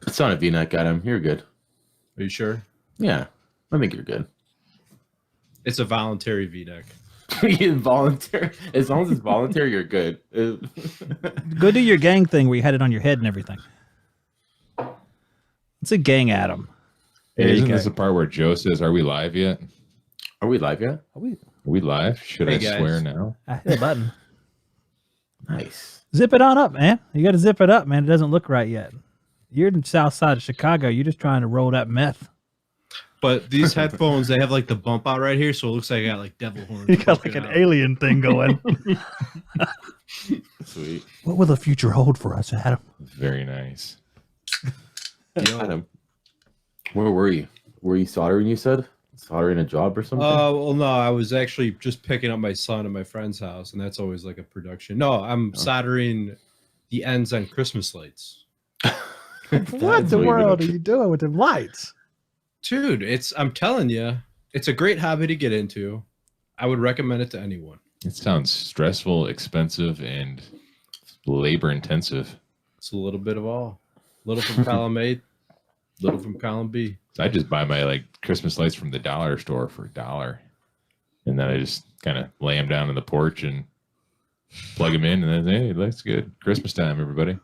It's not a V-neck, Adam. You're good. Are you sure? Yeah, I think you're good. It's a voluntary V-neck. Involuntary. As long as it's voluntary, you're good. Go do your gang thing where you had it on your head and everything. It's a gang, Adam. Hey, isn't this the part where Joe says, "Are we live yet? Are we live yet? Are we live? Should I swear now?" I hit a button. Nice. Zip it on up, man. You got to zip it up, man. It doesn't look right yet. You're in the south side of Chicago. You're just trying to roll that meth. But these headphones, they have like the bump out right here, so it looks like I got like devil horns. You got like an alien thing going. Sweet. What will the future hold for us, Adam? Very nice. Adam, where were you? Were you soldering, you said? Soldering a job or something? Well, no, I was actually just picking up my son at my friend's house, and that's always like a production. No, I'm soldering the ends on Christmas lights. What the world are you doing with them lights? Dude, I'm telling you, it's a great hobby to get into. I would recommend it to anyone. It sounds stressful, expensive, and labor intensive. It's a little bit of all. Little from column A, little from column B. So I just buy my like Christmas lights from the dollar store for $1. And then I just kind of lay them down on the porch and plug them in, and then, hey, that's good. Christmas time, everybody.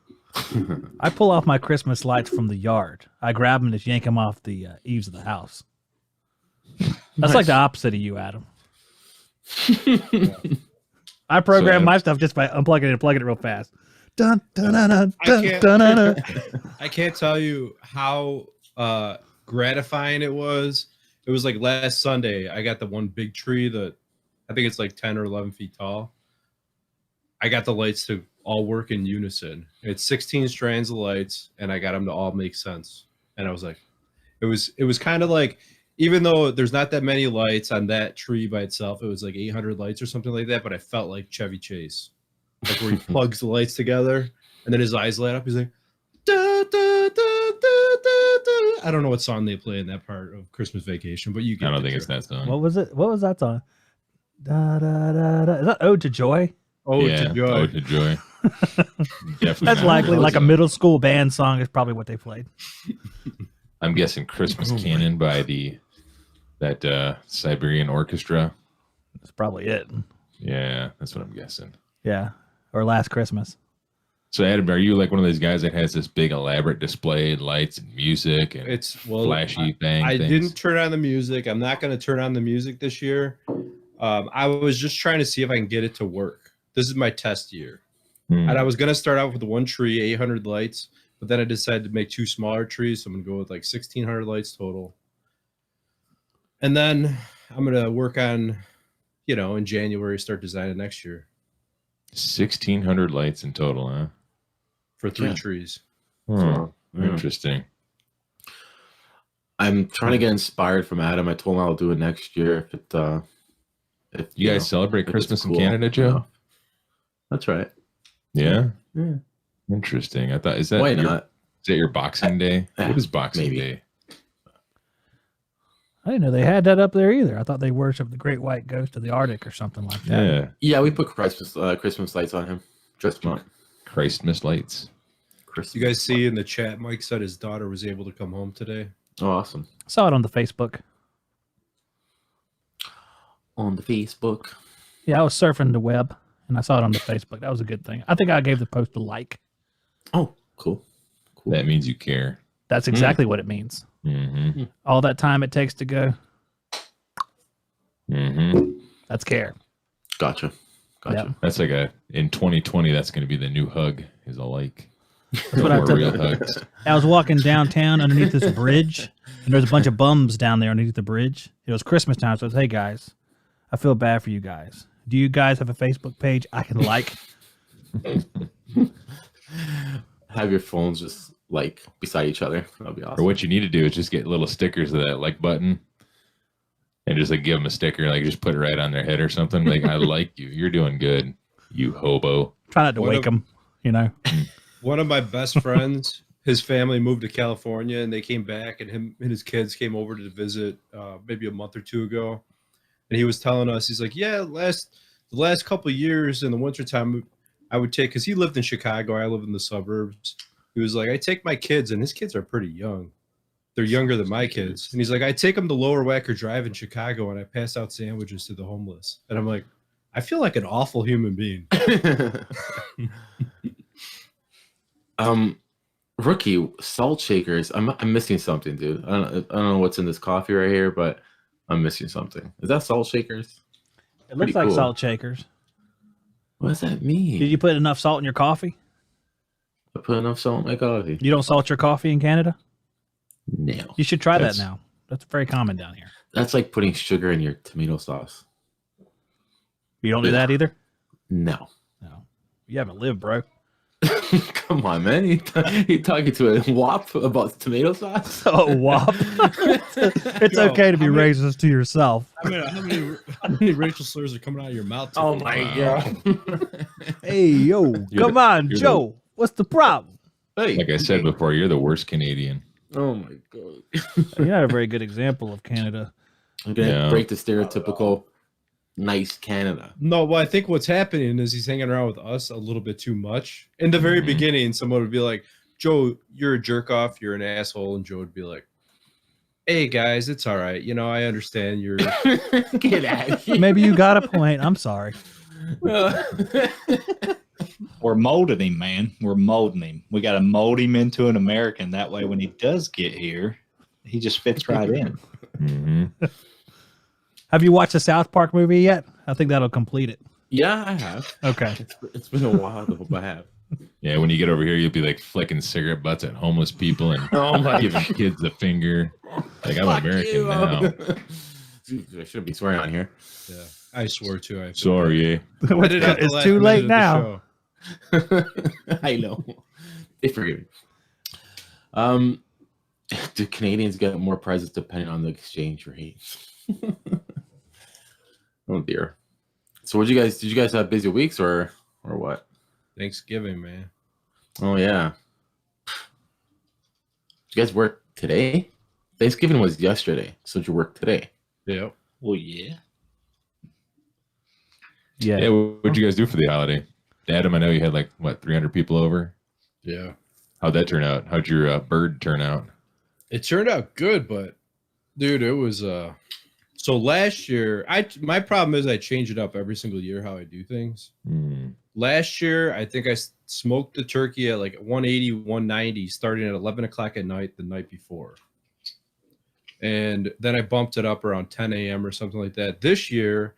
I pull off my Christmas lights from the yard. I grab them and just yank them off the eaves of the house. That's like the opposite of you, Adam. I program my stuff just by unplugging it and plugging it real fast. Dun, dun, dun, dun, dun, dun, dun, dun. I can't tell you how gratifying it was. It was like last Sunday. I got the one big tree that I think it's like 10 or 11 feet tall. I got the lights to all work in unison. It's 16 strands of lights, and I got them to all make sense. And I was like, it was kind of like, even though there's not that many lights on that tree by itself, it was like 800 lights or something like that. But I felt like Chevy Chase, like where he plugs the lights together, and then his eyes light up. He's like, da, da, da, da, da, da. I don't know what song they play in that part of Christmas Vacation, but you get I don't think it's that song. What was it? What was that song? Da, da, da, da. Is that Ode to Joy? Ode to Joy. Ode to Joy. Definitely. That's likely like a middle school band song is probably what they played. I'm guessing Christmas Canon by that Siberian Orchestra. That's probably it. Yeah, that's what I'm guessing. Yeah, or Last Christmas. So Adam, are you like one of those guys that has this big elaborate display, lights and music and flashy things? I didn't turn on the music. I'm not going to turn on the music this year. I was just trying to see if I can get it to work. This is my test year. And I was going to start out with one tree, 800 lights, but then I decided to make 2 smaller trees. So I'm going to go with like 1,600 lights total. And then I'm going to work on, in January, start designing next year. 1,600 lights in total, huh? For 3 trees. Oh, interesting. I'm trying to get inspired from Adam. I told him I'll do it next year. If you guys celebrate Christmas in Canada, Joe? enough. That's right. Yeah? Yeah. Interesting. I thought, is that Why not? Is that your Boxing Day? What is Boxing Day? I didn't know they had that up there either. I thought they worshiped the great white ghost of the Arctic or something like that. Yeah. Yeah, we put Christmas lights on him. Dressed him up. Christmas lights. You guys see in the chat, Mike said his daughter was able to come home today. Oh, awesome. I saw it on the Facebook. On the Facebook. Yeah, I was surfing the web, and I saw it on the Facebook. That was a good thing. I think I gave the post a like. Oh, cool. That means you care. That's exactly what it means. Mm-hmm. All that time it takes to go. Mm-hmm. That's care. Gotcha. Yep. That's like in 2020, that's going to be the new hug, is a like. That's what I More real hugs. I was walking downtown underneath this bridge, and there's a bunch of bums down there underneath the bridge. It was Christmas time, so I was, hey, guys, I feel bad for you guys. Do you guys have a Facebook page I can like? Have your phones just like beside each other. That'll be Or awesome. what you need to do is just get little stickers of that like button and just like give them a sticker, like just put it right on their head or something. Like, I like you. You're doing good, you hobo. Try not to One wake of- them, you know. One of my best friends, his family moved to California and they came back, and him and his kids came over to visit maybe a month or two ago. And he was telling us, he's like, yeah, the last couple of years in the wintertime, I would take, because he lived in Chicago, I live in the suburbs. He was like, I take my kids, and his kids are pretty young. They're younger than my kids. And he's like, I take them to Lower Wacker Drive in Chicago and I pass out sandwiches to the homeless. And I'm like, I feel like an awful human being. Rookie, salt shakers. I'm missing something, dude. I don't know what's in this coffee right here, but I'm missing something. Is that salt shakers? It looks Pretty like cool. salt shakers. What does that mean? Did you put enough salt in your coffee? I put enough salt in my coffee? You don't salt your coffee in Canada? No. You should try That's- that now. That's very common down here. That's like putting sugar in your tomato sauce. You don't do that either? No. No. You haven't lived, bro. Come on, man. You talking to a wop about tomato sauce? Oh, wop. It's Yo, okay to be how many- racist to yourself. I mean, how many racial slurs are coming out of your mouth? Oh today? my Wow. god. Hey, yo, come on, you're Joe. What's the problem? Hey. Like I said before, you're the worst Canadian. Oh my god. You're not a very good example of Canada. I'm gonna Yeah. break the stereotypical nice Canada. No, well, I think what's happening is he's hanging around with us a little bit too much. In the very Mhm. beginning, someone would be like, Joe, you're a jerk off, you're an asshole. And Joe would be like, hey guys, it's all right. You know, I understand you're Get out of here. Maybe you got a point. I'm sorry. We're molding him, man. We're molding him. We got to mold him into an American. That way, when he does get here, he just fits right in. Mm-hmm. Have you watched the South Park movie yet? I think that'll complete it. Yeah, I have. Okay. It's been a while though, but I have. Yeah, when you get over here, you'll be like flicking cigarette butts at homeless people and Oh my giving kids the finger. Like, I'm Fuck American you. now. I shouldn't be swearing on here. yeah, I swear to. I Sorry. I did it at the It's last too minute late of the now. show. I know. They forgive me. Do Canadians get more prizes depending on the exchange rate? Oh dear. So did you guys have busy weeks or what? Thanksgiving, man. Oh yeah. Did you guys work today? Thanksgiving was yesterday, so did you work today? Yep. Well, yeah. Yeah. Yeah, what'd you guys do for the holiday? Adam, I know you had like, what, 300 people over? Yeah. How'd that turn out? How'd your bird turn out? It turned out good, but dude, it was so last year my problem is I change it up every single year how I do things. Hmm. Last year, I think I smoked the turkey at like 180, 190, starting at 11 o'clock at night the night before. And then I bumped it up around 10 a.m. or something like that. This year,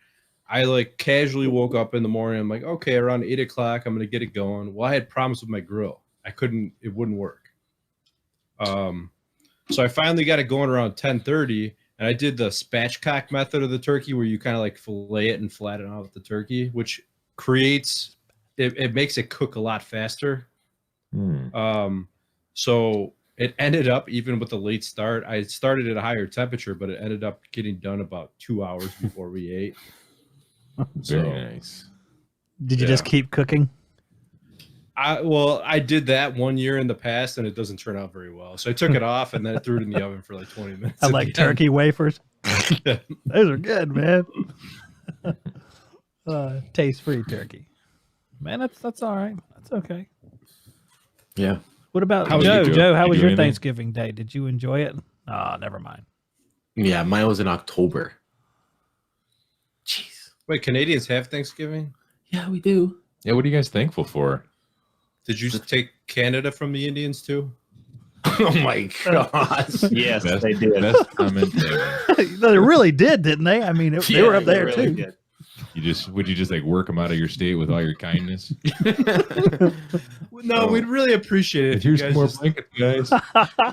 I like casually woke up in the morning. I'm like, okay, around 8 o'clock, I'm going to get it going. Well, I had problems with my grill. It wouldn't work. So I finally got it going around 10:30, and I did the spatchcock method of the turkey where you kind of like fillet it and flatten out with the turkey, which creates it makes it cook a lot faster. Hmm. So it ended up, even with the late start, I started at a higher temperature, but it ended up getting done about 2 hours before we ate. Very So- nice. Did you just keep cooking? I did that one year in the past, and it doesn't turn out very well. So I took it off and then I threw it in the oven for like 20 minutes. I at like the end. turkey wafers. Yeah. Those are good, man. Taste-free turkey. Man, that's all right. That's okay. Yeah. What about How was Joe? your- Joe? Joe, how You was do your anything? Thanksgiving day? Did you enjoy it? Ah, never mind. Yeah, mine was in October. Jeez. Wait, Canadians have Thanksgiving? Yeah, we do. Yeah, what are you guys thankful for? Did you take Canada from the Indians too? Oh my gosh. Yes, Best- they did. Best comment ever. They really did, didn't they? I mean, they were up they there really too. did. Would you just like work them out of your state with all your kindness? No, we'd really appreciate it if you Here's guys more just blankets, guys.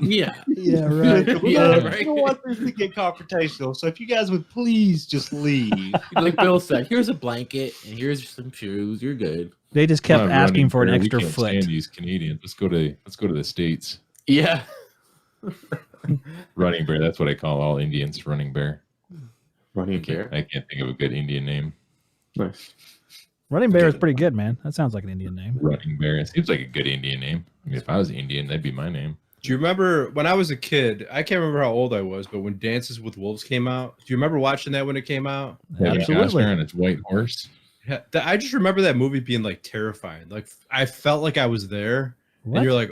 Yeah. Yeah, right. Yeah, We right. don't want this to get confrontational. So if you guys would please just leave. Like Bill said, here's a blanket and here's some shoes. You're good. They just kept Come on, asking Running for an Bear, extra we can't foot. stand these Canadians. Let's go to the States. Yeah. Running Bear. That's what I call all Indians. Running Bear. Running Bear. I can't think of a good Indian name. Nice. Running Bear is pretty good, man. That sounds like an Indian name. Running Bear. It seems like a good Indian name. I mean, if I was Indian, that'd be my name. Do you remember when I was a kid? I can't remember how old I was, but when Dances with Wolves came out, do you remember watching that when it came out? Absolutely. On its white horse. Yeah, I just remember that movie being like terrifying. Like I felt like I was there, What? and you're like,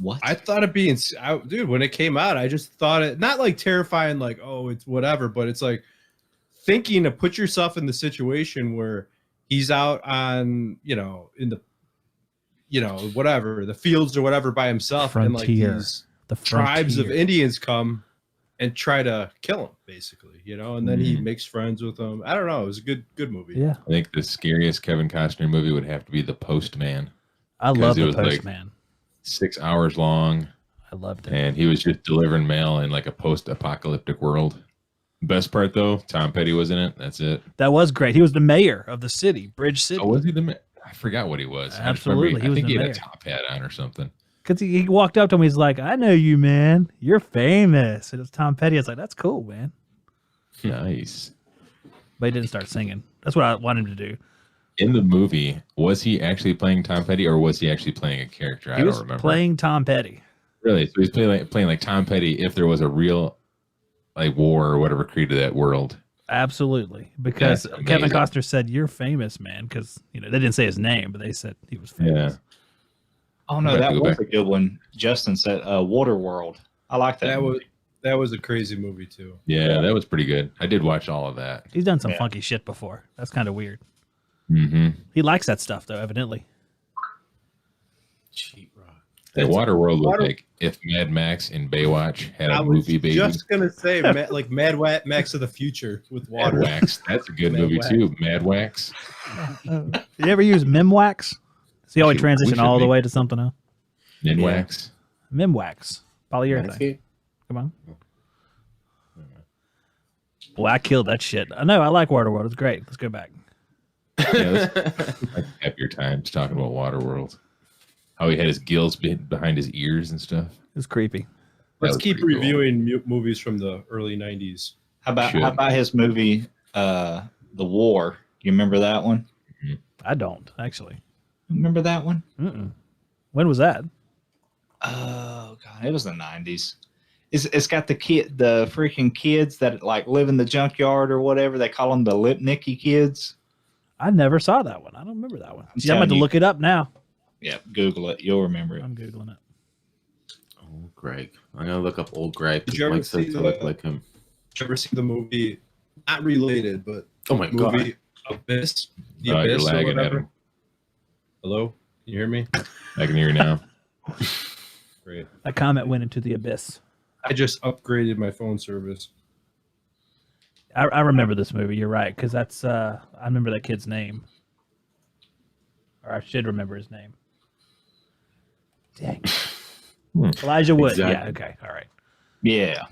What? I thought it being, dude. When it came out, I just thought it not like terrifying, like oh, it's whatever, but it's like thinking to put yourself in the situation where he's out on, in the, whatever the fields or whatever by himself, and like Frontier. these The tribes of frontier. Indians come and try to kill him, basically, and then he Mhm. makes friends with them. I don't know. It was a good movie. Yeah, I think the scariest Kevin Costner movie would have to be The Postman. I love it the was like- Postman. 6 hours long, I loved it. and he was just delivering mail in like a post-apocalyptic world. Best part though, Tom Petty was in it. That's it. That was great. He was the mayor of the city, Bridge City. Oh, was he I forgot what he was. I just remember Absolutely, he I was think the he had mayor. a top hat on or something. Because he walked up to him, he's like, "I know you, man. You're famous." And it's Tom Petty. I was like, "That's cool, man." Nice. But he didn't start singing. That's what I want him to do. In the movie, was he actually playing Tom Petty or was he actually playing a character? I He don't was remember. playing Tom Petty. Really? So he's playing like Tom Petty if there was a real like war or whatever created that world. Absolutely. Because That's Kevin amazing. Costner said, "You're famous, man." Because, they didn't say his name, but they said he was famous. Yeah. Oh no, Have to that go was back. a good one. Justin said, "Waterworld." I like that. That was a crazy movie too. Yeah, that was pretty good. I did watch all of that. He's done some Yeah. funky shit before. That's kind of weird. Mm-hmm. He likes that stuff, though, evidently. Cheap rock. That Waterworld was Water- like if Mad Max and Baywatch had I a was movie, baby. just gonna say, like Mad Max of the Future with Mad water. Wax. That's a good Mad movie Wax. too. Mad Wax. You ever use Mimwax? See how we We transition should all the make- way to something else? Mid Yeah. Wax. Mimwax. Polyurethane. Landscape? Come on. Boy, I killed that shit. I know. I like Waterworld. It's great. Let's go back. Yeah, that's happier times talking about Waterworld. How he had his gills behind his ears and stuff. It's creepy. Let's was keep pretty cool. reviewing movies from the early '90s. How about Should. his movie, The War? You remember that one? I don't, actually. Remember that one? Mm-mm. When was that? Oh god, it was the '90s. It's got the freaking kids that like live in the junkyard or whatever. They call them the Lipnicki kids. I never saw that one. I don't remember that one. I'm See, I'm about to telling you. look it up now. Yeah, Google it. You'll remember it. I'm Googling it. Old Greg. I'm gonna look up old Greg. Did you ever Mike said see to look the- like him. Did you ever see the movie? Not related, but Oh my god. movie Abyss. The Oh, you're Abyss or lagging at whatever. him. Hello, can you hear me? I can hear you now. Great. That comment went into the abyss. I just upgraded my phone service. I remember this movie. You're right, because that's I remember that kid's name, or I should remember his name. Dang, Elijah Wood. Exactly. Yeah. Okay. All right. Yeah.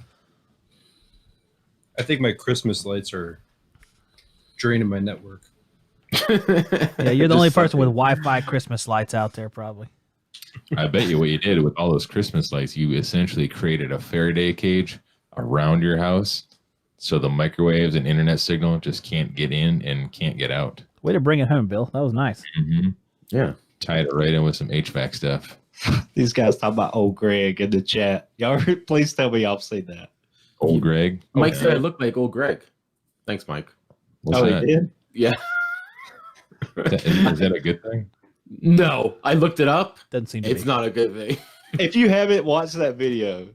I think my Christmas lights are draining my network. Yeah, you're the only person with Wi-Fi Christmas lights out there, probably. I bet you what you did with all those Christmas lights, you essentially created a Faraday cage around your house so the microwaves and internet signal just can't get in and can't get out. Way to bring it home, Bill. That was nice. Mm-hmm. Yeah. Tied it right in with some HVAC stuff. These guys talk about old Greg in the chat. Y'all, please tell me y'all seen that. Old Greg. Mike Okay. said I look like old Greg. Thanks, Mike. What's Oh, that? he did? Yeah. Is that a good thing? No, I looked it up. Doesn't seem to It's be. not a good thing. If you haven't watched that video,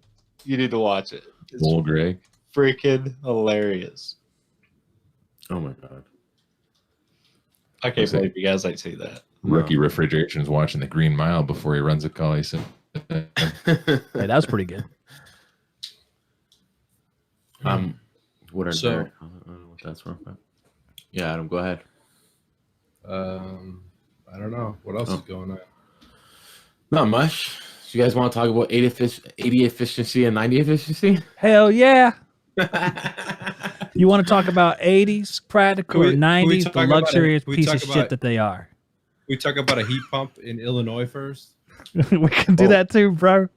you need to watch it. It's Old Greg. freaking hilarious. Oh my god. I can't What's that? believe you guys ain't see that. Rookie Refrigeration's watching the Green Mile before he runs a call. He said, Hey, that was pretty good. What are So- there? I don't know what that's from. Yeah, Adam, go ahead. I don't know what else is going on. Not much. So you guys want to talk about 80 efficiency and 90 efficiency? Hell yeah. You want to talk about 80s practical or Can we 90s, talk the about luxurious can we piece talk of shit about- that they are? We talk about a heat pump in Illinois first. We can do that too, bro.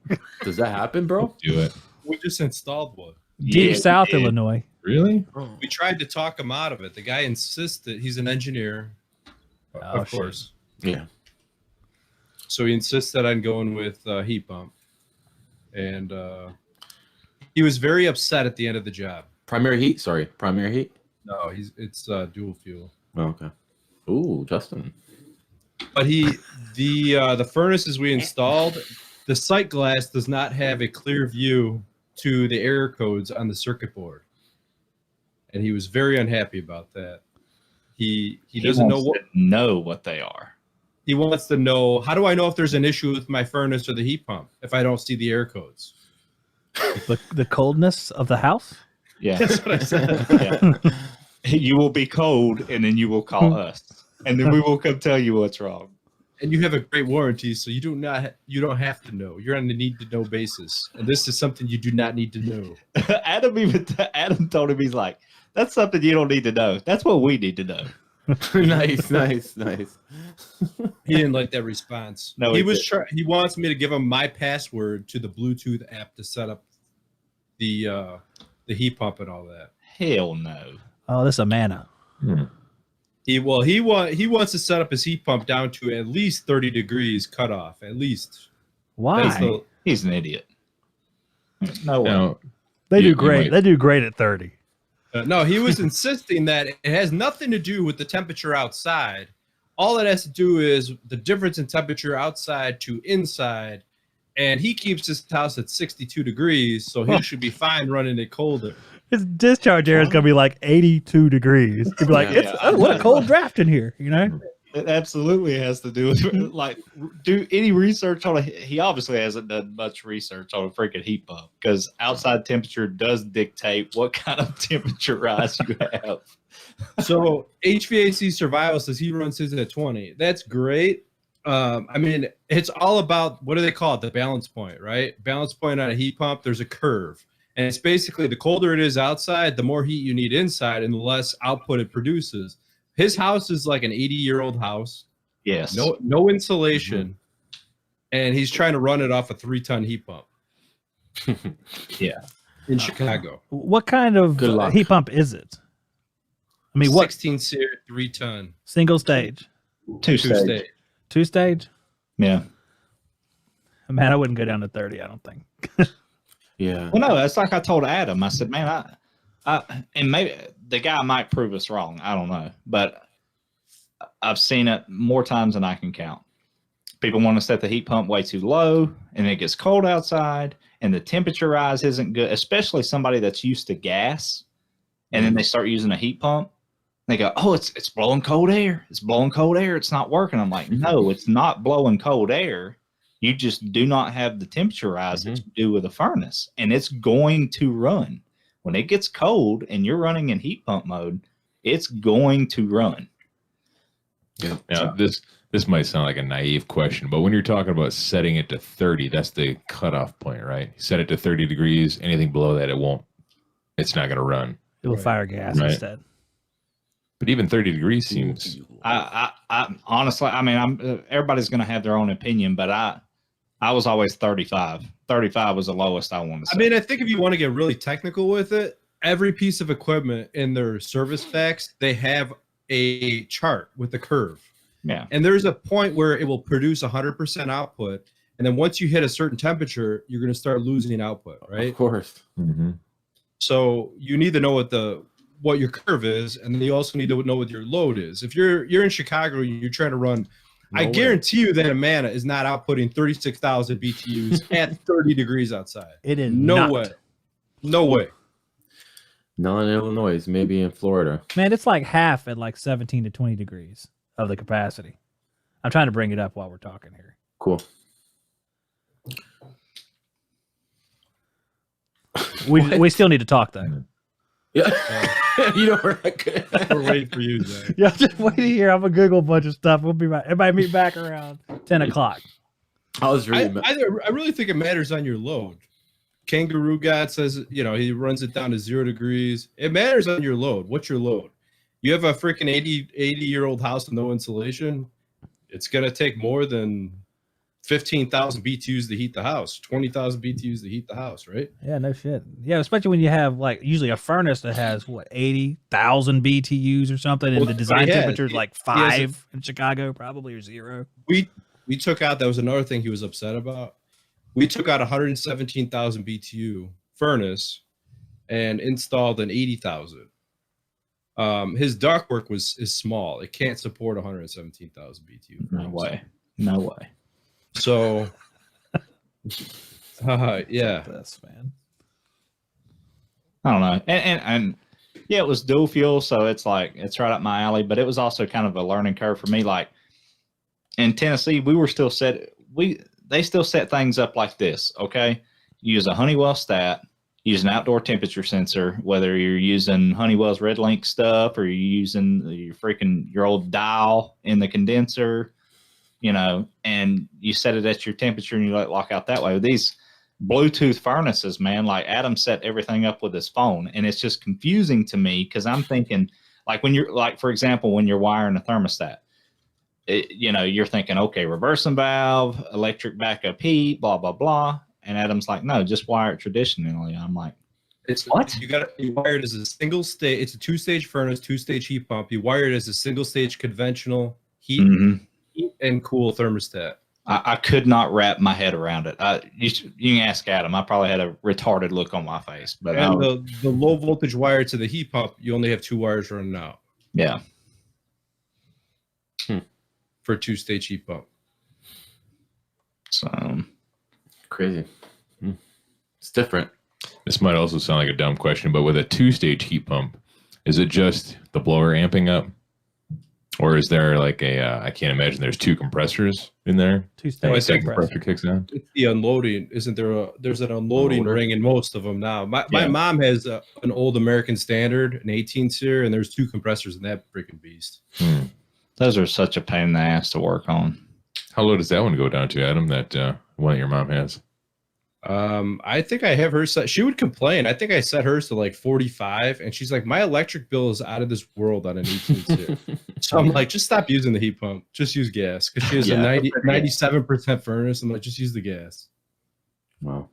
Does that happen, bro? Do it. We just installed one. Deep Yeah, South we did. Illinois. Really? We tried to talk him out of it. The guy insisted. He's an engineer, of shit. course. Yeah. So he insisted on going with heat pump, and he was very upset at the end of the job. Primary heat? Sorry. Primary heat? No, it's dual fuel. Oh, okay. Ooh, Justin. But the furnaces we installed, the sight glass does not have a clear view to the error codes on the circuit board, and he was very unhappy about that. He doesn't know what they are. He wants to know, how do I know if there's an issue with my furnace or the heat pump if I don't see the error codes? The coldness of the house? Yeah. That's what I said. Yeah. You will be cold, and then you will call us, and then we will come tell you what's wrong. And you have a great warranty, so you don't have to know. You're on the need to know basis, and this is something you do not need to know. Adam told him, he's like, that's something you don't need to know. That's what we need to know. Nice. He didn't like that response. No, he wants me to give him my password to the Bluetooth app to set up the heat pump and all that. Hell no. Oh, this is a mana. He wants to set up his heat pump down to at least 30 degrees cutoff, at least. Why? He's an idiot. No way. Now, They do you great. might- They do great at 30. No, he was insisting that it has nothing to do with the temperature outside. All it has to do is the difference in temperature outside to inside. And he keeps his house at 62 degrees, so he should be fine running it colder. His discharge air is going to be like 82 degrees. He'd be like, Yeah. what a cold draft in here, you know? It absolutely has to do with like do any research on he obviously hasn't done much research on a freaking heat pump because outside temperature does dictate what kind of temperature rise you have. So HVAC Survival says he runs his at 20. That's great. I mean, it's all about, what do they call it? The balance point, right? Balance point on a heat pump, there's a curve. And it's basically the colder it is outside, the more heat you need inside and the less output it produces. His house is like an 80-year-old house. Yes. No insulation. And he's trying to run it off a 3-ton heat pump. Yeah. In Chicago. What kind of Good luck. heat pump is it? I mean, what 16 SEER, 3-ton, single stage? Two 2-stage. stage. 2-stage? Yeah. Man, I wouldn't go down to 30, I don't think. Yeah. Well, no, it's like I told Adam. I said, man, and maybe the guy might prove us wrong. I don't know, but I've seen it more times than I can count. People want to set the heat pump way too low, and it gets cold outside, and the temperature rise isn't good, especially somebody that's used to gas, and then they start using a heat pump. They go, oh, it's blowing cold air. It's blowing cold air. It's not working. I'm like, no, it's not blowing cold air. You just do not have the temperature rise that you do with a furnace, and it's going to run. When it gets cold and you're running in heat pump mode, it's going to run. Yeah. Now, this might sound like a naive question, but when you're talking about setting it to 30, that's the cutoff point, right? Set it to 30 degrees. Anything below that, it's not going to run. It'll Right. fire gas Right. instead. But even 30 degrees seems. I honestly, I mean, everybody's going to have their own opinion, but I was always 35. 35 was the lowest I wanted to say. I mean, I think if you want to get really technical with it, every piece of equipment in their service specs, they have a chart with the curve. yeah. And there's a point where it will produce 100% output. And then once you hit a certain temperature, you're going to start losing output, right? Of course. So you need to know what your curve is, and then you also need to know what your load is. If you're in Chicago and you're trying to run, I guarantee you that Amana is not outputting 36,000 BTUs at 30 degrees outside. It is No not. way. No way. Not in Illinois, maybe in Florida. Man, it's like half at like 17 to 20 degrees of the capacity. I'm trying to bring it up while we're talking here. Cool. We still need to talk though. Yeah. You know, we're not good. We're waiting for you, Zach. Yeah, just wait here. I'm gonna Google a bunch of stuff. We'll be right. Everybody meet back around 10 o'clock. I was really. I really think it matters on your load. Kangaroo God says, he runs it down to 0 degrees. It matters on your load. What's your load? You have a freaking 80-year-old house with no insulation. It's going to take more than 15,000 BTUs to heat the house, 20,000 BTUs to heat the house, right? Yeah, no shit. Yeah, especially when you have usually a furnace that has 80,000 BTUs or something, and the design temperature is like 5 in Chicago, probably, or 0. We took out, that was another thing he was upset about. We took out 117,000 BTU furnace and installed an 80,000. His ductwork is small. It can't support 117,000 BTU. No way. No way. So, yeah. This, man. I don't know. And yeah, it was dual fuel, so it's right up my alley, but it was also kind of a learning curve for me. Like in Tennessee, they still set things up like this. Okay. You use a Honeywell stat, use an outdoor temperature sensor, whether you're using Honeywell's Red Link stuff or you're using your old dial in the condenser, and you set it at your temperature and you lock out that way. With these Bluetooth furnaces, man, like Adam set everything up with his phone, and it's just confusing to me because I'm thinking, for example, when you're wiring a thermostat, you're thinking, okay, reversing valve, electric backup heat, blah, blah, blah. And Adam's like, no, just wire it traditionally. I'm like, it's what? You wire it as a single stage. It's a 2-stage furnace, 2-stage heat pump. You wire it as a single stage conventional heat and cool thermostat. I could not wrap my head around it. You can ask Adam. I probably had a retarded look on my face. But the low voltage wire to the heat pump, you only have 2 wires running out. Yeah. For a 2-stage heat pump. So crazy. It's different. This might also sound like a dumb question, but with a 2-stage heat pump, is it just the blower amping up? Or is there I can't imagine there's 2 compressors in there? 2-stage compressor kicks on. It's the unloading. Isn't there there's an unloading ring in most of them now. My mom has an old American Standard, an 18-seer, and there's 2 compressors in that freaking beast. Those are such a pain in the ass to work on. How low does that one go down to, Adam, that one that your mom has? I think I have her set. She would complain. I think I set hers to 45, and she's like, my electric bill is out of this world on an 18-seer. So I'm like, just stop using the heat pump. Just use gas. Because she has a 97% furnace. I'm like, just use the gas. Wow.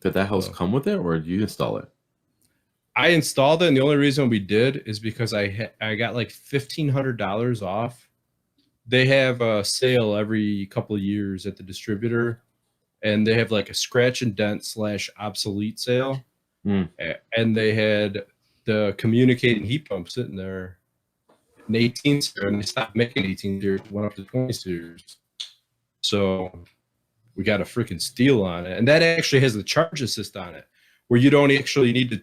Did that house come with it, or did you install it? I installed it, and the only reason we did is because I got $1,500 off. They have a sale every couple of years at the distributor, and they have a scratch and dent / obsolete sale. And they had the communicating heat pump sitting there, an 18-seer, and they stopped making 18-seers, went up to 20-seers. So we got a freaking steal on it, and that actually has the charge assist on it, where you don't actually need to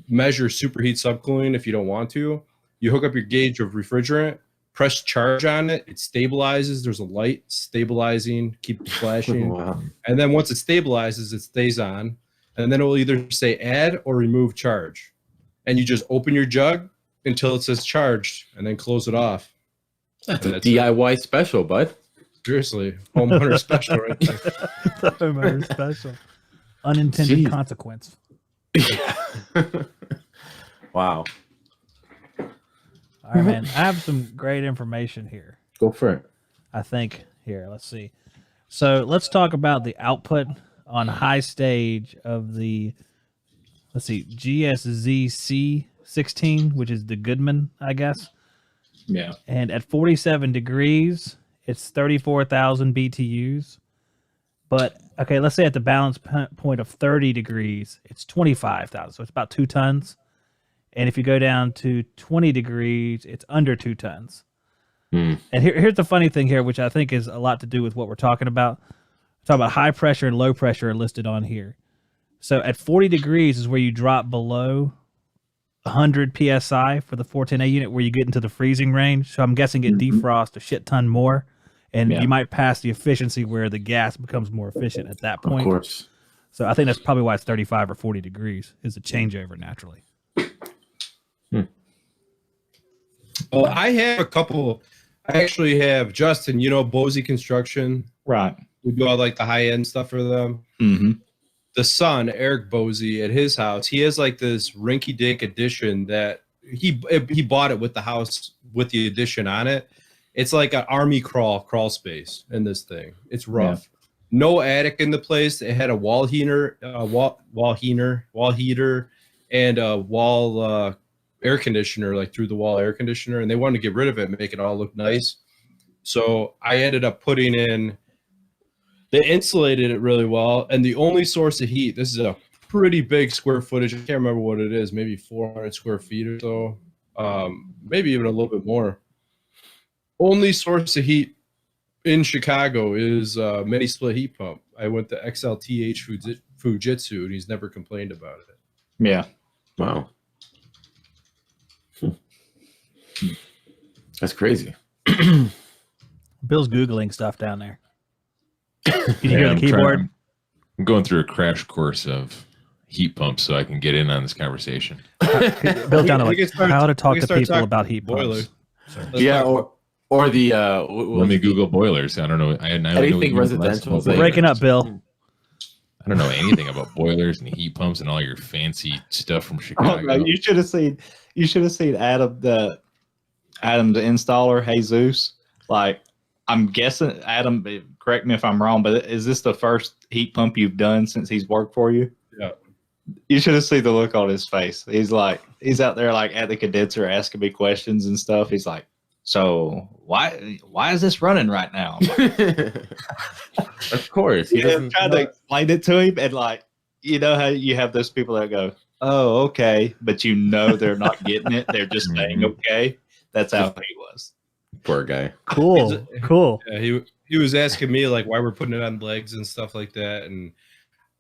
measure superheat subcooling if you don't want to. You hook up your gauge of refrigerant, press charge on it, it stabilizes. There's a light stabilizing, keep flashing. Wow. And then once it stabilizes, it stays on. And then it will either say add or remove charge. And you just open your jug until it says charged and then close it off. That's a DIY special, bud. Seriously, homeowner special right there. The homeowner special. Unintended consequence. Wow. All right, man. I have some great information here. Go for it. I think here. Let's see. So let's talk about the output on high stage of the, GSZC 16, which is the Goodman, I guess. Yeah. And at 47 degrees, it's 34,000 BTUs. But, okay, let's say at the balance point of 30 degrees, it's 25,000. So it's about 2 tons. And if you go down to 20 degrees, it's under 2 tons. And here's the funny thing here, which I think is a lot to do with what we're talking about. We're talking about high pressure and low pressure are listed on here. So at 40 degrees is where you drop below 100 PSI for the 410A unit, where you get into the freezing range. So I'm guessing it defrosts a shit ton more. And you might pass the efficiency where the gas becomes more efficient at that point. Of course. So I think that's probably why it's 35 or 40 degrees is a changeover naturally. Well, I have a couple. I actually have Justin. You know, Boise Construction. Right. We do all like the high end stuff for them. Mm-hmm. The son, Eric Bosie, at his house, he has like this rinky dink addition that he bought it with the house with the addition on it. It's like an army crawl space in this thing. It's rough. Yeah. No attic in the place. It had a wall heater, and a wall air conditioner, like through the wall air conditioner, and they wanted to get rid of it and make it all look nice. So I ended up putting in. They insulated it really well, and the only source of heat. This is a pretty big square footage. I can't remember what it is. Maybe 400 square feet or so. Maybe even a little bit more. Only source of heat in Chicago is mini split heat pump. I went to XLTH Fujitsu, and he's never complained about it. Yeah. Wow. That's crazy. Bill's Googling stuff down there. Can you hear the keyboard? I'm going through a crash course of heat pumps so I can get in on this conversation. Bill's down to like how to talk to people about heat boilers. pumps. Yeah, or the let me Google boilers. I don't know. Anything residential. We're breaking up, Bill. I don't know anything about boilers and heat pumps and all your fancy stuff from Chicago. Oh, you should have seen. You should have seen Adam, the installer, Jesus. Like, I'm guessing, Adam, correct me if I'm wrong, but is this the first heat pump you've done since he's worked for you? Yeah. You should have seen the look on his face. He's out there like at the condenser asking me questions and stuff. He's like, so why is this running right now? Of course. I'm trying to explain it to him, and like, you know how you have those people that go, oh, okay, but you know they're not getting it. They're just saying okay. That's how he was. Poor guy. Cool. Yeah, he was asking me like why we're putting it on legs and stuff like that, and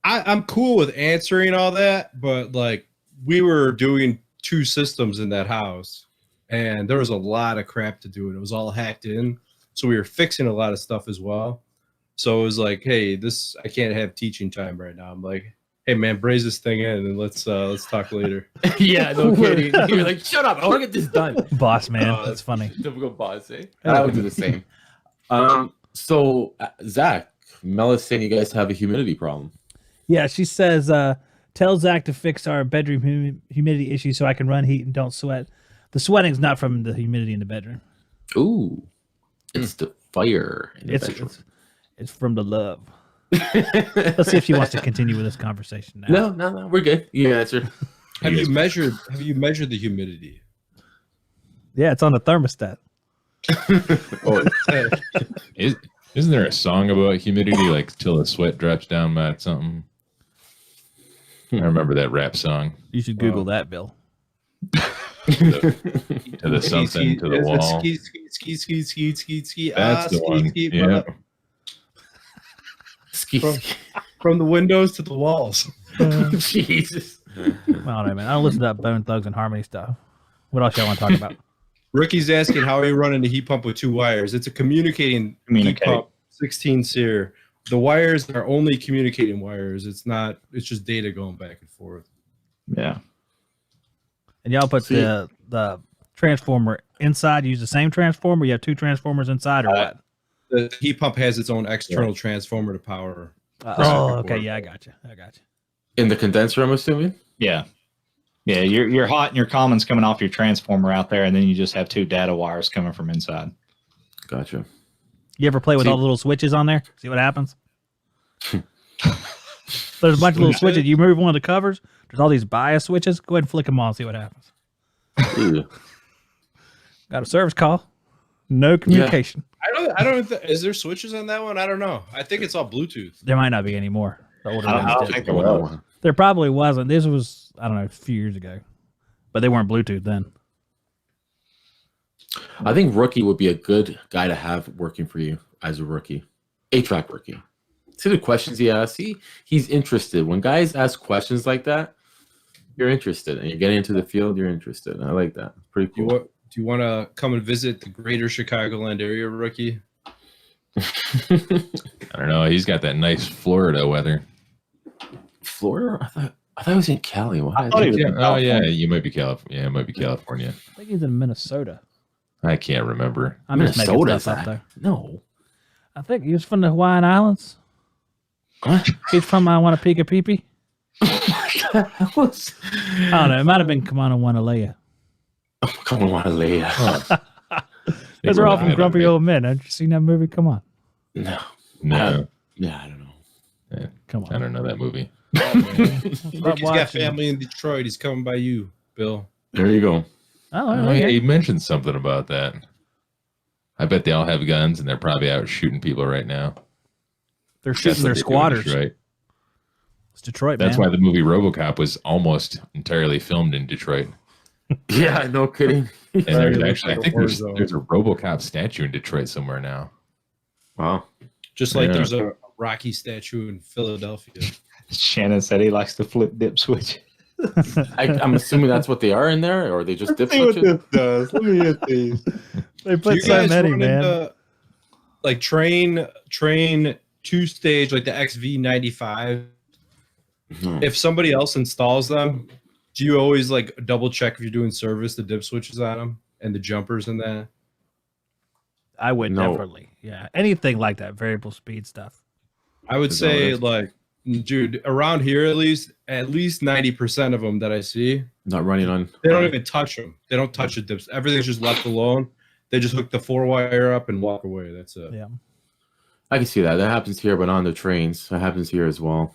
I'm cool with answering all that, but like we were doing 2 systems in that house, and there was a lot of crap to do, and it was all hacked in, so we were fixing a lot of stuff as well. So it was like, hey, I can't have teaching time right now. I'm like, hey man, braze this thing in and let's talk later. Yeah, no kidding. You're like, shut up, I want to get this done. Boss man, that's funny. Typical boss, eh? I would do the same. So Zach, Mel is saying you guys have a humidity problem. Yeah, she says, tell Zach to fix our bedroom humidity issue so I can run heat and don't sweat. The sweating's not from the humidity in the bedroom. Ooh, it's the fire in the bedroom. It's from the love. Let's see if she wants to continue with this conversation now. No, we're good. You answered. Have you measured the humidity? Yeah, it's on the thermostat. Isn't there a song about humidity, like till the sweat drops down by something? I remember that rap song. You should Google that, Bill. To the something, to the wall. Ski. That's the one. Yeah. From the windows to the walls. Jesus. I don't know, man. I don't listen to that Bone Thugs and Harmony stuff. What else y'all want to talk about? Ricky's asking how are you running the heat pump with 2 wires? It's a communicating heat pump, 16 SEER. The wires are only communicating wires. It's just data going back and forth. Yeah. And y'all put the transformer inside, use the same transformer? You have 2 transformers inside or what? The heat pump has its own external transformer to power. Okay. Yeah, I got you. In the condenser, I'm assuming? Yeah. Yeah, you're hot and your common's coming off your transformer out there, and then you just have 2 data wires coming from inside. Gotcha. You ever play with all the little switches on there? See what happens? There's a bunch of little switches. You move one of the covers, there's all these bias switches. Go ahead and flick them on and see what happens. Got a service call. No communication. Yeah. I don't. Is there switches on that one? I don't know. I think it's all Bluetooth. There might not be any more. I don't think there was. There probably wasn't. This was, I don't know, a few years ago. But they weren't Bluetooth then. I think rookie would be a good guy to have working for you as a rookie. HVAC rookie. See the questions he asks. He's interested. When guys ask questions like that, you're interested. And you're getting into the field, you're interested. I like that. Pretty cool. Do you want to come and visit the greater Chicagoland area, rookie? I don't know. He's got that nice Florida weather. Florida? I thought it was in Cali. I thought he was in Oh yeah, you might be California. Yeah, it might be California. I think he's in Minnesota. I can't remember. I'm just making Minnesota, stuff up Zach. there. No. I think he was from the Hawaiian Islands. What? He's from I Want to Pika Pee. I don't know. It might have been Kamana Wanalea. Come on, Leia. Those are all from Grumpy Old Men. Haven't you seen that movie? Come on. No. No, Yeah, I don't know. Come I on. don't know that movie. He's got family in Detroit. He's coming by you, Bill. There you go. Oh, Oh, yeah, okay. he mentioned something about that. I bet they all have guns and they're probably out shooting people right now. They're That's shooting what their they do in squatters. Detroit. It's Detroit, That's man. why the movie RoboCop was almost entirely filmed in Detroit. Yeah, no kidding. And there's Right, actually, I like think a war there's zone. a RoboCop statue in Detroit somewhere now. Wow. Just like Yeah. there's a Rocky statue in Philadelphia. Shannon said he likes to flip dip switch. I'm assuming that's what they are in there, or they just dip switches. does. Let me hit these. They Do put you so guys many, run man. into, like train two-stage, like the XV95? No. If somebody else installs them, do you always like double check if you're doing service the dip switches on them and the jumpers and that? I would No. definitely. Yeah. Anything like that, variable speed stuff. I would Is that what it say is? like, dude, around here at least 90% of them that I see, Not running on. they don't even touch them. They don't touch the dips. Everything's just left alone. They just hook the 4-wire up and walk away. That's it. Yeah. I can see that. That happens here, but on the trains, that happens here as well.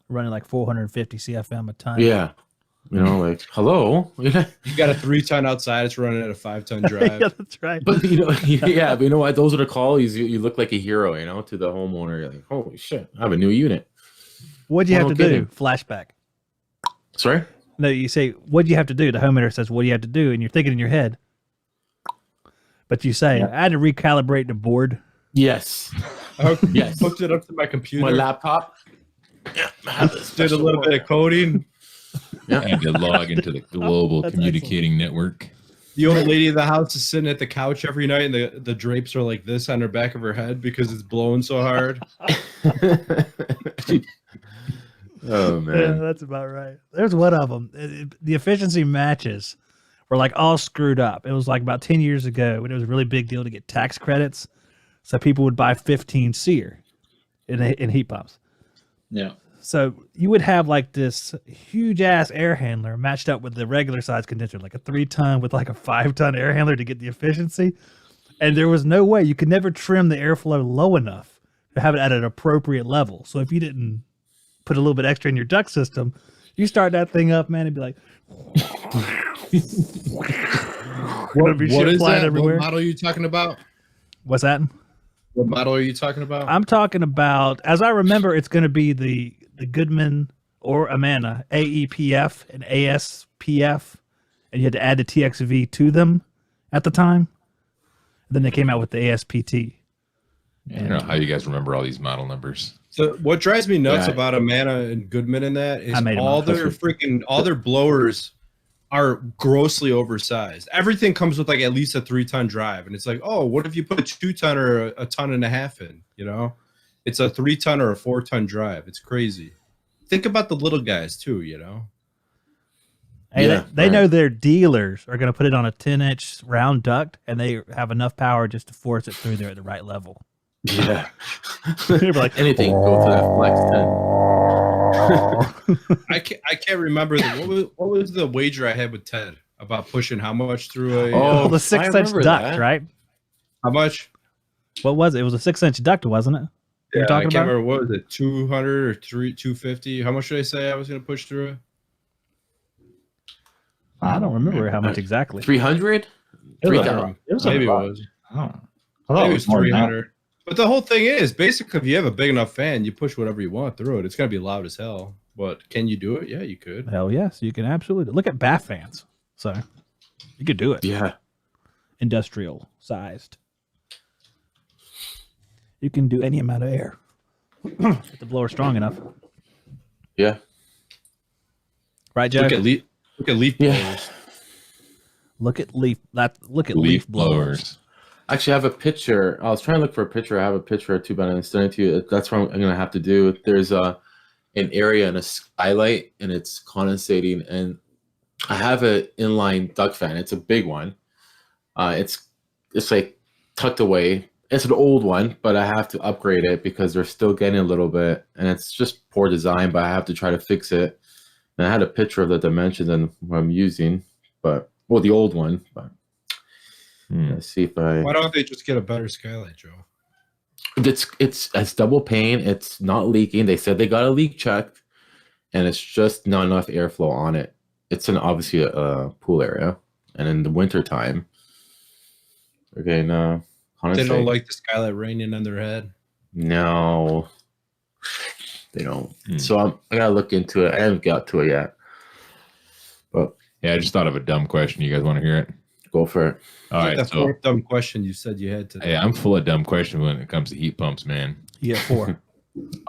Running like 450 CFM a ton. Yeah. You know, like, hello. You got a 3-ton outside. It's running at a 5-ton drive. Yeah, that's right. But you know, yeah, but you know what? Those are the calls. You look like a hero, you know, to the homeowner. You're like, holy shit, I have a new unit. What'd you have no to do? kidding. Flashback. Sorry? No, you say, what'd you have to do? The homeowner says, what do you have to do? And you're thinking in your head. But you say, I had to recalibrate the board. Yes. Yes. Hooked it up to my computer. My laptop. Yeah, I have this Did a special little board. bit of coding. I had to log into the global That's communicating network. The old lady in the house is sitting at the couch every night, and the drapes are like this on her back of her head because it's blowing so hard. Oh Yeah, man. that's about right. There's one of them. The efficiency matches were like all screwed up. It was like about 10 years ago when it was a really big deal to get tax credits. So people would buy 15 SEER in heat pumps. Yeah. So you would have like this huge ass air handler matched up with the regular size condenser, like a 3-ton with like a 5-ton air handler to get the efficiency. And there was no way you could never trim the airflow low enough to have it at an appropriate level. So if you didn't put a little bit extra in your duct system, you start that thing up, man, it'd be like, What shit is flying that? everywhere. What model are you talking about? What's that? What model are you talking about? I'm talking about, as I remember, it's going to be the Goodman or Amana AEPF and ASPF, and you had to add the TXV to them at the time. And then they came out with the ASPT. I don't know how you guys remember all these model numbers. So what drives me nuts Yeah. about Amana and Goodman in that is I made 'em all up. all their blowers are grossly oversized. Everything comes with like at least a 3-ton drive, and it's like, oh, what if you put a 2-ton or a 1.5 ton in? You know, it's a 3-ton or a 4-ton drive. It's crazy. Think about the little guys too. You know, Hey, Yeah, they right. know their dealers are going to put it on a 10-inch round duct, and they have enough power just to force it through there at the right level. Yeah. They're like, Anything go to that flex 10. I can't remember what was the wager I had with Ted about pushing how much through a Oh, the I 6-inch remember duct, that. right? how much? What was it? It was a 6-inch duct, wasn't it? You're Yeah, I talking can't about? remember, what was it, 200 or 250? How much did I say I was going to push through it? I don't remember how much exactly. 300? It was 3,000. It was Maybe it about- was. I don't know. I thought Maybe it it was was more than that. 300. But the whole thing is, basically, if you have a big enough fan, you push whatever you want through it. It's going to be loud as hell. But can you do it? Yeah, you could. Hell yes, you can absolutely look at bath fans. So you could do it. Yeah. Industrial sized. You can do any amount of air. If the blower strong enough. Yeah. Right, Joe? Look at leaf Yeah. blowers. Look at leaf Leaf blowers. blowers. Actually, I have a picture. I was trying to look for a picture. I have a picture or two, but I'm sending it to you. That's what I'm going to have to do. There's an area and a skylight, and it's condensating. And I have an inline duct fan. It's a big one. It's it's like tucked away. It's an old one, but I have to upgrade it because they're still getting a little bit, and it's just poor design. But I have to try to fix it. And I had a picture of the dimensions and what I'm using, but the old one. But let's see if I. Why don't they just get a better skylight, Joe? It's double pane. It's not leaking. They said they got a leak checked, and it's just not enough airflow on it. It's obviously a pool area, and in the winter time. Okay, no. They don't like the skylight raining on their head. No, they don't. So I gotta look into it. I haven't got to it yet. But yeah, I just thought of a dumb question. You guys want to hear it? Go for it. All right. That's the fourth dumb question you said you had today. Hey, I'm full of dumb questions when it comes to heat pumps, man. You get 4.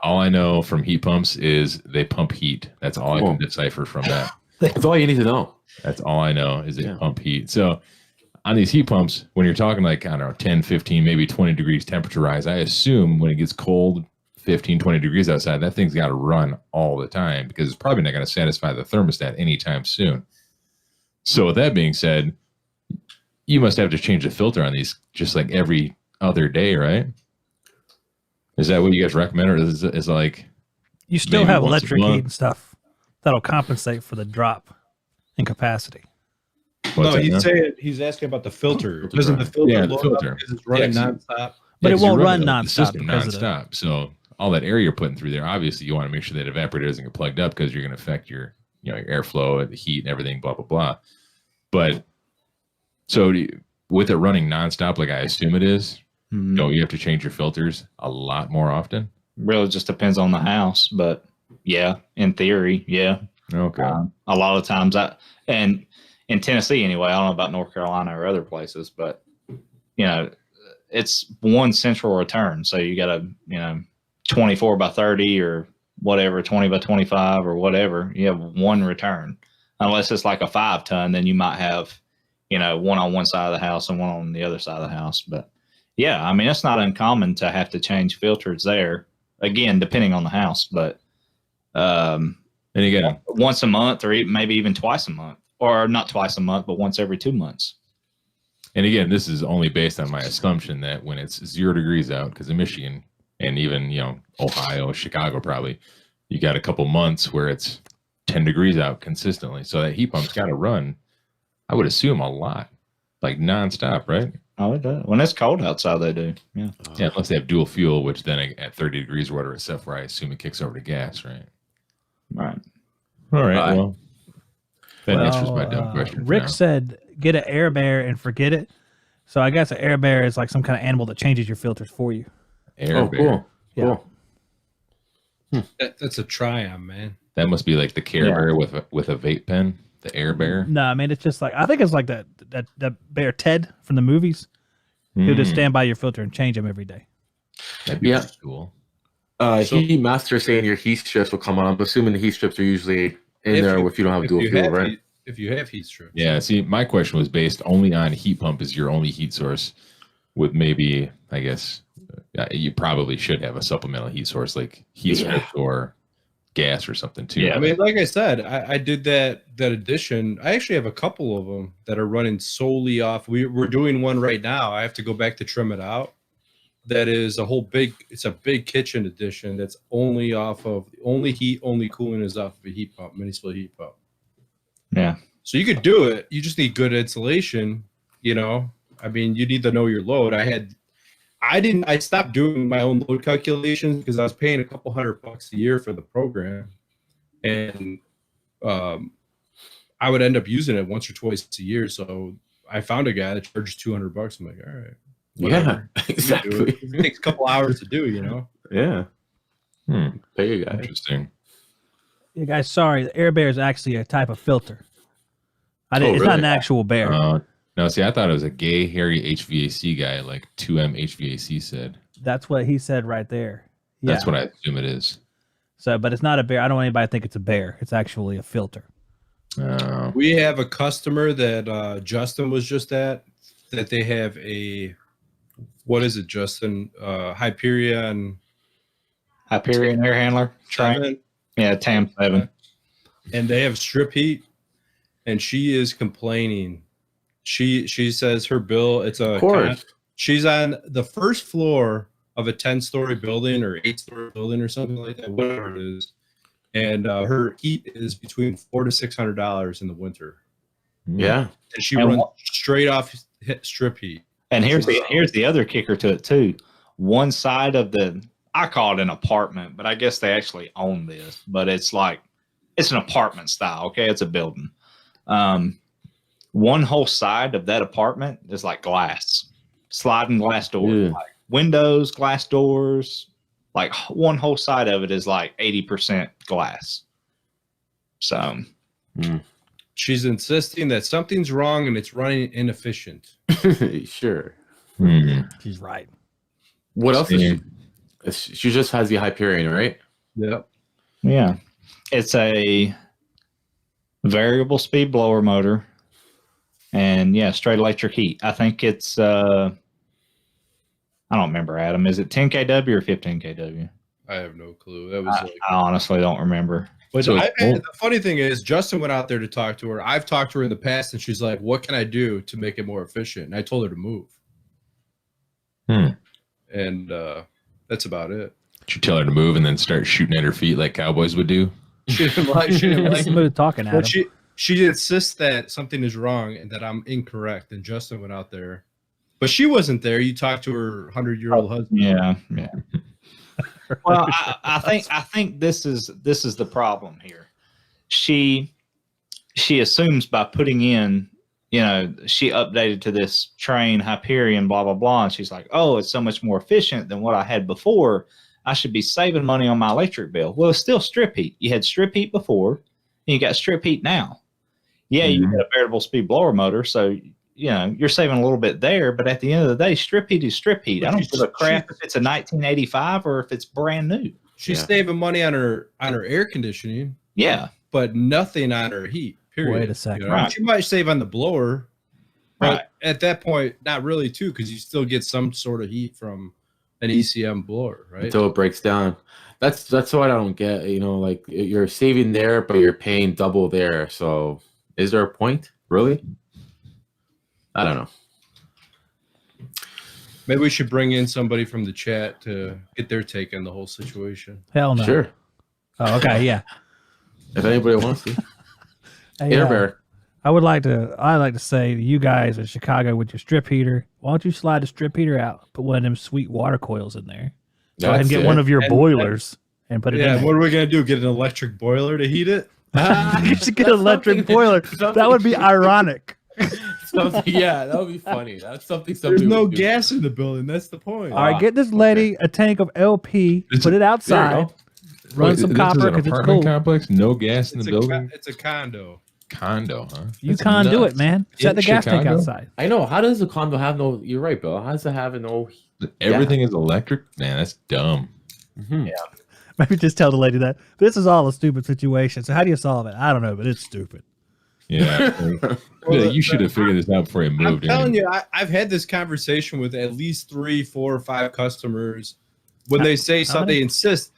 All I know from heat pumps is they pump heat. That's all I can decipher from that. That's all you need to know. That's all I know is they pump heat. So on these heat pumps, when you're talking like, I don't know, 10, 15, maybe 20 degrees temperature rise, I assume when it gets cold, 15, 20 degrees outside, that thing's got to run all the time because it's probably not going to satisfy the thermostat anytime soon. So with that being said, you must have to change the filter on these just like every other day, right? Is that what you guys recommend? Or is it like... You still have electric heat and stuff that'll compensate for the drop in capacity. No, he's asking about the filter. Doesn't the filter load up because it's running nonstop? But it won't run nonstop. The system nonstop. So all that air you're putting through there, obviously you want to make sure that evaporator doesn't get plugged up because you're going to affect your, your airflow, the heat, and everything, blah blah blah. But so with it running nonstop, like I assume it is, don't you have to change your filters a lot more often? Really, just depends on the house, but yeah, in theory, yeah. Okay. A lot of times, and in Tennessee anyway, I don't know about North Carolina or other places, but it's one central return. So you got a 24 by 30 or whatever, 20 by 25 or whatever. You have one return, unless it's like a 5-ton. Then you might have one on one side of the house and one on the other side of the house. But yeah, I mean, it's not uncommon to have to change filters there. Again, depending on the house, but and again, once a month or maybe even twice a month. Or not twice a month, but once every 2 months. And again, this is only based on my assumption that when it's 0 degrees out, because in Michigan and even, Ohio, Chicago, probably, you got a couple months where it's 10 degrees out consistently. So that heat pump's got to run, I would assume, a lot, like nonstop, right? Oh, it does. When it's cold outside, they do. Yeah. Yeah, unless they have dual fuel, which then at 30 degrees or whatever, except where I assume it kicks over to gas, right? Right. All right. Well, that answers my dumb question. Rick said, get an air bear and forget it. So I guess an air bear is like some kind of animal that changes your filters for you. Air bear. Cool. That's a try-on, man. That must be like the Care Bear with a vape pen. The Air Bear. No, I mean it's just like I think it's like that bear Ted from the movies. He'll just stand by your filter and change them every day. That'd be cool. Heat master saying your heat strips will come on. I'm assuming the heat strips are usually in there if you don't have dual fuel, right? If you have heat strips. Yeah, see, my question was based only on heat pump as your only heat source, with maybe, I guess, you probably should have a supplemental heat source like heat strips or gas or something too. Yeah, I mean, like I said, I did that addition. I actually have a couple of them that are running solely off. We're doing one right now. I have to go back to trim it out. That is it's a big kitchen edition that's only off of only cooling is off of a heat pump, mini split heat pump. Yeah. So you could do it. You just need good insulation, I mean, you need to know your load. I stopped doing my own load calculations because I was paying a couple $100 a year for the program. And I would end up using it once or twice a year. So I found a guy that charges $200. I'm like, all right. Whatever. Yeah, exactly. It takes a couple hours to do, Yeah. Pay you guys. Interesting. Yeah, guys, sorry. The air bear is actually a type of filter. It's really? not an actual bear. No, see, I thought it was a gay, hairy HVAC guy, like 2M HVAC said. That's what he said right there. Yeah. That's what I assume it is. So, but it's not a bear. I don't want anybody to think it's a bear. It's actually a filter. We have a customer that Justin was just at, that they have what is it, Justin? Hyperion Air handler. Train. Yeah, TAM 7. And they have strip heat, and she is complaining. She says her bill. It's a Of course. she's on the first floor of a 10-story building or 8-story building or something like that, whatever it is. And her heat is between $400 to $600 in the winter. Yeah. And she And runs straight off strip heat. And here's the other kicker to it too. One side of I call it an apartment, but I guess they actually own this. But it's like it's an apartment style. Okay, it's a building. One whole side of that apartment is like glass, sliding glass doors, like windows, glass doors. Like one whole side of it is like 80% glass. So she's insisting that something's wrong and it's running inefficient. Sure. She's right. What else is she? She just has the Hyperion, right? Yep. Yeah, it's a variable speed blower motor, and yeah, straight electric heat. I think it's I don't remember, Adam. Is it 10 kW or 15 kW? I have no clue. That was I honestly don't remember. But So the funny thing is, Justin went out there to talk to her. I've talked to her in the past, and she's like, "What can I do to make it more efficient?" And I told her to move. And that's about it. Did you tell her to move and then start shooting at her feet like cowboys would do? She didn't like. She didn't like it. Smooth talking, Adam. But she insists that something is wrong and that I'm incorrect. And Justin went out there, but she wasn't there. You talked to her 100-year-old husband. Yeah. Well, I think this is the problem here. She assumes by putting in, she updated to this train Hyperion, blah blah blah, and she's like, oh, it's so much more efficient than what I had before. I should be saving money on my electric bill. Well, it's still strip heat. You had strip heat before, and you got strip heat now. Yeah, you got a variable speed blower motor, so you're saving a little bit there, but at the end of the day, strip heat is strip heat. I don't give a crap if it's a 1985 or if it's brand new. She's saving money on her air conditioning. Yeah, but nothing on her heat. Period. Wait a second. Right. She might save on the blower, but Right. at that point, not really too, because you still get some sort of heat from an ECM blower, right? Until it breaks down. That's what I don't get. Like you're saving there, but you're paying double there. So is there a point? Really? I don't know. Maybe we should bring in somebody from the chat to get their take on the whole situation. Hell no. Sure. Oh, okay, yeah. If anybody wants to. Hey, Air Bear. I'd like to say to you guys in Chicago with your strip heater, why don't you slide the strip heater out, put one of them sweet water coils in there, go ahead and get one of your boilers and put it in Yeah, there. what are we gonna do? Get an electric boiler to heat it? You should get an electric boiler. That would be ironic. Yeah, that would be funny. That's something. There's no would do. gas in the building. That's the point. All right, get this lady a tank of LP, put it outside, run Wait, some this copper is an because it's apartment cool. complex, no gas in It's the building. it's a condo. Condo, huh? You That's can't do nuts. it, man. Set In the gas tank Chicago? outside. I know. How does a condo have no? You're right, Bill. How does it have no? Everything is electric. Man, that's dumb. Mhm. Maybe just tell the lady that this is all a stupid situation. So how do you solve it? I don't know, but it's stupid. Yeah, yeah, you should have figured this out before you I'm moved. telling you, I've had this conversation with at least 3, 4, or 5 customers. When they say something, they insist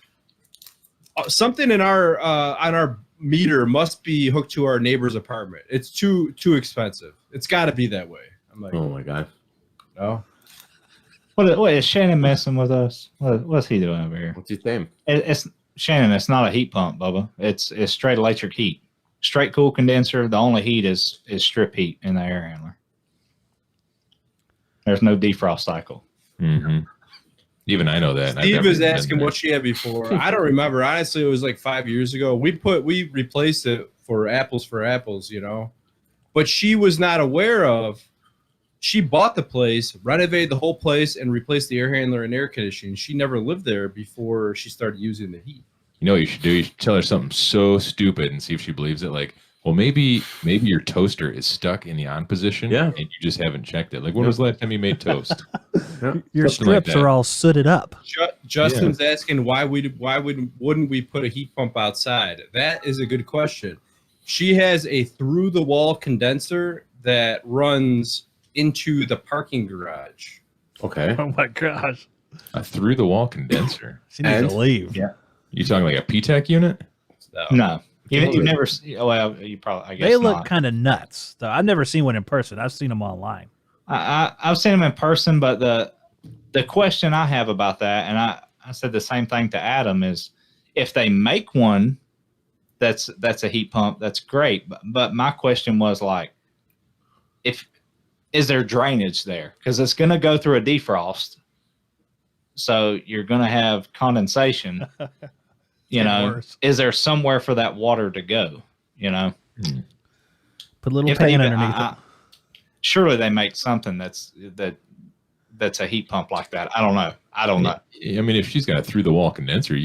something in our on our meter must be hooked to our neighbor's apartment. It's too expensive. It's got to be that way. I'm like, Oh my god. no. what is Shannon messing with us? What's he doing over here? What's his name? It's Shannon. It's not a heat pump, Bubba. It's straight electric heat. Straight cool condenser. The only heat is strip heat in the air handler. There's no defrost cycle. Mm-hmm. Even I know that. I've Steve never is been asking there. what she had before. I don't remember. Honestly, it was like 5 years ago. We replaced it for apples, but she was not aware of. She bought the place, renovated the whole place, and replaced the air handler and air conditioning. She never lived there before she started using the heat. You know what you should do? You should tell her something so stupid and see if she believes it. Like, well, maybe your toaster is stuck in the on position, Yeah. and you just haven't checked it. Like, when was the last time you made toast? Your Something like strips that. are all sooted up. Justin's asking wouldn't we put a heat pump outside? That is a good question. She has a through the wall condenser that runs into the parking garage. Okay. Oh my gosh. A through the wall condenser. She needs And- to leave. Yeah. You talking like a PTEC unit? No. You've never. Well, you probably. I guess They look not. kind of nuts. Though I've never seen one in person. I've seen them online. I've seen them in person, but the question I have about that, and I said the same thing to Adam, is if they make one that's a heat pump, that's great. But my question was like, is there drainage there? Because it's going to go through a defrost, so you're going to have condensation. You know, worse. Is there somewhere for that water to go? You know, Put a little If they pan even- underneath it. surely they make something that's a heat pump like that. I don't know. I mean, if she's got a through the wall condenser,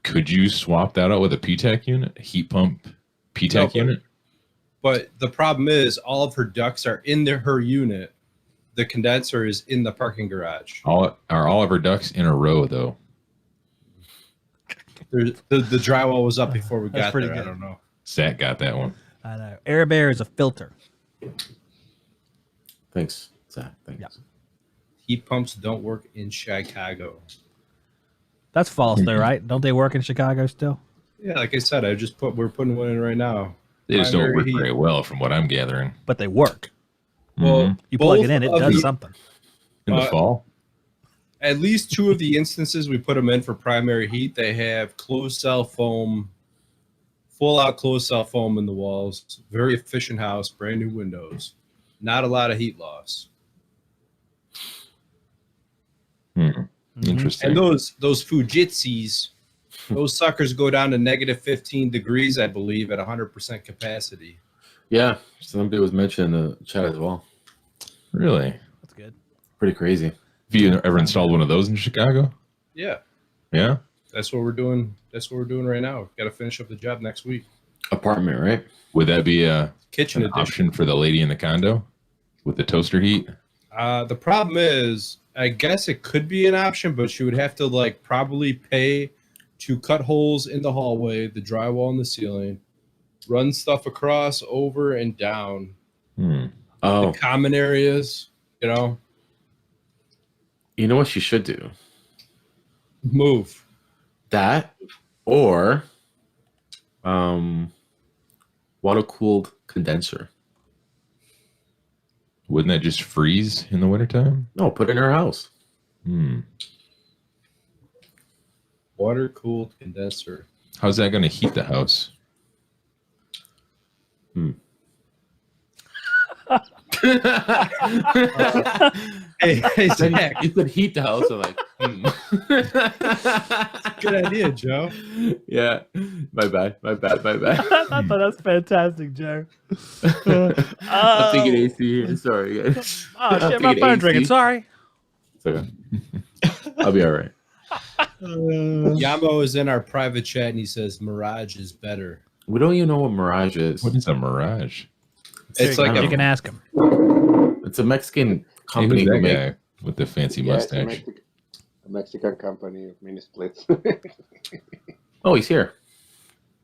could you swap that out with a PTEC unit, a heat pump PTEC unit? But the problem is all of her ducts are in her unit. The condenser is in the parking garage. Are all of her ducts in a row though? The drywall was up before we That's got pretty there. good. I don't know. Zach got that one. I know. Air Bear is a filter. Thanks, Zach. Thanks. Yeah. Heat pumps don't work in Chicago. That's false, though, right? Don't they work in Chicago still? Yeah, like I said, we're putting one in right now. They just don't Primary work heat. very well, from what I'm gathering. But they work. Well, You plug both it in, it of does the- something. In the fall, At least two of the instances we put them in for primary heat, they have closed cell foam, full out closed cell foam in the walls. Very efficient house, brand new windows. Not a lot of heat loss. interesting. And those Fujitsus, those suckers go down to negative 15 degrees, I believe, at 100% capacity. Yeah, somebody was mentioning in the chat as well. Really? That's good. Pretty crazy. Have you ever installed one of those in Chicago? Yeah, Yeah. that's what we're doing. That's what we're doing right now. Got to finish up the job next week. Apartment, right? Would that be Kitchen an edition. option for the lady in the condo with the toaster heat? The problem is, I guess it could be an option, but she would have to probably pay to cut holes in the hallway, the drywall in the ceiling, run stuff across, over, and down Oh, the common areas. you know what you should do? Move. That or water cooled condenser. Wouldn't that just freeze in the wintertime? No, put it in her house. Water cooled condenser. How's that going to heat the house? Hey, Then Zach, you could heat the house. I'm like, good idea, Joe. Yeah, my bad. I thought that's fantastic, Joe. I'm thinking AC here. Sorry, guys. Oh, shit, I'm my thinking phone's AC. ringing. Sorry. It's okay. I'll be all right. Yamo is in our private chat and he says Mirage is better. We don't even know what Mirage is. What is a Mirage? It's like You can ask him. It's a Mexican Hey, company who's who that make. guy with the fancy Yeah, it's mustache? a Mexican company of mini splits. Oh, he's here.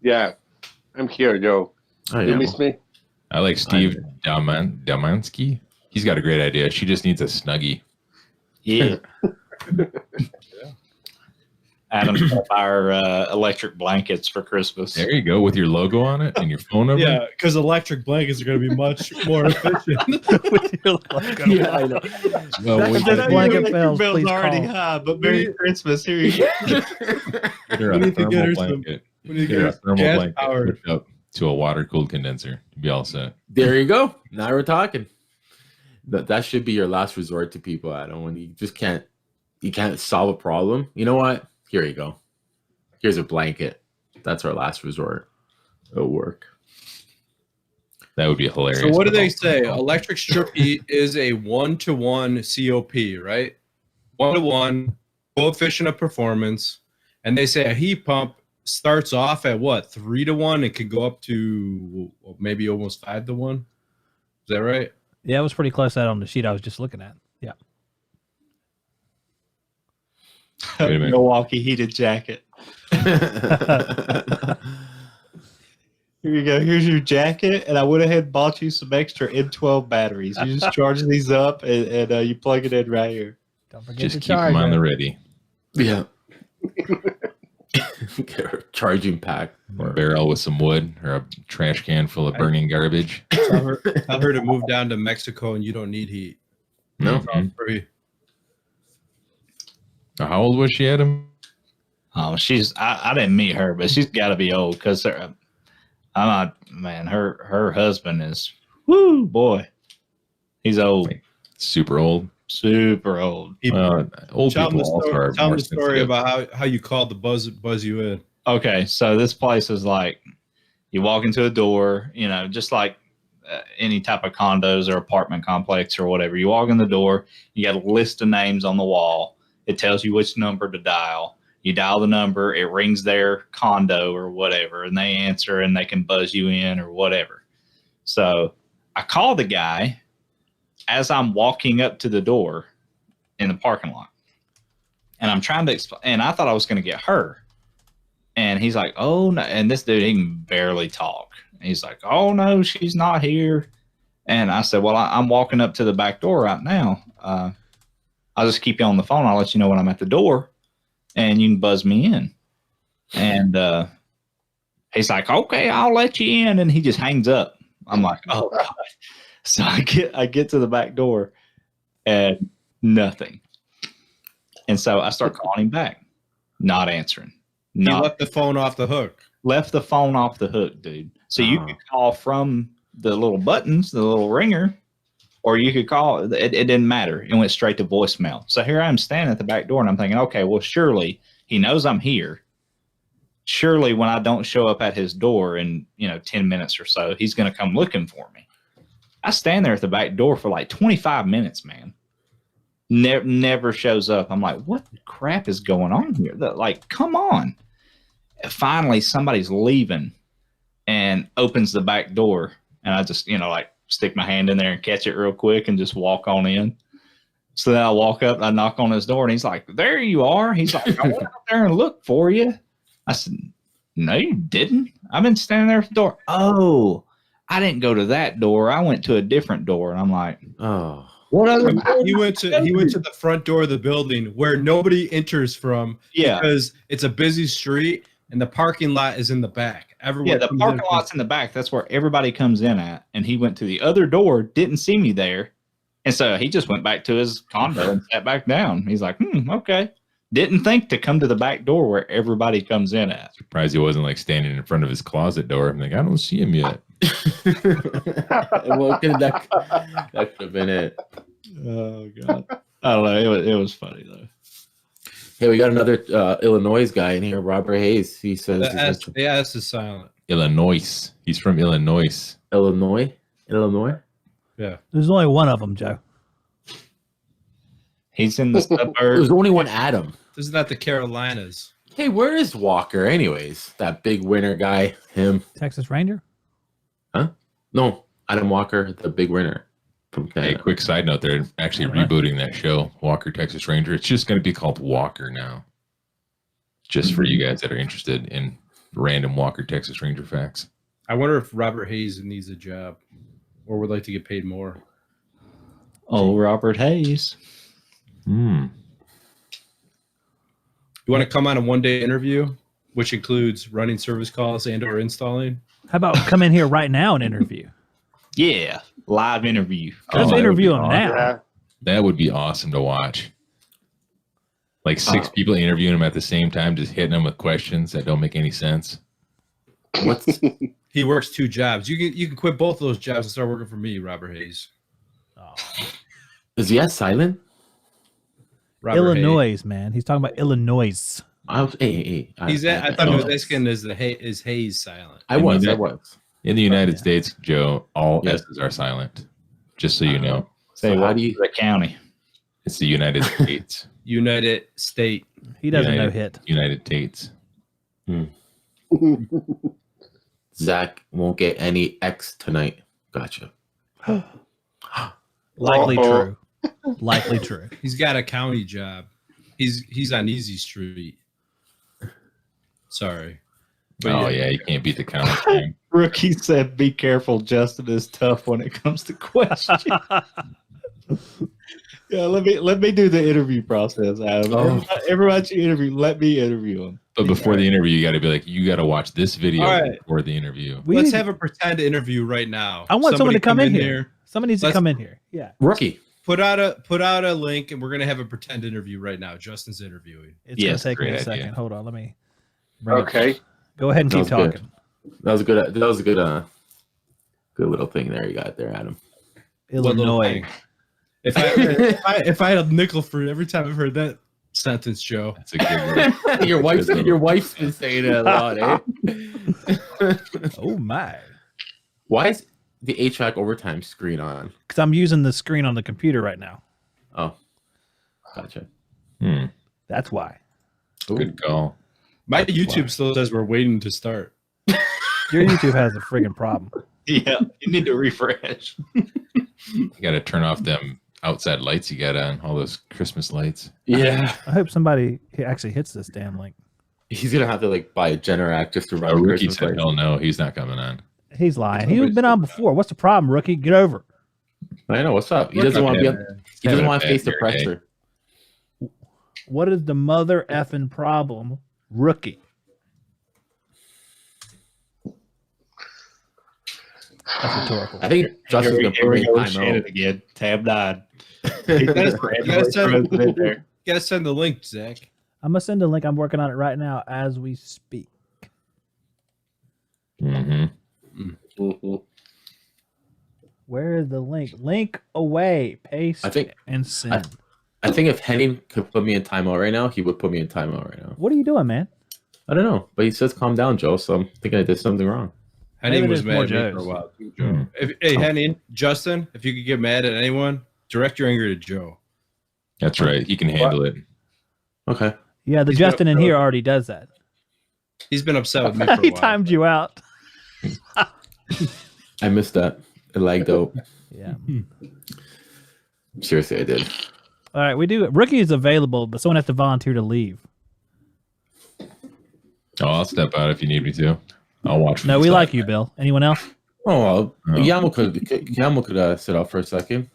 Yeah, I'm here, Joe. Oh, You yeah. miss me? I like Steve Damansky. He's got a great idea. She just needs a Snuggie. Yeah. Adam's gonna buy our electric blankets for Christmas. There you go, with your logo on it and your phone number. Yeah, because electric blankets are going to be much more efficient. With your logo. Yeah, I know. Well, If we this get blanket fails, please call. high, but Merry Christmas. Here you go. her we a need to get her thermal some- blanket. We need to Get her a get thermal gas blanket powered. hooked up to a water cooled condenser to be all set. There you go. Now we're talking. That should be your last resort to people, Adam. When you just can't solve a problem. You know what? Here you go. Here's a blanket. That's our last resort. It'll work. That would be hilarious. So what do they Oh, say? oh, Electric strip heat is a 1-to-1 COP, right? 1-to-1 coefficient of performance. And they say a heat pump starts off at what? 3-to-1. It could go up to maybe almost 5-to-1. Is that right? Yeah, it was pretty close to that on the sheet I was just looking at. Yeah. Wait a minute. Milwaukee heated jacket. Here you go. Here's your jacket, and I went ahead and bought you some extra N12 batteries. You just charge these up, and you plug it in right here. Don't forget Just to keep them charge on it. the ready. Yeah. Get a charging pack. Or a barrel with some wood, or a trash can full of burning garbage. Tell her to move down to Mexico and you don't need heat. No. It's all free. How old was she, Adam? Oh, I didn't meet her, but she's got to be old because I'm not, man, her husband is, woo, boy. He's old. Super old. Super old. Old Tell people also are them more the story sensitive. about how you called to buzz you in. Okay, so this place is like, you walk into a door, just like any type of condos or apartment complex or whatever. You walk in the door, you got a list of names on the wall. It tells you which number to dial. You dial the number, it rings their condo or whatever, and they answer and they can buzz you in or whatever. So I call the guy as I'm walking up to the door in the parking lot. And I'm trying to explain, and I thought I was going to get her. And he's like, oh, no. And this dude, he can barely talk. And he's like, oh, no, she's not here. And I said, well, I'm walking up to the back door right now. I'll just keep you on the phone. I'll let you know when I'm at the door, and you can buzz me in. And he's like, okay, I'll let you in. And he just hangs up. I'm like, oh, God. So I get to the back door, and nothing. And so I start calling him back, not answering. He left the phone off the hook. Left the phone off the hook, dude. So you could call from the little buttons, the little ringer, or you could call. It didn't matter. It went straight to voicemail. So here I am standing at the back door, and I'm thinking, okay, well, surely he knows I'm here. Surely when I don't show up at his door in 10 minutes or so, he's going to come looking for me. I stand there at the back door for like 25 minutes, man. Never shows up. I'm like, what crap is going on here? Like, come on. Finally, somebody's leaving and opens the back door. And I just, stick my hand in there and catch it real quick and just walk on in. So then I walk up and I knock on his door, and he's like, there you are. He's like, I went out there and looked for you. I said, no, you didn't. I've been standing there at the door. Oh, I didn't go to that door. I went to a different door. And I'm like, Oh. what other? He went to the front door of the building where nobody enters from. Yeah. Because it's a busy street and the parking lot is in the back. Everyone The parking lot's in the back. That's where everybody comes in at. And he went to the other door, didn't see me there. And so he just went back to his condo and sat back down. He's like, okay. Didn't think to come to the back door where everybody comes in at. Surprised he wasn't like standing in front of his closet door. I'm like, I don't see him yet. Well, that could have been it. Oh, God. I don't know. It was funny, though. Hey, we got another Illinois guy in here, Robert Hayes. He says, The S is silent. Illinois. He's from Illinois. Illinois? Yeah. There's only one of them, Joe. He's in the suburbs. There's only one Adam. Isn't that the Carolinas? Hey, where is Walker, anyways? That big winner guy, him. Texas Ranger? No, Adam Walker, the big winner from Hey, Canada. quick side note, they're actually rebooting that show, Walker, Texas Ranger. It's just going to be called Walker now. Just for you guys that are interested in random Walker, Texas Ranger facts. I wonder if Robert Hayes needs a job or would like to get paid more. Oh, Robert Hayes. You want to come on a one-day interview, which includes running service calls and or installing? How about come in here right now and interview? Yeah, live interview. Let's that interview would him be now. Yeah. That would be awesome to watch. Like 6 people interviewing him at the same time, just hitting them with questions that don't make any sense. What's He works 2 jobs. You can quit both of those jobs and start working for me, Robert Hayes. Oh. is he as silent? Robert Illinois, man. He's talking about Illinois. Hey. Hayes. I thought he was asking is Hayes silent? I was. In the United yeah. States, Joe, all Yeah. S's are silent. Just so you know. Say, So what how do do you you- the county? It's the United States. United State. He doesn't know United- hit. United States. Zach won't get any X tonight. Gotcha. Likely Uh-oh. true. Likely true. He's got a county job. He's on Easy Street. Sorry. Oh, yeah, you can't beat the county game. Rookie said, be careful, Justin is tough when it comes to questions. Yeah, let me do the interview process, Adam. Oh. Everybody you interview, let me interview him. But before the interview, you got to be like, you got to watch this video All right. before the interview. Let's have a pretend interview right now. I want someone to come in here. here. Someone needs to come in here. Yeah. Rookie. Put out a link, and we're gonna have a pretend interview right now. Justin's interviewing. It's Yes, gonna take me a great second. idea. Hold on, let me. bring it. Okay. Go ahead and That keep was good. talking. That was a good. That was a good. Good little thing there you got there, Adam. What little Illinois. thing? If I had a nickel for every time I've heard that sentence, Joe. That's a good one. your wife's been saying it a lot, eh? Oh my! Why is the HVAC overtime screen on? Because I'm using the screen on the computer right now. Oh, gotcha. That's why. Good call. My YouTube still says we're waiting to start. Your YouTube has a friggin' problem. Yeah, you need to refresh. You got to turn off them outside lights you got on, all those Christmas lights. Yeah, I hope somebody actually hits this damn link. he's gonna have to like buy a Generac just to A run the rookie Christmas said, lights. hell no, he's not coming on. He's lying. He's been on before. What's the problem, rookie? Get over it. I know what's up. He doesn't want to be. He doesn't want to face the pressure. What is the mother effing problem, rookie? That's rhetorical. I think Justin's gonna put me in timeout. Shannon again. Tab 9. You gotta send the link, Zach. I'm gonna send a link. I'm working on it right now as we speak. Mm-hmm. Mhm. Where is the link? Link away. Paste I think- and send. I think if Henning could put me in timeout right now, he would put me in timeout right now. What are you doing, man? I don't know, but he says calm down, Joe. So I'm thinking I did something wrong. Henning Maybe was there's mad more at me for a Joes. while too, Joe. Hey, Henning, Justin, if you could get mad at anyone, direct your anger to Joe. That's right. He can handle it. Okay. Yeah, the He's Justin in gonna- here already does that. He's been upset with me for a He while. timed you out. I missed that. It lagged out. Yeah. Seriously, I did. All right, we do. Rookie is available, but someone has to volunteer to leave. Oh, I'll step out if you need me to. I'll watch. from No, the we side. like you, Bill. Anyone else? Oh, well, Oh. Yamo could sit out for a second.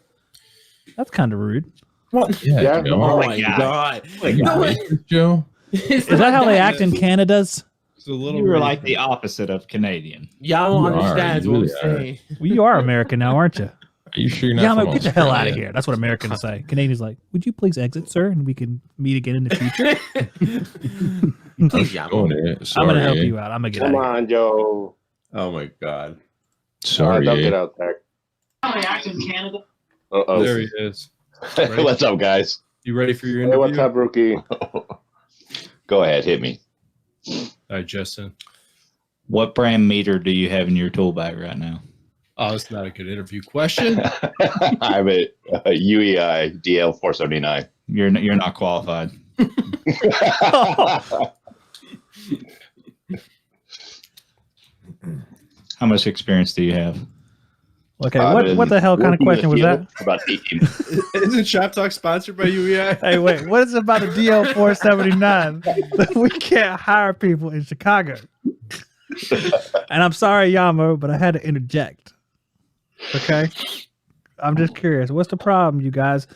That's kind of rude. What? Yeah, Yeah. Joe. Oh my my God. god! No way. Joe. Is that how they act in Canada's? It's a little You were rude. like the opposite of Canadian. Yamo You are, understands you what I'm really are. saying. Well, you are American now, aren't you? Are you sure you're not? Yeah, from get the hell out of Australia? here. That's what Americans say. Canadians like, would you please exit, sir, and we can meet again in the future? Please, Yamo. Going there. I'm Sorry. gonna help you out. I'm gonna get Come out of here. on, Joe. Oh my god. Sorry. Don't get out there. Uh-oh. There he is. What's up, guys? You ready for your Hey, interview? what's up, rookie? Go ahead, hit me. All right, Justin. What brand meter do you have in your tool bag right now? Oh, that's not a good interview question. I'm at UEI DL479. You're not qualified. How much experience do you have? Okay, what the hell kind of question was that? About 18. Isn't Shop Talk sponsored by UEI? Hey, wait, what is it about the DL 479 that we can't hire people in Chicago? And I'm sorry, Yamo, but I had to interject. Okay, I'm just curious. What's the problem, you guys?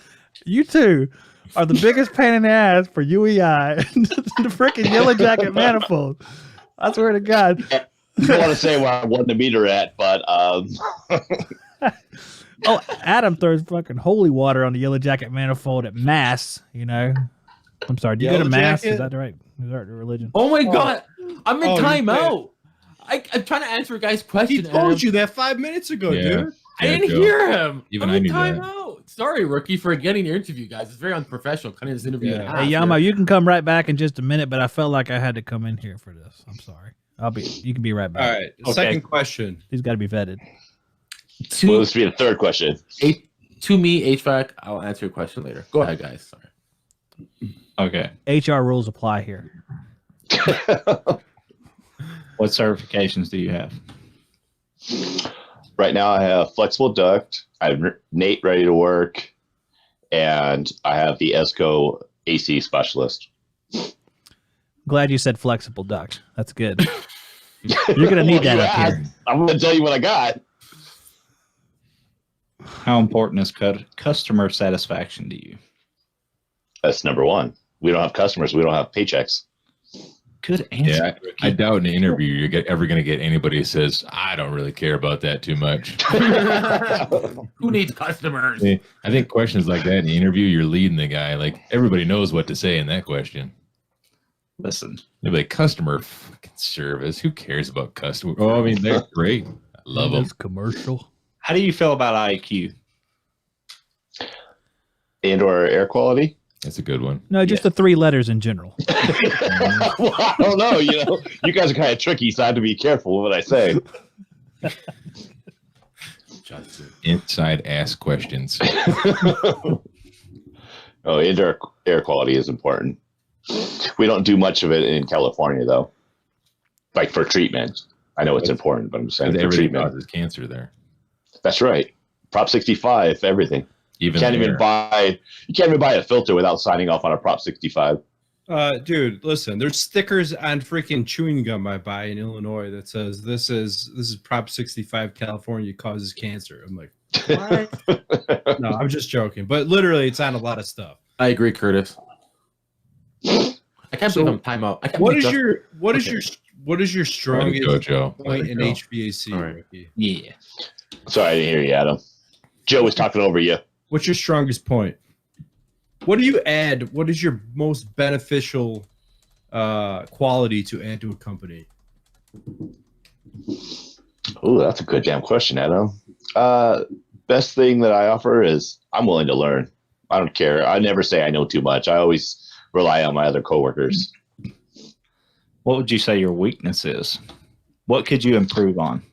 You two are the biggest pain in the ass for UEI. The freaking Yellow Jacket manifold. I swear to God. I don't want to say where I won the meter at, but Oh, Adam throws fucking holy water on the Yellow Jacket manifold at Mass. You know. I'm sorry. Do you go to Yellow Mass? Jacket? Is that right? Is that the religion? Oh my god! I'm in Oh, you timeout. I'm trying to answer a guy's question. He told you that 5 minutes ago, Yeah. dude. I Yeah, didn't Joe. hear him. Even I'm I in knew that. timeout. Sorry, rookie, for getting your interview, guys. It's very unprofessional. Cutting this interview in Yeah. half. Hey, Yamo, you can come right back in just a minute, but I felt like I had to come in here for this. I'm sorry. You can be right All back. right. Okay. Second question. He's got to be vetted. well, this will be the third question. To me, HVAC. I'll answer your question later. Go ahead, guys. Sorry. Okay. HR rules apply here. What certifications do you have? Right now, I have flexible duct. I have Nate ready to work, and I have the ESCO AC specialist. Glad you said flexible duct. That's good. You're gonna need that You up here. asked. I'm going to tell you what I got. How important is customer satisfaction to you? That's number one. We don't have customers. We don't have paychecks. Good answer. Yeah, I doubt in an interview you're ever going to get anybody who says, I don't really care about that too much. Who needs customers? I think questions like that in the interview, you're leading the guy. Like, everybody knows what to say in that question. Listen, They'll be like, customer fucking service. Who cares about customer? Oh, I mean, they're great. I love them. This commercial. how do you feel about IQ? Indoor air quality. That's a good one. No, just the 3 letters in general. Well, I don't know. You guys are kind of tricky, so I have to be careful what I say. Inside ass questions. Oh, indoor air quality is important. We don't do much of it in California, though. Like for treatment, I know it's important, but I'm saying for Everything treatment. causes cancer there. That's right. Prop 65, everything. Even You can't even buy a filter without signing off on a Prop 65. Dude, listen, there's stickers on freaking chewing gum I buy in Illinois that says this is Prop 65 California causes cancer. I'm like, what? No, I'm just joking. But literally it's on a lot of stuff. I agree, Curtis. I can't believe I'm timeout. I can't What believe is Justin- your Let it go, strongest Joe. Let point it in go. HVAC, All right. Ricky? Yeah. Sorry, I didn't hear you, Adam. Joe was talking over you. What's your strongest point? What do you add? What is your most beneficial quality to add to a company? Oh, that's a good damn question, Adam. Best thing that I offer is I'm willing to learn. I don't care. I never say I know too much. I always rely on my other coworkers. What would you say your weakness is? What could you improve on?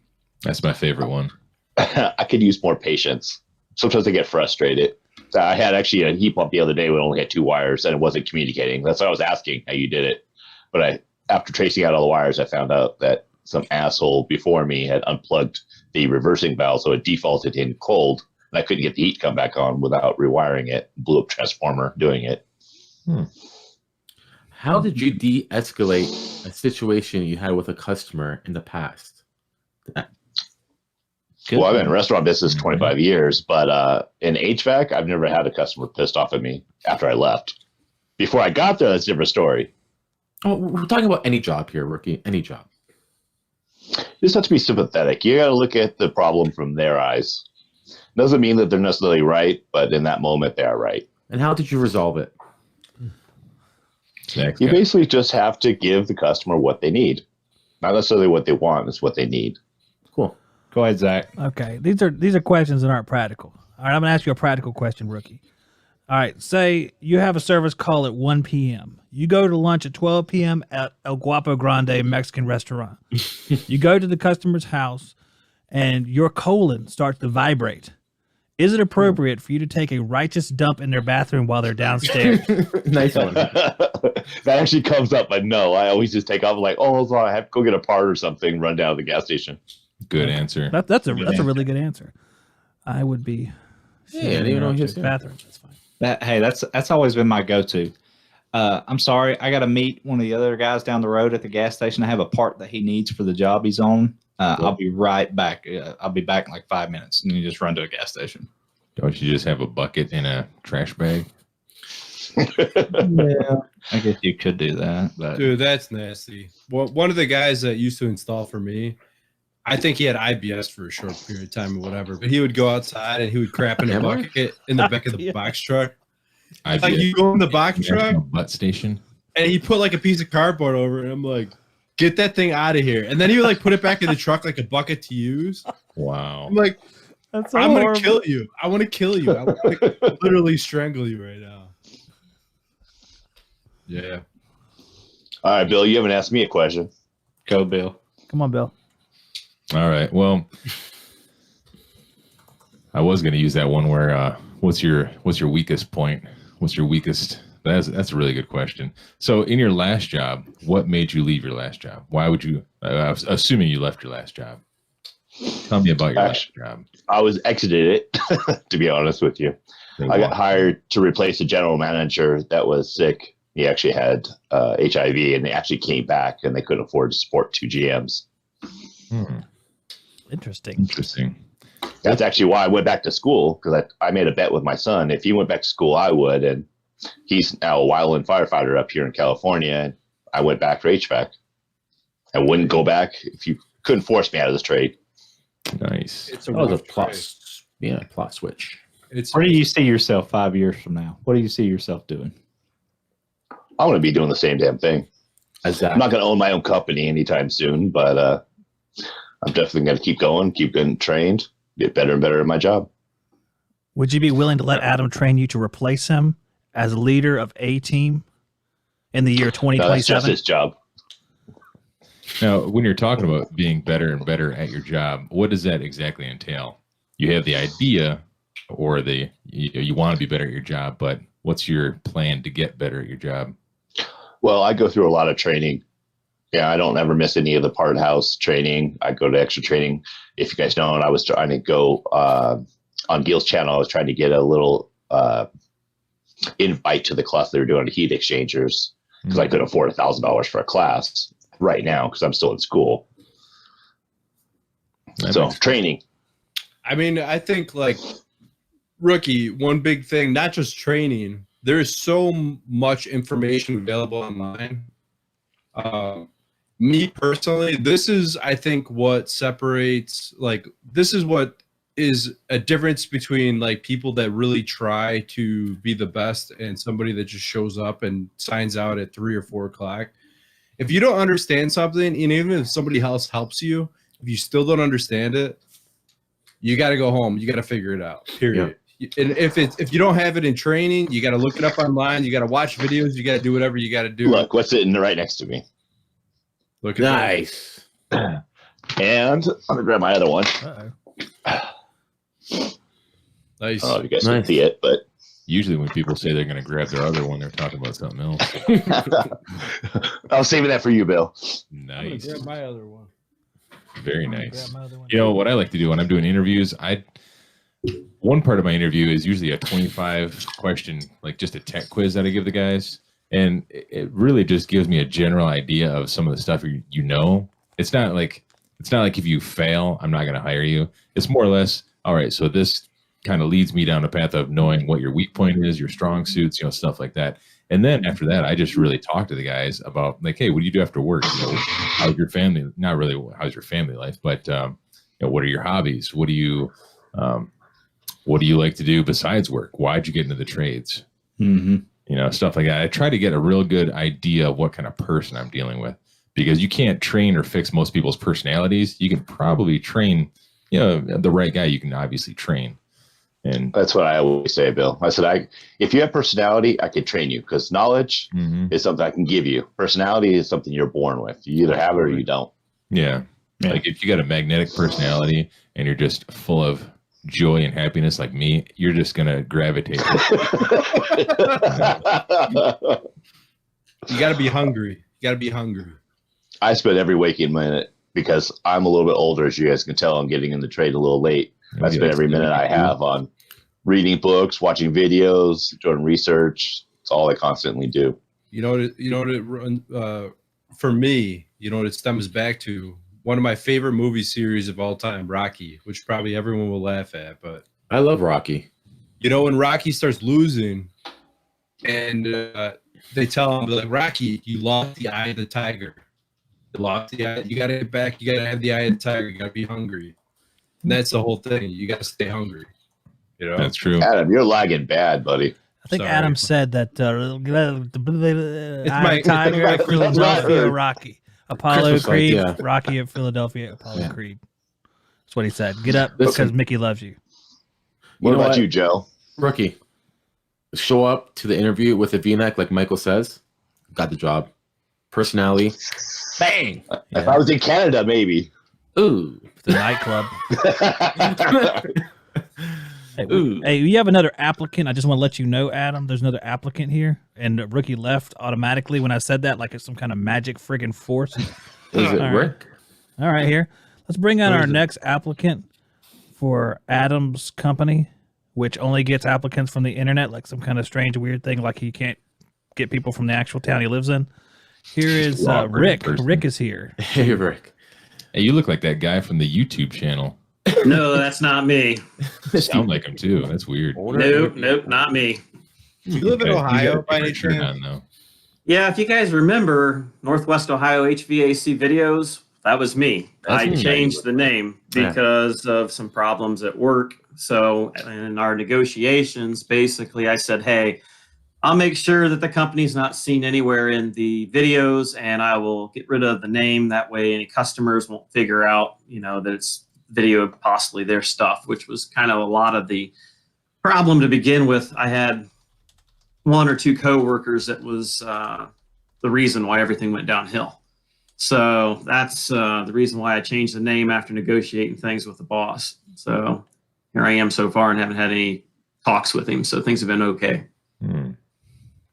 That's my favorite one. I could use more patience. Sometimes I get frustrated. I had actually a heat pump the other day. We only had 2 wires and it wasn't communicating. That's why I was asking how you did it. But after tracing out all the wires, I found out that some asshole before me had unplugged the reversing valve, so it defaulted in cold, and I couldn't get the heat to come back on without rewiring it. Blew up transformer doing it. How did you de-escalate a situation you had with a customer in the past? Well, I've been in the restaurant business 25 years, but in HVAC, I've never had a customer pissed off at me after I left. Before I got there, that's a different story. Oh, we're talking about any job here, Rookie. Any job. You just have to be sympathetic. You got to look at the problem from their eyes. Doesn't mean that they're necessarily right, but in that moment, they are right. And how did you resolve it? Next You guy. basically just have to give the customer what they need. Not necessarily what they want, it's what they need. Cool. Go ahead, Zach. Okay, these are questions that aren't practical. All right, I'm gonna ask you a practical question, Rookie. All right, say you have a service call at 1 p.m. You go to lunch at 12 p.m. at El Guapo Grande Mexican restaurant. You go to the customer's house, and your colon starts to vibrate. Is it appropriate for you to take a righteous dump in their bathroom while they're downstairs? Nice one. That actually comes up, but no, I always just take off like, oh, so I have to go get a part or something, run down to the gas station. Good answer. That's a really good answer. I would be. Yeah, I didn't even know he was here. bathroom. That's fine. That's always been my go-to. I'm sorry, I got to meet one of the other guys down the road at the gas station. I have a part that he needs for the job he's on. I'll be right back. I'll be back in like 5 minutes, and you just run to a gas station. Don't you just have a bucket and a trash bag? Yeah, I guess you could do that, but Dude, that's nasty. Well, one of the guys that used to install for me, I think he had IBS for a short period of time or whatever, but he would go outside and he would crap in a bucket in the back of the box truck. Like you go in the box truck butt station. and he put like a piece of cardboard over it. And I'm like, get that thing out of here. And then he would like put it back in the truck like a bucket to use. Wow. I'm like, That's I'm going to kill you. I want to kill you. I want to literally strangle you right now. Yeah. All right, Bill, you haven't asked me a question. go, Bill. Come on, Bill. All right. Well, I was going to use that one where what's your weakest point? What's your weakest? That's a really good question. So, in your last job, what made you leave your last job? Why would you? Assuming you left your last job. Tell me about your last job. I was exited it, to be honest with you. I got hired to replace a general manager that was sick. He actually had HIV, and they actually came back, and they couldn't afford to support 2 GMs. Interesting. Interesting. That's actually why I went back to school, because I made a bet with my son. If he went back to school, I would. And he's now a wildland firefighter up here in California. And I went back for HVAC. I wouldn't go back if you couldn't force me out of this trade. Nice. It's a That was a rough plot. trade. Yeah, plot switch. It's Where do you see yourself 5 years from now? What do you see yourself doing? I'm going to be doing the same damn thing. Exactly. I'm not going to own my own company anytime soon, but I'm definitely going to keep going, keep getting trained, get better and better at my job. Would you be willing to let Adam train you to replace him as leader of a team in the year No, that's just 2027? his job. Now, when you're talking about being better and better at your job, what does that exactly entail? You have the idea, or you want to be better at your job, but what's your plan to get better at your job? Well, I go through a lot of training. Yeah, I don't ever miss any of the part house training. I go to extra training. If you guys know, I was trying to go on Gil's channel. I was trying to get a little invite to the class they were doing on heat exchangers, because I couldn't afford $1,000 for a class right now because I'm still in school. So training. I mean, I think like rookie, one big thing, not just training, there is so much information available online. Me personally, this is, I think, what separates, like, this is what is a difference between like people that really try to be the best and somebody that just shows up and signs out at 3 or 4 o'clock. If you don't understand something, and even if somebody else helps you, if you still don't understand it, you got to go home. You got to figure it out. Period. And if you don't have it in training, you got to look it up online. You got to watch videos. You got to do whatever you got to do. Look, what's sitting right next to me? Look at Nice. And I'm gonna grab my other one. that. Nice. I don't know if you guys can Nice. see it, but Usually when people say they're going to grab their other one, they're talking about something else. I was saving that for you, Bill. I'm gonna Nice. grab my other one. Very nice. You know, what I like to do when I'm doing interviews, one part of my interview is usually a 25 question, like just a tech quiz that I give the guys. And it really just gives me a general idea of some of the stuff you know. It's not like if you fail, I'm not going to hire you. It's more or less, all right, so this kind of leads me down a path of knowing what your weak point is, your strong suits, stuff like that. And then after that, I just really talk to the guys about like, hey, what do you do after work? How's your family? Not really how's your family life, but what are your hobbies? What do you like to do besides work? Why'd you get into the trades? Mm-hmm. Stuff like that. I try to get a real good idea of what kind of person I'm dealing with, because you can't train or fix most people's personalities. You can probably train, the right guy you can obviously train. And That's what I always say, Bill. I said, if you have personality, I can train you, because knowledge is something I can give you. Personality is something you're born with. You either have it or you don't. yeah, like if you got a magnetic personality and you're just full of joy and happiness like me, you're just going to gravitate. You got to be hungry. You got to be hungry. I spend every waking minute, because I'm a little bit older, as you guys can tell. I'm getting in the trade a little late. I spend every minute I have on reading books, watching videos, doing research. It's all I constantly do. For me, what it stems back to, one of my favorite movie series of all time, Rocky, which probably everyone will laugh at, but I love Rocky. when Rocky starts losing and they tell him, like, Rocky, you lost the eye of the tiger. You lost the eye. You got to get back. You got to have the eye of the tiger. You got to be hungry. And that's the whole thing. You got to stay hungry. That's true. Adam, you're lagging bad, buddy. I think Sorry. Adam said that my Tiger at that's what I Philadelphia, heard. Rocky. Apollo Christmas lights, Creed, yeah. Rocky at Philadelphia, Apollo Yeah. Creed. That's what he said. Get up Listen. because Mickey loves you. What You know about what? you, Joe? Rookie. Show up to the interview with a V-neck, like Michael says. Got the job. Personality. Bang. If I was in Canada, maybe. Ooh. The nightclub. Hey, Ooh. hey, you have another applicant. I just want to let you know, Adam, there's another applicant here. And Rookie left automatically when I said that, like it's some kind of magic friggin' force. Is it All right. Rick? All right, here. Let's bring on Who our is it? next applicant for Adam's company, which only gets applicants from the internet, like some kind of strange, weird thing, like he can't get people from the actual town he lives in. Here is Wrong Rick. person. Rick is here. Hey, Rick. Hey, you look like that guy from the YouTube channel. No, that's not me. Sound like him too. That's weird. Nope, not me. Do you live in Okay, you Ohio got a by any different shirt chance? on, though. Yeah, if you guys remember Northwest Ohio HVAC Videos, that was me. That's I me. changed the name because of some problems at work. So in our negotiations, basically I said, hey, I'll make sure that the company's not seen anywhere in the videos, and I will get rid of the name. That way any customers won't figure out, that it's video of possibly their stuff, which was kind of a lot of the problem to begin with. I had one or two coworkers that was the reason why everything went downhill. So that's the reason why I changed the name after negotiating things with the boss. So here I am so far and haven't had any talks with him. So things have been okay.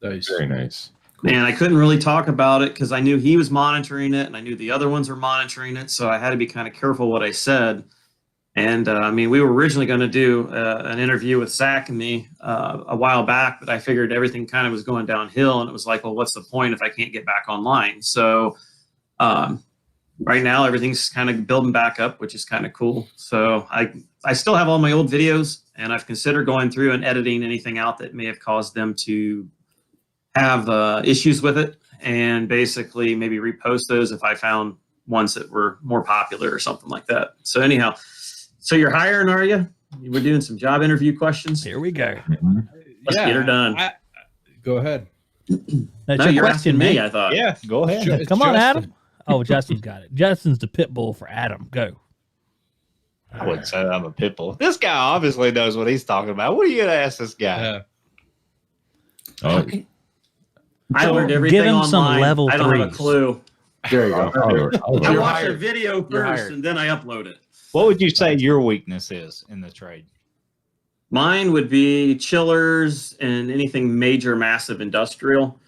Nice. Very nice. And I couldn't really talk about it because I knew he was monitoring it and I knew the other ones were monitoring it. So I had to be kind of careful what I said. And we were originally going to do an interview with Zach and me a while back, but I figured everything kind of was going downhill. And it was like, well, what's the point if I can't get back online? So right now, everything's kind of building back up, which is kind of cool. So I still have all my old videos, and I've considered going through and editing anything out that may have caused them to have issues with it, and basically maybe repost those if I found ones that were more popular or something like that. So anyhow, so you're hiring, are you? We're doing some job interview questions. Here we go. Let's get her done. Go ahead. That's No, your you're question, asking me, man. I thought. Yeah, go ahead. Ju- Come on, Justin. Adam. Oh, Justin's got it. Justin's the pit bull for Adam. Go. I wouldn't say I'm a pit bull. This guy obviously knows what he's talking about. What are you going to ask this guy? Yeah. Oh, I So learned everything give him online. some level I don't have a threes. clue. There you go. I You're watch a hired. video You're first hired. and then I upload it. What would you say your weakness is in the trade? Mine would be chillers and anything major, massive industrial.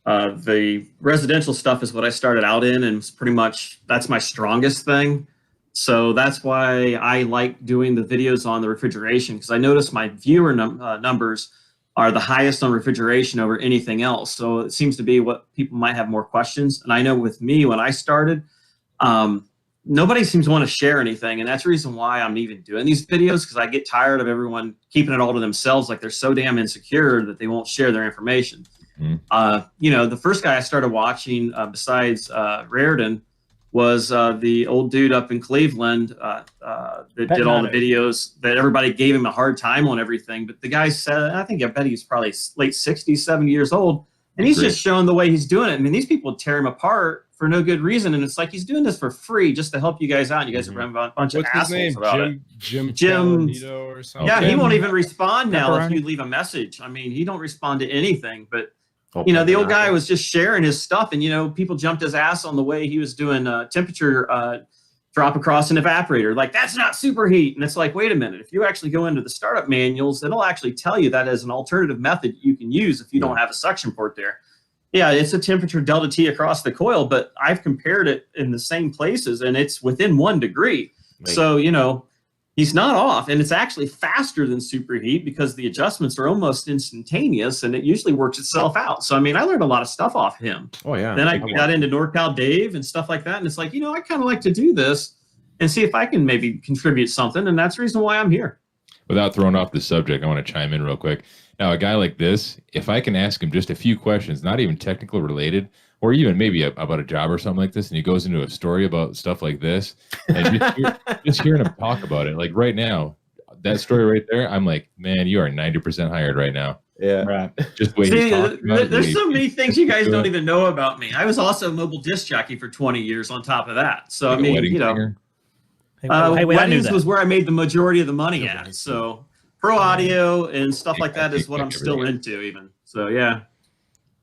The residential stuff is what I started out in, and it's pretty much that's my strongest thing. So that's why I like doing the videos on the refrigeration, because I notice my viewer numbers are the highest on refrigeration over anything else. So it seems to be what people might have more questions. And I know with me, when I started, nobody seems to want to share anything. And that's the reason why I'm even doing these videos, because I get tired of everyone keeping it all to themselves. Like they're so damn insecure that they won't share their information. The first guy I started watching besides Raritan was the old dude up in Cleveland that did all the videos that everybody gave him a hard time on everything. But the guy said, I bet he's probably late 60s, 70 years old. And he's just showing the way he's doing it. I mean, these people tear him apart for no good reason. And it's like, he's doing this for free just to help you guys out. And you guys are running a bunch of What's his assholes name? about it. Jim Jim- or something. Yeah, he Jim won't even respond now if Pepperoni. you leave a message. I mean, he don't respond to anything. But Hopefully the they're old not guy there. was just sharing his stuff, and people jumped his ass on the way he was doing temperature drop across an evaporator. Like, that's not superheat. And it's like, wait a minute, if you actually go into the startup manuals, it'll actually tell you that as an alternative method you can use if you don't have a suction port there. Yeah, it's a temperature delta T across the coil, but I've compared it in the same places and it's within 1 degree. Right. So, he's not off, and it's actually faster than superheat because the adjustments are almost instantaneous and it usually works itself out. So, I learned a lot of stuff off him. Oh yeah. Then I got into NorCal Dave and stuff like that. And it's like, I kind of like to do this and see if I can maybe contribute something. And that's the reason why I'm here. without throwing off the subject, I want to chime in real quick. Now, a guy like this, if I can ask him just a few questions, not even technical related, or even maybe about a job or something like this, and he goes into a story about stuff like this, and just hearing him talk about it, like right now, that story right there, I'm like, man, you are 90% hired right now. Yeah. Right. Just the way he's talking about it, the way There's so he- many things you guys don't even know about me. I was also a mobile disc jockey for 20 years on top of that. So, like I a mean, wedding you know, singer. Hey, wait, I knew weddings that. was where I made the majority of the money Yeah. at. So pro audio and stuff like that is take what I'm back still everything. into even. So, yeah.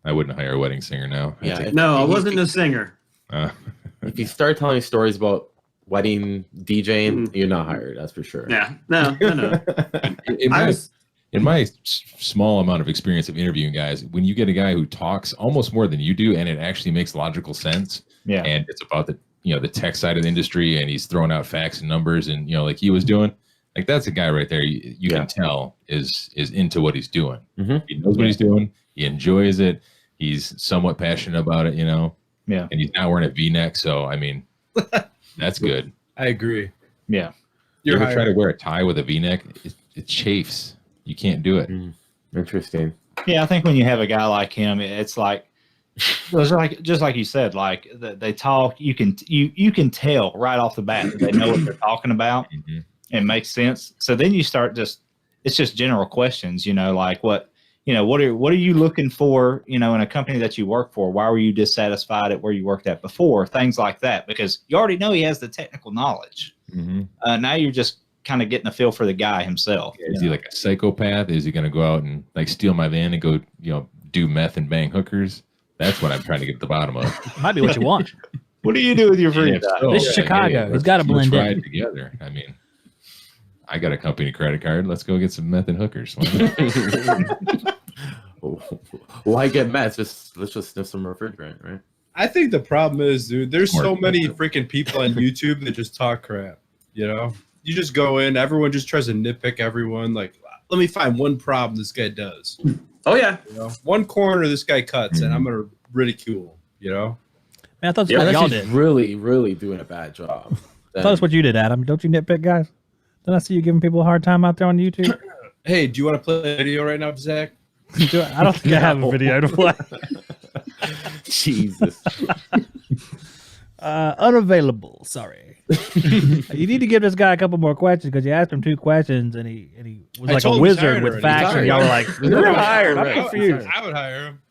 I wouldn't hire a wedding singer now. I'd Yeah. take- No, I wasn't a singer. If you start telling stories about wedding DJing, you're not hired. That's for sure. Yeah. No. in I my, was, in my small amount of experience of interviewing guys, when you get a guy who talks almost more than you do, and it actually makes logical sense, Yeah. and it's about the tech side of the industry, and he's throwing out facts and numbers, and like he was doing, like that's a guy right there. You Yeah. can tell is into what he's doing. Mhm. He knows what he's doing. He enjoys it. He's somewhat passionate about it, Yeah. and he's not wearing a V-neck, so I mean, that's good. I agree. Yeah. You You're ever try hired. to wear a tie with a V-neck? It chafes. You can't do it. Interesting. Yeah, I think when you have a guy like him, it's like those are like just like you said, like they talk. You can tell right off the bat that they know what they're talking about. Mhm. It makes sense. So then you start it's just general questions, like what are you looking for, in a company that you work for? Why were you dissatisfied at where you worked at before? Things like that, because you already know he has the technical knowledge. Mhm. Now you're just kind of getting a feel for the guy himself. Is he like a psychopath? Is he going to go out and like steal my van and go, do meth and bang hookers? That's what I'm trying to get to the bottom of. Might be what you want. What do you do with your free If time? so, This is Chicago. He's let's- gotta blend let's in. ride together. I mean, I got a company credit card. Let's go get some meth and hookers. Why get mad? Let's just sniff some refrigerant, right? I think the problem is, dude, there's so Smart. many freaking people on YouTube that just talk crap. You just go in, everyone just tries to nitpick everyone. Like, let me find one problem this guy does. Oh yeah. One corner this guy cuts, and I'm gonna ridicule. Man, I thought that's Yeah, what Unless y'all he's did. really, really doing a bad job. I thought that's what you did, Adam. Don't you nitpick guys? Didn't I see you giving people a hard time out there on YouTube? Hey, do you want to play a video right now, Zach? I don't think I have a video to play. Jesus. Unavailable. Sorry. You need to give this guy a couple more questions because you asked him 2 questions and he was I like told a him he's wizard hired with already. facts, He's and y'all were like, hired. "You're hired." I'm Right. confused. I would hire him.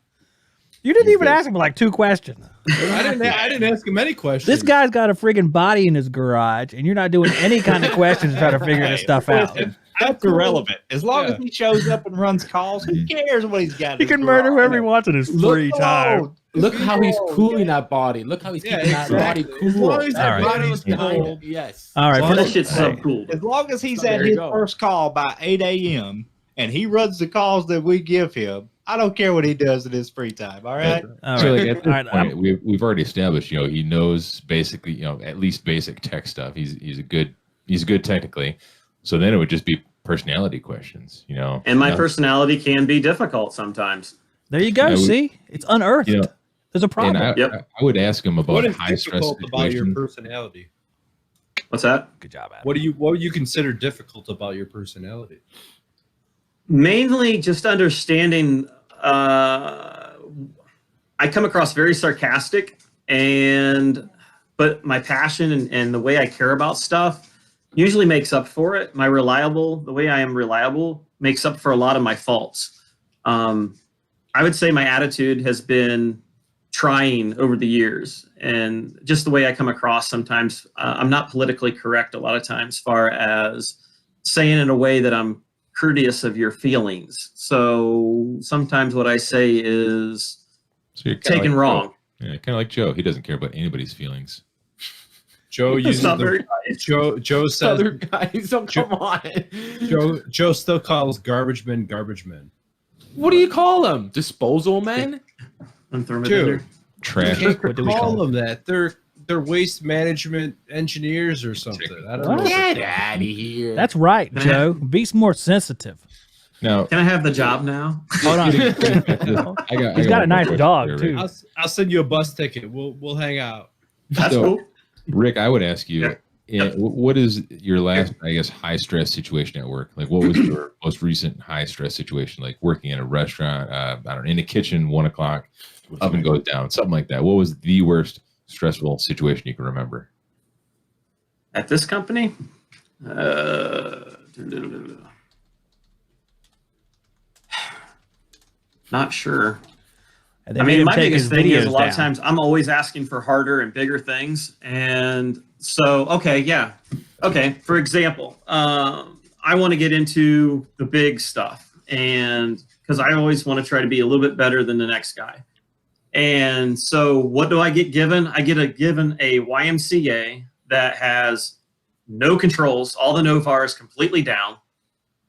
You didn't even ask him like 2 questions. I didn't ask him any questions. This guy's got a friggin' body in his garage, and you're not doing any kind of questions to try to figure this stuff out. That's irrelevant. As long Yeah. as he shows up and runs calls, who cares what he's got? in He his can murder garage? whoever he wants in his free time. Look how he's cooling that body. Look how he's Yeah, keeping that body exactly. As cool. long as that body's Behind cold. it. Yes. All right, Well, That finish shit's Hey. subcooled. As long as he's There at you his go. first call by 8 a.m. and he runs the calls that we give him, I don't care what he does in his free time. All right. All So right. like at All this right, point, we've already established, he knows basically, at least basic tech stuff. He's good technically. So then it would just be personality questions, And my Now, personality can be difficult sometimes. There you go. I would- See, it's unearthed. There's a and problem. I would ask him about What is high stress difficult about your situations. personality? What's that? Good job, Adam. What would you consider difficult about your personality? Mainly just understanding. I come across very sarcastic, but my passion and the way I care about stuff usually makes up for it. The way I am reliable makes up for a lot of my faults. I would say my attitude has been trying over the years, and just the way I come across sometimes. I'm not politically correct a lot of times, as far as saying in a way that I'm courteous of your feelings. So sometimes what I say is So you're kinda taken like wrong. Joe. Yeah, kind of like Joe. He doesn't care about anybody's feelings. Joe That's uses not the, very nice. Joe says Other guys, so come on. Joe still calls garbage men. What do you call them? Disposal men? I'm throwing it in Dude. there. Trash. What do we Call call them that. They're waste management engineers or something. I don't know. Get out of here. That's right, Can I Joe. Be more sensitive. Now, Can I have the job now? Hold on. He's He's got a nice dog too. I'll send you a bus ticket. We'll hang out. That's So- cool. Rick, I would ask you, Yeah. what is your last, I guess, high stress situation at work? Like, what was your most recent high stress situation? Like working in a restaurant, I don't know, in the kitchen, 1 o'clock, oven goes down, something like that. What was the worst stressful situation you can remember? At this company? Not sure. And they I made mean, him my take biggest his thing is a videos lot of down. times I'm always asking for harder and bigger things. And so, okay. For example, I want to get into the big stuff, and because I always want to try to be a little bit better than the next guy. And so what do I get given? I get given a YMCA that has no controls. All the NOVAR is completely down.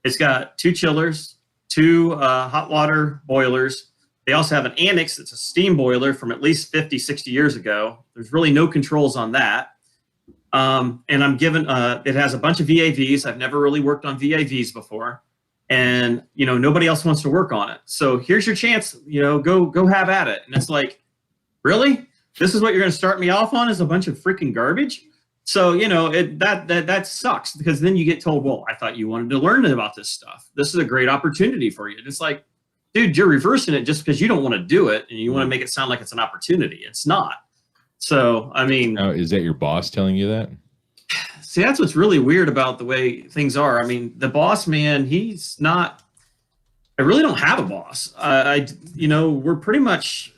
It's got 2 chillers, 2 hot water boilers. They also have an annex that's a steam boiler from at least 50, 60 years ago. There's really no controls on that. And I'm given, it has a bunch of VAVs. I've never really worked on VAVs before. And, nobody else wants to work on it. So here's your chance, go have at it. And it's like, really? This is what you're going to start me off on, is a bunch of freaking garbage? So, that sucks because then you get told, well, I thought you wanted to learn about this stuff. This is a great opportunity for you. And it's like, dude, you're reversing it just because you don't want to do it and you want to make it sound like it's an opportunity. It's not. So, I mean, Now, is that your boss telling you that? see, that's what's really weird about the way things are. I mean, the boss man, he's not, I really don't have a boss. We're pretty much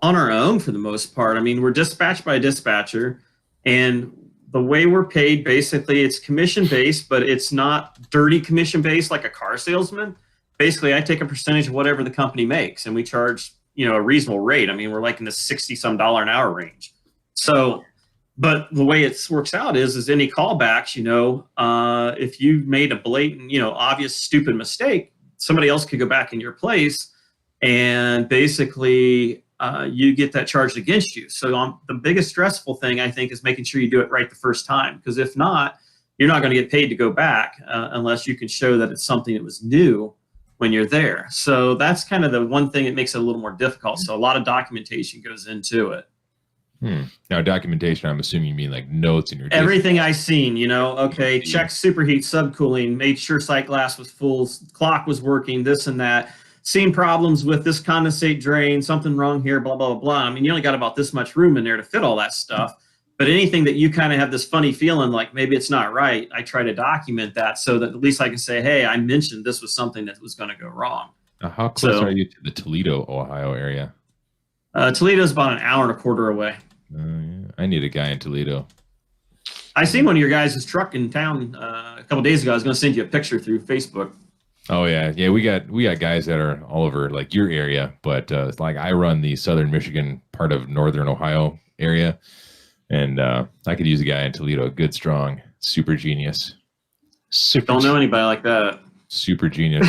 on our own for the most part. I mean, we're dispatched by a dispatcher, and the way we're paid, basically, it's commission based, but it's not dirty commission based like a car salesman. Basically, I take a percentage of whatever the company makes, and we charge, a reasonable rate. I mean, we're like in the $60-some an hour range. So, but the way it works out is any callbacks, if you made a blatant, obvious, stupid mistake, somebody else could go back in your place, and basically you get that charged against you. So the biggest stressful thing, I think, is making sure you do it right the first time. Because if not, you're not going to get paid to go back unless you can show that it's something that was new when you're there. So that's kind of the one thing that makes it a little more difficult. So a lot of documentation goes into it. Now, documentation, I'm assuming you mean like notes in your everything I seen, okay, check superheat, subcooling, made sure sight glass was full, clock was working, this and that. Seen problems with this condensate drain, something wrong here, blah, blah, blah. I mean, you only got about this much room in there to fit all that stuff. But anything that you kind of have this funny feeling like maybe it's not right, I try to document that so that at least I can say, hey, I mentioned this was something that was going to go wrong. Now, how close are you to the Toledo, Ohio area? Toledo's about an hour and a quarter away. Yeah. I need a guy in Toledo. I seen one of your guys' truck in town a couple days ago. I was going to send you a picture through Facebook. Oh yeah, we got guys that are all over like your area, but it's like I run the Southern Michigan part of Northern Ohio area, and I could use a guy in Toledo, good, strong, super genius. Don't know anybody like that. Super genius.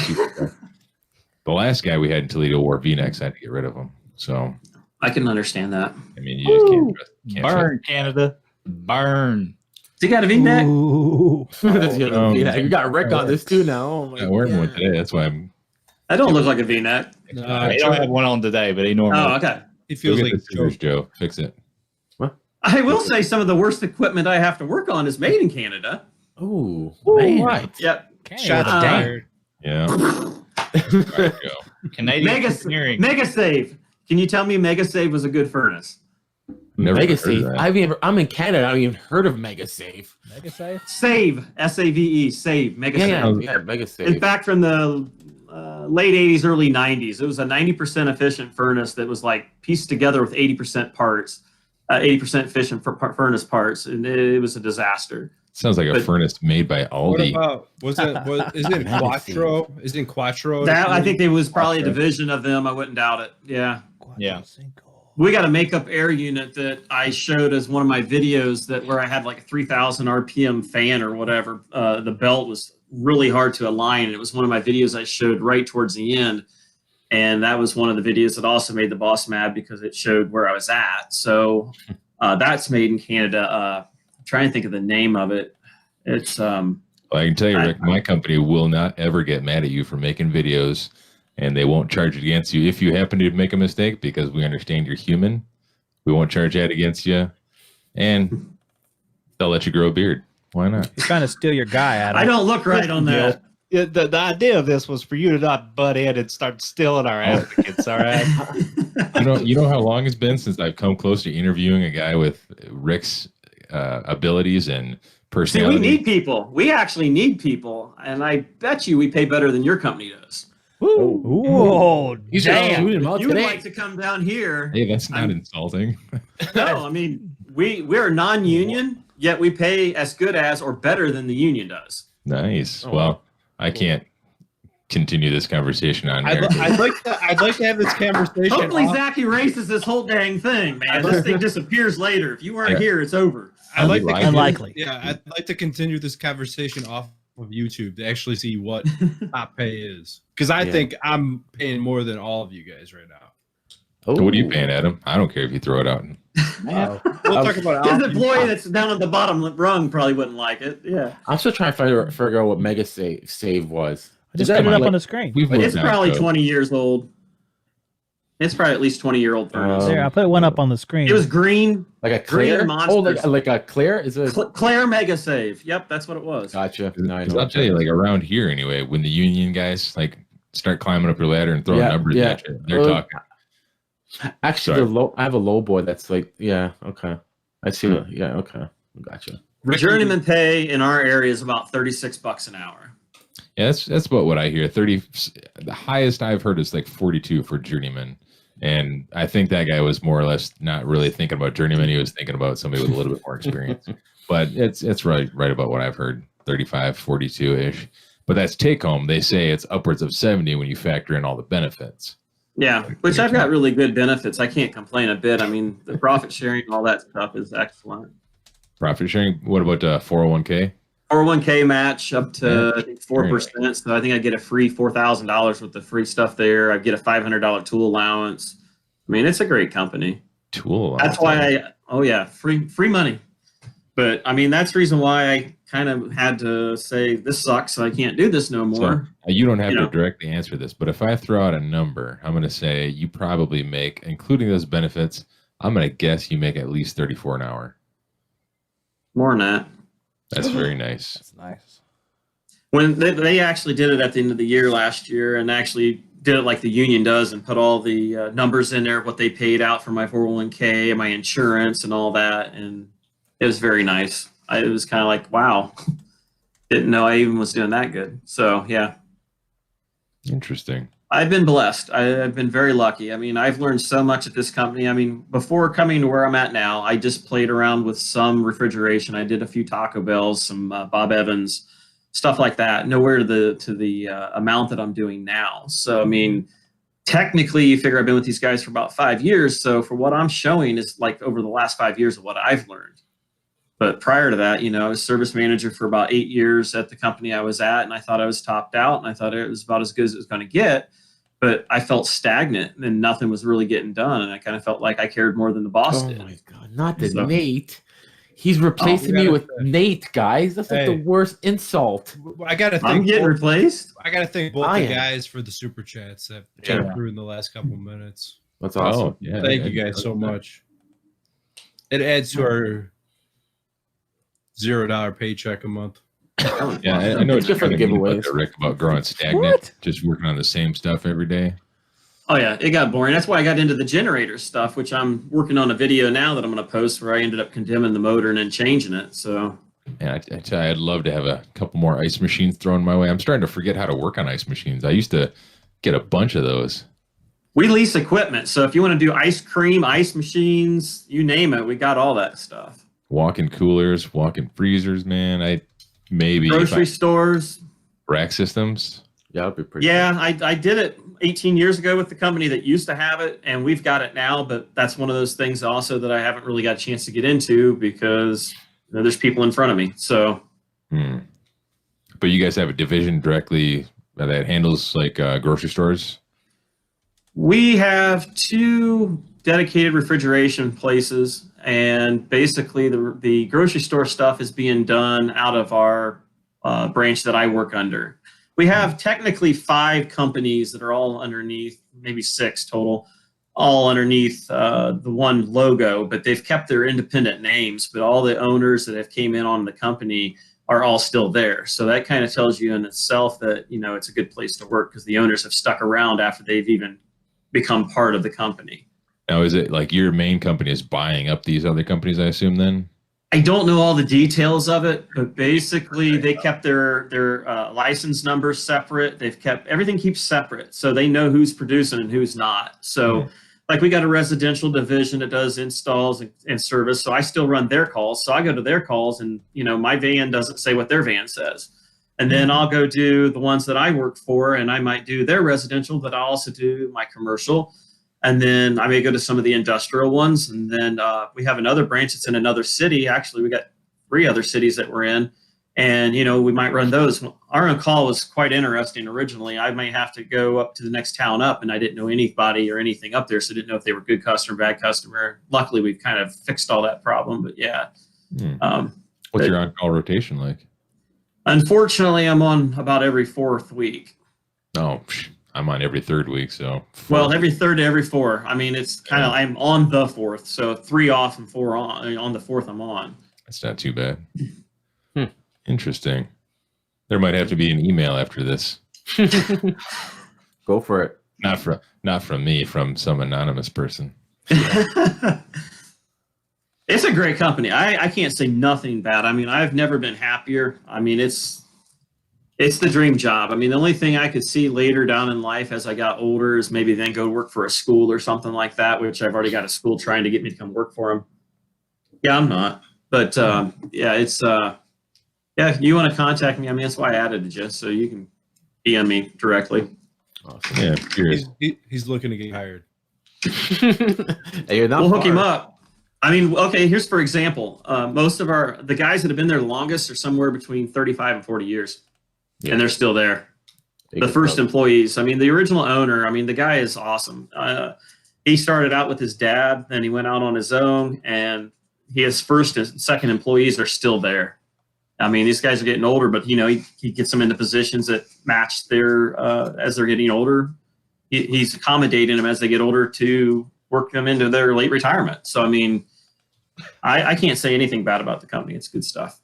The last guy we had in Toledo wore V-necks. I had to get rid of him. So I can understand that. I mean, you just can't Burn, Canada. Burn. He got a V-neck? Ooh. You got Rick on this too now. Oh my I'm wearing God. one today. That's why I'm. That don't look like a V-neck. He don't have one on today, but he normally. Oh, okay. It feels Go get like the scissors, Joe. Fix it. I will say some of the worst equipment I have to work on is made in Canada. Oh, man. right. Yep. Shots Uh, fired. Yeah. All right, Joe. Canadian engineering. Mega Save. Can you tell me Mega Save was a good furnace? Never Mega heard of Save. that. I'm in Canada. I haven't even heard of Mega Save. Mega safe. Save. S-A-V-E. Save. Mega Save. Yeah, Mega In Save. fact, from the late 80s, early 90s, it was a 90% efficient furnace that was like pieced together with 80% parts, 80% efficient furnace parts, and it was a disaster. Sounds like a But- furnace made by What Aldi. about is it Quattro? Is it Quattro? That I think it was probably a division of them. I wouldn't doubt it. Yeah. Yeah. We got a makeup air unit that I showed as one of my videos that where I had like a 3,000 RPM fan or whatever. The belt was really hard to align. It was one of my videos I showed right towards the end. And that was one of the videos that also made the boss mad because it showed where I was at. So that's made in Canada. I'm trying to think of the name of it. It's Well, I can tell you, Rick, my company will not ever get mad at you for making videos, and they won't charge it against you if you happen to make a mistake because we understand you're human. We won't charge that against you, and they'll let you grow a beard. Why not? He's trying to steal your guy, Adam. I don't look right on that. The idea of this was for you to not butt in and start stealing our advocates, all right? You know how long it's been since I've come close to interviewing a guy with Rick's abilities and See, personality. we need people. We actually need people, and I bet you we pay better than your company does. Ooh, You should damn. shoot him out You would today. like to come down here. Hey, that's not insulting. No, I mean we're non-union, yet we pay as good as or better than the union does. Nice. Oh, Well, I can't continue this conversation on I'd, here. I'd like to have this conversation. Hopefully, off- Zach erases this whole dang thing, man. This thing disappears later. If you weren't Yeah. here, it's over. I'd like to Unlikely. Unlikely. Yeah, I'd like to continue this conversation off of YouTube to actually see what top pay is, because I Yeah. think I'm paying more than all of you guys right now. Oh. What are you paying, Adam? I don't care if you throw it out. We'll talk about His it. employee that's down at the bottom rung probably wouldn't like it. Yeah, I'm still trying to figure out what Mega Save was. I just Is that put it up like- on the screen. We've it's moved on, probably so 20 years old. It's probably at least 20-year-old furnace. There, I put one up on the screen. It was green. Like a Green Claire? Monsters. Oh, like a Claire? Is it? Claire Mega Save. Yep, that's what it was. Gotcha. No, I know. I'll tell you, like around here anyway, when the union guys like start climbing up your ladder and throwing numbers at you, they're talking. Actually, I have a low boy that's like, yeah, okay. I see it. Yeah, okay. Gotcha. Journeyman pay in our area is about $36 an hour. Yeah, that's about what I hear. 30. The highest I've heard is like 42 for journeyman, and I think that guy was more or less not really thinking about journeyman. He was thinking about somebody with a little bit more experience. But it's right about what I've heard. 35, 42 ish. But that's take home. They say it's upwards of 70 when you factor in all the benefits. Yeah, which I've got really good benefits. I can't complain a bit. I mean, the profit sharing, all that stuff is excellent. Profit sharing. What about 401k? 401k match up to I think 4%. So I think I get a free $4,000 with the free stuff there. I get a $500 tool allowance. I mean, it's a great company. Tool allowance. That's why free money. But I mean, that's the reason why I kind of had to say this sucks. I can't do this no more. So, you don't have to directly answer this, but if I throw out a number, I'm going to say you probably make, including those benefits, I'm going to guess you make at least 34 an hour. More than that. That's very nice. That's nice. When they actually did it at the end of the year last year and actually did it like the union does and put all the numbers in there, what they paid out for my 401k and my insurance and all that. And it was very nice. It was kind of like, wow, didn't know I even was doing that good. So, yeah. Interesting. I've been blessed. I've been very lucky. I mean, I've learned so much at this company. I mean, before coming to where I'm at now, I just played around with some refrigeration. I did a few Taco Bells, some Bob Evans, stuff like that. Nowhere to the amount that I'm doing now. So, I mean, technically, you figure I've been with these guys for about 5 years. So, for what I'm showing is like over the last 5 years of what I've learned. But prior to that, I was service manager for about 8 years at the company I was at, and I thought I was topped out, and I thought it was about as good as it was going to get. But I felt stagnant, and nothing was really getting done, and I kind of felt like I cared more than the boss did. Oh my god, not the Nate. He's replacing me with Nate, guys. That's like the worst insult. I gotta think I'm getting replaced. I gotta thank both the guys for the super chats that came through in the last couple minutes. That's awesome. Oh, yeah, Thank you guys so much. It adds to our $0 paycheck a month. Yeah, I know it's good for the giveaways. Rick, about growing stagnant, just working on the same stuff every day. Oh yeah, it got boring. That's why I got into the generator stuff, which I'm working on a video now that I'm going to post where I ended up condemning the motor and then changing it. So, and I tell you, I'd love to have a couple more ice machines thrown my way. I'm starting to forget how to work on ice machines. I used to get a bunch of those. We lease equipment, so if you want to do ice cream, ice machines, you name it, we got all that stuff. Walk-in coolers, walk-in freezers, man. Grocery stores, rack systems. Yeah, that'd be pretty. Yeah, cool. I did it 18 years ago with the company that used to have it, and we've got it now. But that's one of those things also that I haven't really got a chance to get into because there's people in front of me. So, But you guys have a division directly that handles like grocery stores? We have 2 dedicated refrigeration places, and basically the grocery store stuff is being done out of our branch that I work under. We have technically 5 companies that are all underneath, maybe 6 total, all underneath the one logo, but they've kept their independent names, but all the owners that have came in on the company are all still there. So that kind of tells you in itself that, it's a good place to work because the owners have stuck around after they've even become part of the company. Now, is it like your main company is buying up these other companies, I assume, then? I don't know all the details of it, but basically they kept their license numbers separate. Everything keeps separate. So they know who's producing and who's not. So like we got a residential division that does installs and service. So I still run their calls. So I go to their calls and, my van doesn't say what their van says. And then I'll go do the ones that I work for, and I might do their residential, but I also do my commercial. And then I may go to some of the industrial ones. And then we have another branch that's in another city. Actually, we got 3 other cities that we're in. And, we might run those. Our on-call was quite interesting originally. I may have to go up to the next town up, and I didn't know anybody or anything up there, so I didn't know if they were good customer, bad customer. Luckily, we've kind of fixed all that problem. But, yeah. What's your on-call rotation like? Unfortunately, I'm on about every 4th week. Oh, I'm on every third week, so Well, every third to every 4. I mean, it's kind of I'm on the 4th, so 3 off and 4 on. On the 4th, I'm on. That's not too bad. Interesting. There might have to be an email after this. Go for it. Not from me, from some anonymous person. It's a great company. I can't say nothing bad. I mean, I've never been happier. I mean, it's the dream job. I mean, the only thing I could see later down in life as I got older is maybe then go work for a school or something like that, which I've already got a school trying to get me to come work for them. Yeah, I'm not. But yeah, it's yeah, you want to contact me. I mean, that's why I added you, so you can DM me directly. Awesome. Yeah, curious. He's looking to get hired. Hey, you're not We'll hook him far. up. I mean, okay, here's for example. Most of the guys that have been there longest are somewhere between 35 and 40 years. Yeah. And they're still there. They The could first probably- employees. I mean, the original owner, I mean, the guy is awesome. He started out with his dad, then he went out on his own, and his first and second employees are still there. I mean, these guys are getting older, but, you know, he gets them into positions that match their, as they're getting older. He's accommodating them as they get older to work them into their late retirement. So, I mean, I can't say anything bad about the company. It's good stuff.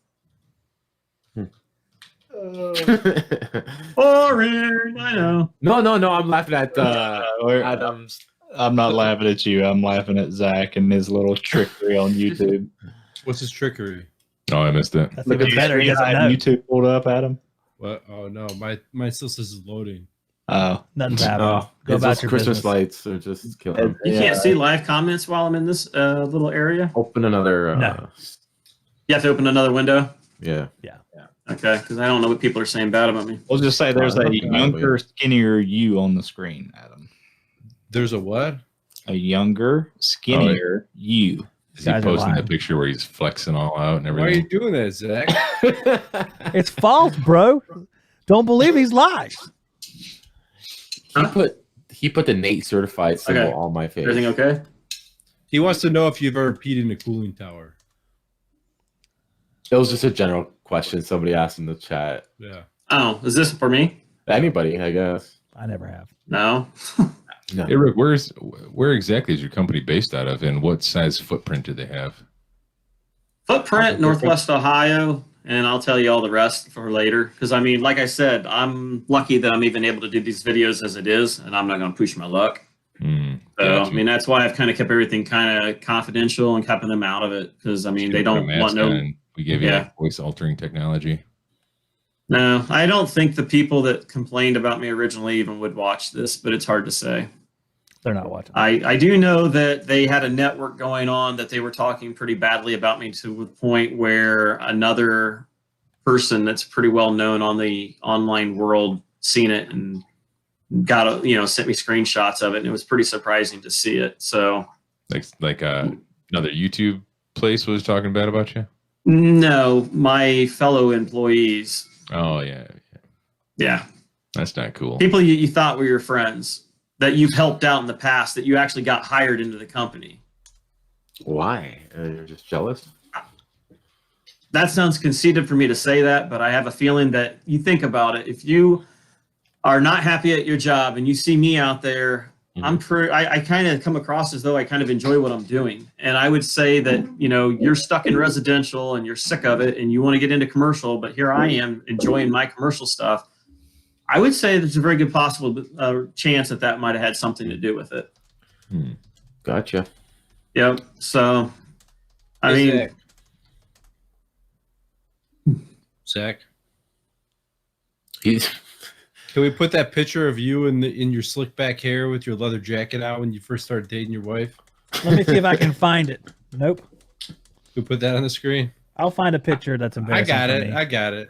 Boring, I know. No. I'm laughing at Adam's. I'm not laughing at you. I'm laughing at Zach and his little trickery on YouTube. What's his trickery? Oh, I missed it. That's even better. He You doesn't have know. YouTube pulled up, Adam? What? Oh no, my still says it's loading. Oh, Nothing bad. Oh, Go it's about those your Christmas business. lights are just killing him. You can't see live comments while I'm in this little area. Open another. No. You have to open another window. Yeah. Okay, because I don't know what people are saying bad about me. we'll just say there's a Nothing bad, younger, skinnier you on the screen, Adam. There's a what? A younger, skinnier you. Is he Guys are posting the lying. picture where he's flexing all out and Why are you everything? doing that, Zach? It's false, bro. Don't believe he's lies. He put the Nate certified symbol Okay. on my face. Everything okay? He wants to know if you've ever peed in a cooling tower. It was just a general question somebody asked in the chat. Yeah. Oh, is this for me? Anybody, I guess. I never have. No. No. Hey, Rick, where exactly is your company based out of, and what size footprint do they have? Footprint, Northwest Ohio, and I'll tell you all the rest for later. Because, I mean, like I said, I'm lucky that I'm even able to do these videos as it is, and I'm not going to push my luck. So, Gotcha. I mean, that's why I've kind of kept everything kind of confidential and keeping them out of it. Because, I mean, they Put a don't mask want no... on and we gave you Yeah. like voice altering technology. No, I don't think the people that complained about me originally even would watch this, but it's hard to say. They're not watching. I do know that they had a network going on that they were talking pretty badly about me to the point where another person that's pretty well known on the online world seen it and got sent me screenshots of it, and it was pretty surprising to see it. So Like another YouTube place was talking bad about you? no, my fellow employees, Oh, yeah. yeah, That's not cool. people you thought were your friends that you've helped out in the past that you actually got hired into the company. Why? You're just jealous? That sounds conceited for me to say that, but I have a feeling that you think about it. If you are not happy at your job and you see me out there, I kind of come across as though I kind of enjoy what I'm doing. And I would say that, you're stuck in residential and you're sick of it and you want to get into commercial, but here I am enjoying my commercial stuff. I would say there's a very good possible chance that might have had something to do with it. Gotcha. Yep. So, I Hey, mean, Zach, He's can we put that picture of you in your slick back hair with your leather jacket out when you first started dating your wife? Let me see if I can find it. Nope. Can we put that on the screen? I'll find a picture that's I embarrassing. got for it. me. I got it.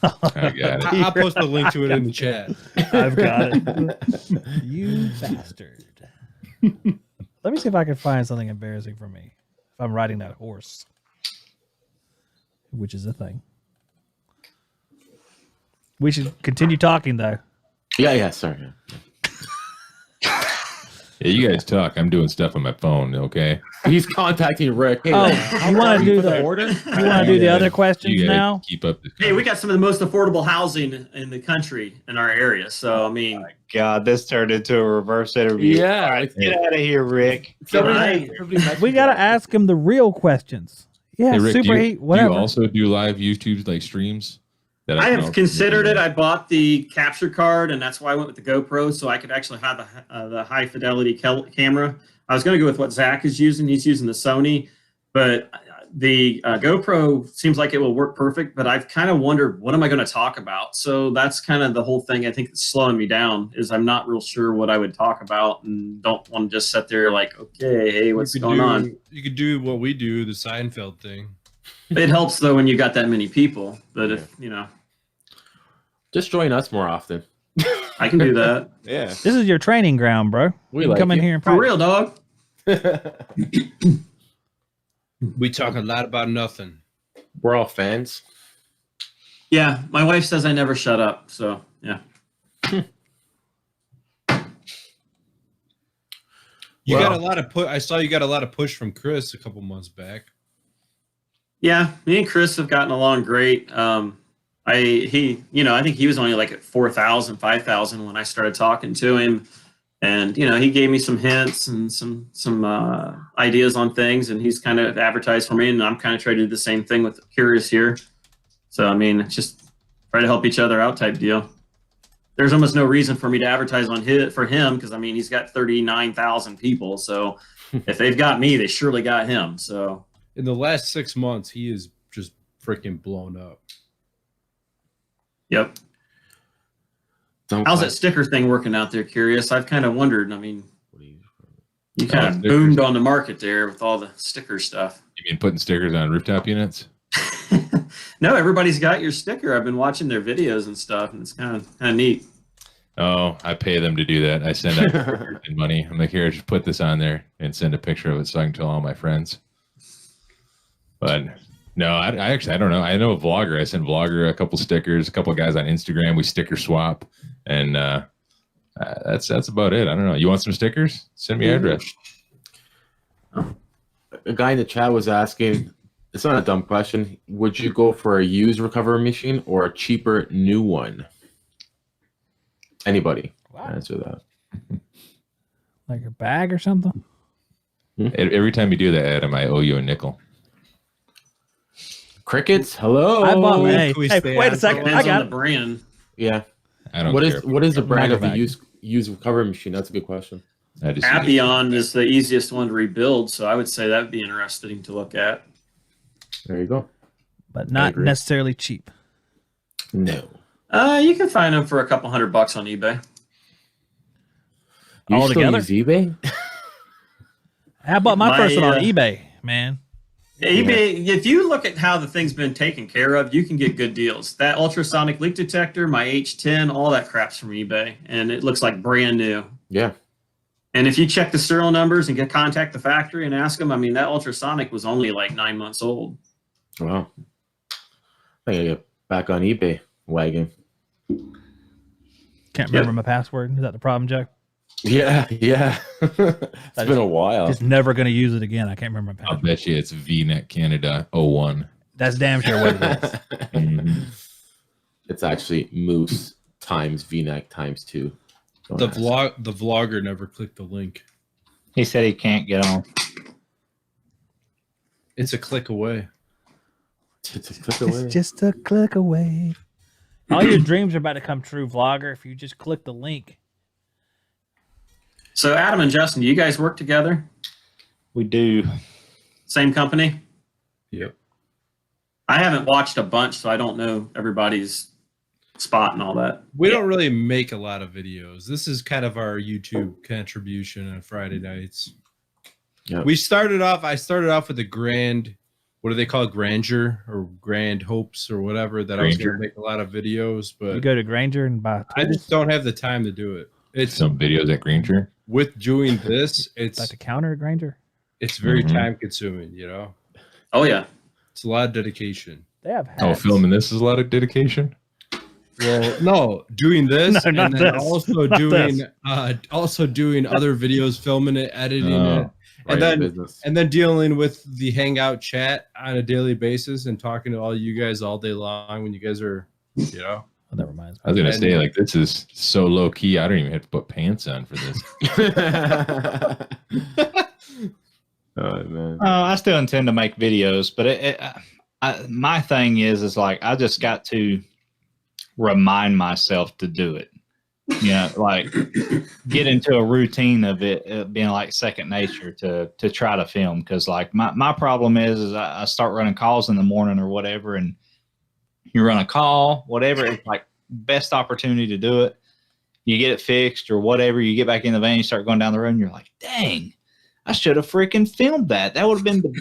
I got it. I'll post a link to it in the chat. I've got it. You bastard. Let me see if I can find something embarrassing for me. If I'm riding that horse, which is a thing. We should continue talking, though. yeah. Sorry. Hey, you guys talk. I'm doing stuff on my phone. Okay. He's contacting Rick. Hey, Oh, how you want far to do for the order? You want to do the other questions You guys now? keep up. This Hey, we got some of the most affordable housing in the country in our area. So I mean, God, this turned into a reverse interview. Yeah, All right, get out of here, Rick. Somebody We got to ask him the real questions. Yeah, Hey, Rick, do superheat, you whatever. also do live YouTube like streams? That I can have also- considered it. I bought the capture card, and that's why I went with the GoPro, so I could actually have the high fidelity camera. I was going to go with what Zach is using. He's using the Sony, but the GoPro seems like it will work perfect. But I've kind of wondered, what am I going to talk about? So that's kind of the whole thing. I think that's slowing me down. Is I'm not real sure what I would talk about, and don't want to just sit there like, okay, hey, what's going on? You could do what we do, the Seinfeld thing. It helps though when you got that many people. But if you know, just join us more often. I can do that. Yeah, This is your training ground, bro. we You like come in it. here and For real, dog. We talk a lot about nothing. We're all fans. Yeah, my wife says I never shut up. So yeah. You Well- got a lot of I saw you got a lot of push from Chris a couple months back. Yeah, me and Chris have gotten along great. I think he was only like at 4,000, 5,000 when I started talking to him, and he gave me some hints and some ideas on things, and he's kind of advertised for me, and I'm kind of trying to do the same thing with Curious here. So I mean, it's just try to help each other out type deal. There's almost no reason for me to advertise for him because I mean he's got 39,000 people, so if they've got me, they surely got him. So. In the last 6 months, he is just freaking blown up. Yep. How's that sticker thing working out there, Curious? I've kind of wondered. I mean, you kind of stickers. boomed on the market there with all the sticker stuff. You mean putting stickers on rooftop units? No, everybody's got your sticker. I've been watching their videos and stuff, and it's kind of neat. Oh, I pay them to do that. I send out stickers and money. I'm like, here, just put this on there and send a picture of it so I can tell all my friends. But no, I don't know. I know a vlogger. I sent vlogger a couple stickers, a couple of guys on Instagram. We sticker swap, and that's about it. I don't know. You want some stickers? Send me your address. A guy in the chat was asking, it's not a dumb question, would you go for a used recovery machine or a cheaper new one? Anybody answer that? Like a bag or something? Every time you do that, Adam, I owe you a nickel. Crickets, hello. I bought. Oh, Hey, can we hey, stay wait a on second. topic? I Depends got on it. the brand. Yeah. I don't What care. is the brand of a Microvac. used recovery machine? That's a good question. I just Appion is the easiest one to rebuild, so I would say that would be interesting to look at. There you go. But not agree. necessarily cheap. No. You can find them for a couple $100 on eBay. You All still together? use eBay? I bought my first one on My, eBay, man. eBay, if you look at how the thing's been taken care of, you can get good deals. That ultrasonic leak detector, my H10, all that crap's from eBay, and it looks like brand new. Yeah. And if you check the serial numbers and contact the factory and ask them, I mean, that ultrasonic was only like 9 months old. Wow. I think I get back on eBay wagon. Can't remember my password. Is that the problem, Joe? Yeah. It's been a while. Just never going to use it again. I can't remember my I'll password. bet you it's VNet Canada 01. That's damn sure what it is. Mhm. It's actually Moose times VNEC times 2. Don't The ask. vlogger never clicked the link. He said he can't get on. It's a click away. It's a click away. It's just a click away. All your dreams are about to come true, vlogger, if you just click the link. So, Adam and Justin, do you guys work together? We do. Same company? Yep. I haven't watched a bunch, so I don't know everybody's spot and all that. We don't really make a lot of videos. This is kind of our YouTube contribution on Friday nights. Yep. I started off with a grand, what do they call it? Grandeur or grand hopes or whatever, that I was going to make a lot of videos, You but go to Granger and buy I tools, just don't have the time to do it. It's Some videos at Granger. with doing this, like it's the counter at Granger. very Mhm. time consuming, you know. Oh, yeah. It's a lot of dedication. They have Oh, hats. filming this is a lot of dedication. Well, no, doing this No, and not then this. also doing other videos, filming it, editing it, Right, business. and then dealing with the Hangout chat on a daily basis and talking to all you guys all day long when you guys are, you know. Oh, that reminds me. I was gonna say, like, this is so low key. I don't even have to put pants on for this. Oh man. I still intend to make videos, but my thing is like I just got to remind myself to do it. You know, like get into a routine of it being like second nature to try to film. Because like my problem is I start running calls in the morning or whatever, and you run a call, whatever. It's like best opportunity to do it. You get it fixed or whatever. You get back in the van, you start going down the road, and you're like, dang. I should have freaking filmed that. That would have been the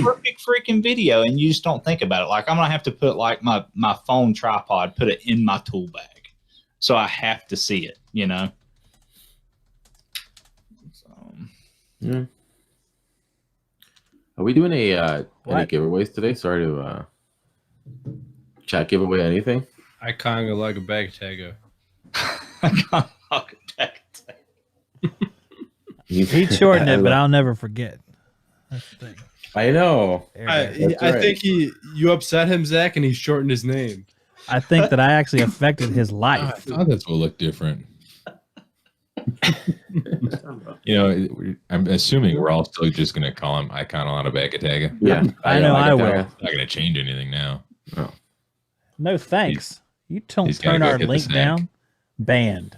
perfect freaking video. And you just don't think about it. Like I'm going to have to put like my phone tripod, put it in my tool bag. So I have to see it, you know? So, Yeah. Are we doing any giveaways today? Sorry to chat give away anything. I kind of like a bag tagger. I can't talk back. He shortened it, but I'll never forget. That's the thing. I know. I think you upset him, Zach, and he shortened his name. I think that I actually affected his I life. thought this will look different. You know, I'm assuming we're all still just gonna call him Icon on a bag of tag. Yeah, I know I will. Not gonna change anything now. No thanks. You don't he's gotta turn go our get the link snack. down. Banned.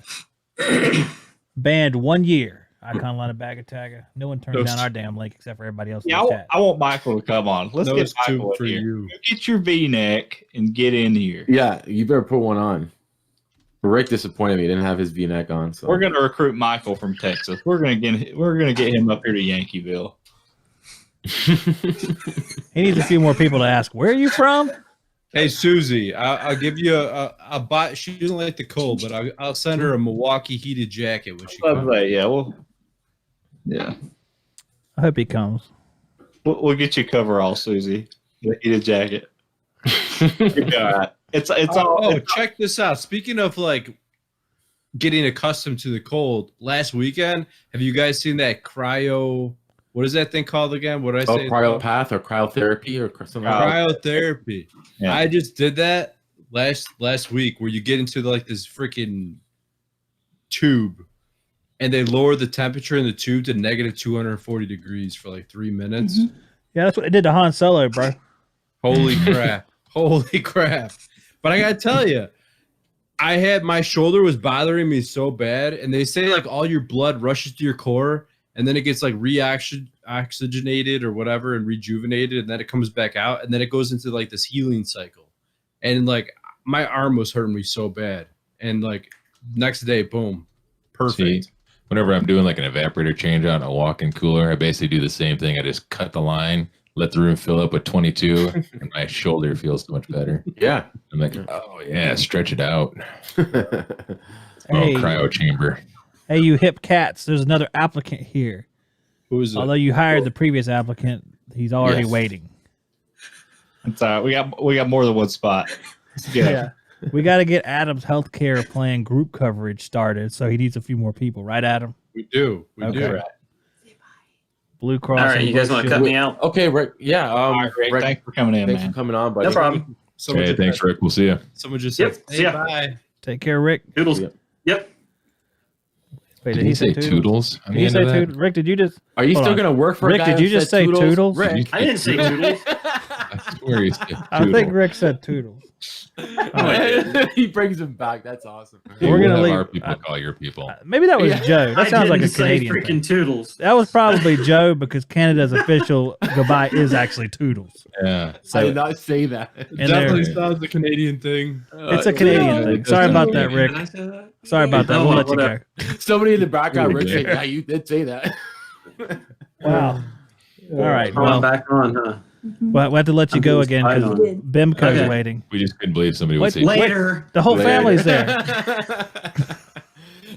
Banned 1 year. Icon line of bag of tagger. No one turns Those down our damn link except for everybody else in Yeah, the chat. I want Michael to come on. Let's Those get two Michael for in here. you. Get your V-neck and get in here. Yeah, you better put one on. Rick disappointed me. He didn't have his V-neck on. So We're gonna recruit Michael from Texas. We're gonna get him up here to Yankeeville. He needs a few more people to ask, where are you from? Hey, Susie, I'll give you a buy. She doesn't like the cold, but I'll send her a Milwaukee heated jacket when she comes. Yeah, yeah. I hope he comes. We'll get you coverall, Susie. The heated jacket. You'll be all right. It's all. Check this out. Speaking of like getting accustomed to the cold, last weekend, have you guys seen that cryo? What is that thing called again? What did I say? cryopath or cryotherapy or something like that. Cryotherapy. Yeah. I just did that last week, where you get into like this freaking tube, and they lower the temperature in the tube to negative 240 degrees for like 3 minutes. Yeah, that's what it did to Han Solo, bro. Holy crap! Holy crap! But I gotta tell you, my shoulder was bothering me so bad, and they say like all your blood rushes to your core, and then it gets like oxygenated or whatever and rejuvenated, and then it comes back out, and then it goes into like this healing cycle. And like my arm was hurting me so bad, and like next day, boom, perfect. See, whenever I'm doing like an evaporator change out in a walk-in cooler, I basically do the same thing. I just cut the line, let the room fill up with 22, and my shoulder feels so much better. Yeah. I'm like, oh yeah, stretch it out. Hey. Cryo chamber. Hey, you hip cats, there's another applicant here. Who is it? Although you hired the previous applicant, he's already Yes. waiting. It's all right. We got more than one spot. It's good. Yeah. We got to get Adam's healthcare plan group coverage started, so he needs a few more people, right, Adam? We do. We Okay. do. Blue Cross. All right, and you guys Blue want to Shield. cut me out? Okay, Rick. Yeah. All right, Rick, Rick, thanks for coming in, thanks man. for coming on, buddy. No problem. Someone Hey, just, thanks, Rick. We'll see you. someone just Yep, said, see hey, ya. bye. Take care, Rick. Toodles. Yeah. Yep. Wait, Did he say toodles? on Did the you end say of that? toodles? Rick, did you just? Are you Hold still on. going to work for a Rick, guy did you who just said say toodles? toodles? Rick. I didn't say toodles. I swear he said I think toodle. Rick said toodles. He brings him back. That's awesome. Hey, We're we'll gonna have leave- our people call your people. Maybe that was Yeah. Joe. That sounds like a didn't say Canadian freaking thing. toodles. That was probably Joe because Canada's official goodbye is actually toodles. Yeah. I So did not say that. and Definitely there- sounds a Canadian thing. it's a Canadian thing. Sorry about that, Rick. Did I say that? Sorry about that. Oh, We'll let you go. whatever. Somebody in the background, Rick, Yeah. said, yeah, you did say that. Wow. All right. Oh, I'm Well, back on, huh? we'll have to let you I'm go doing again spy because on. Bimco's Okay. waiting. We just couldn't believe somebody would Wait, say Later. The whole Later. family's there.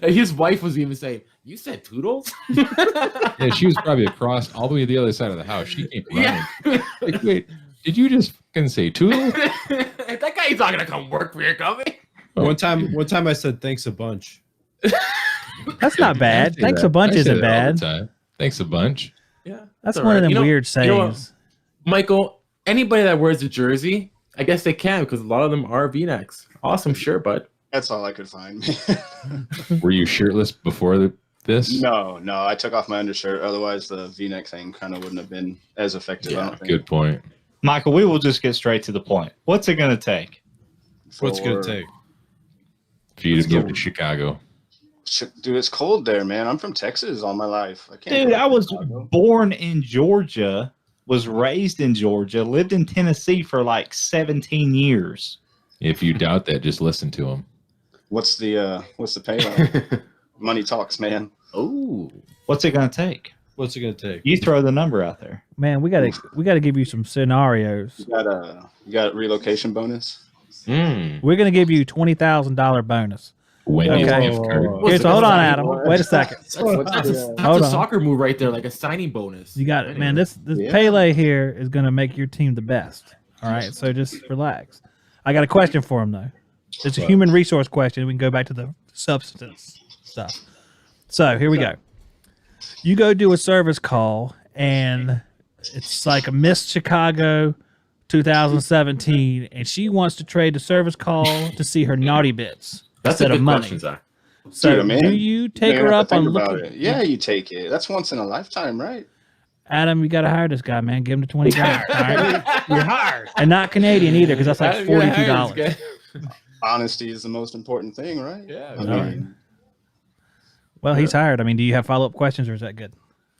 And his wife was even saying, you said toodles? Yeah, she was probably across all the way to the other side of the house. She came running. Yeah. Like, wait, did you just fucking say toodle? That guy's not going to come work for your company. One time I said thanks a bunch. That's not bad. I say Thanks that. a bunch I say isn't that all the bad. time. Thanks a bunch. Yeah, That's all one of right. them weird You know what, sayings. Michael, anybody that wears a jersey, I guess they can because a lot of them are V-necks. Awesome shirt, bud. That's all I could find. Were you shirtless before this? No, I took off my undershirt. Otherwise, the V-neck thing kind of wouldn't have been as effective. I Yeah, don't think. good point. Michael, we will just get straight to the point. What's it going to take? What's it gonna take? For you to go to Chicago. Dude, it's cold there, man. I'm from Texas all my life. I can't. Dude, go to I was Chicago. born in Georgia, was raised in Georgia, lived in Tennessee for like 17 years. If you doubt that, just listen to him. What's the pay like? Money talks, man. Oh, What's it going to take? What's it gonna take? You throw the number out there. Man, we gotta give you some scenarios. You got a relocation bonus. We're gonna give you $20,000 bonus. Wendy's Okay. gift card. Here, so hold on, Adam. Wait a second. that's Hold a on. soccer move right there, like a signing bonus. You got it, man. This Yeah. Pele here is gonna make your team the best. All right, so just relax. I got a question for him though. It's a human resource question. We can go back to the substance stuff. So here we go. You go do a service call, and it's like a Miss Chicago 2017, and she wants to trade the service call to see her naughty bits That's a instead of good money. question, Zach. So Dude, man, do you take You her have up to think on about looking? it. Yeah, you take it. That's once in a lifetime, right? Adam, you got to hire this guy, man. Give him the 20 grand. All right? You're hired. And not Canadian either, because that's like Adam, you're hired, $42. this guy. Honesty is the most important thing, right? Yeah, I man. mean, Well, he's hired. I mean, do you have follow-up questions, or is that good?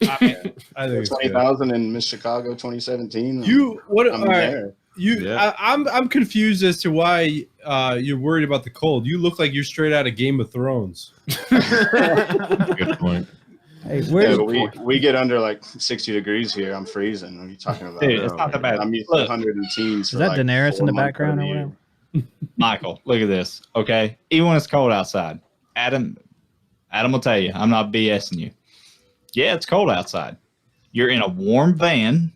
I think it's good. 20,000 in Miss Chicago 2017. You what? I'm All right. there. Yeah. I'm confused as to why you're worried about the cold. You look like you're straight out of Game of Thrones. Good point. Hey, Yeah, where's but we get under like 60 degrees here. I'm freezing. What are you talking about? Dude, it's not that bad. I'm used to Look, 100 in teens. is for that like Daenerys 4 in the months background of or the year. whatever? Michael, look at this. Okay, even when it's cold outside, Adam will tell you. I'm not BSing you. Yeah, it's cold outside. You're in a warm van.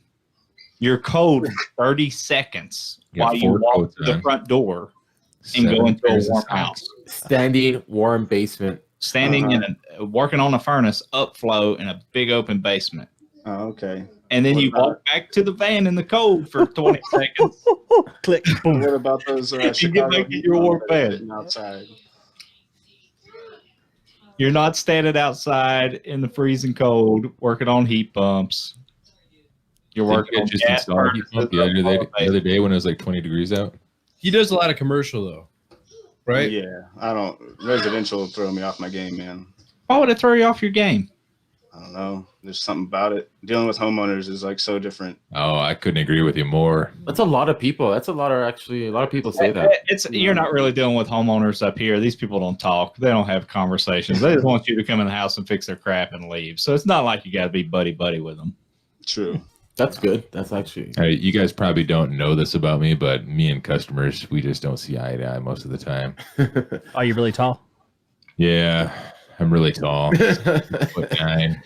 You're cold for 30 seconds You got while you 4 walk coats to the on. front door and 7 go into a pairs of warm socks. house. Standing warm basement. Standing in working on a furnace upflow in a big open basement. Oh, okay. And then What you about- walk back to the van in the cold for 20 seconds. Click. What about those You get Chicago back in heat your warm pumps that are bed. sitting outside? You're not standing outside in the freezing cold working on heat pumps. You're Think working I on just gas installed a heat furnaces pump the up other day when it was like 20 degrees out. He does a lot of commercial though, right? Yeah, I don't. Residential will throw me off my game, man. Why would it throw you off your game? I don't know. There's something about it. Dealing with homeowners is like so different. Oh, I couldn't agree with you more. That's a lot of people. That's a lot of people say that. You're not really dealing with homeowners up here. These people don't talk. They don't have conversations. They just want you to come in the house and fix their crap and leave. So it's not like you got to be buddy with them. True. That's good. That's actually. You guys probably don't know this about me, but me and customers, we just don't see eye to eye most of the time. Oh, you're really tall? Yeah, I'm really tall. 6'9".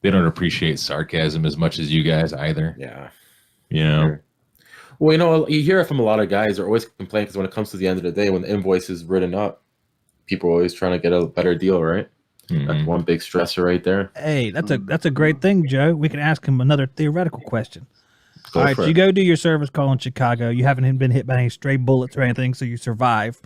They don't appreciate sarcasm as much as you guys either. Yeah. You know, Sure. Well, you hear it from a lot of guys. They're always complaining because when it comes to the end of the day, when the invoice is written up, people are always trying to get a better deal, right? Mhm. That's one big stressor right there. Hey, that's a great thing, Joe. We can ask him another theoretical question. Go All right, for you it. go do your service call in Chicago. You haven't been hit by any stray bullets or anything, so you survive.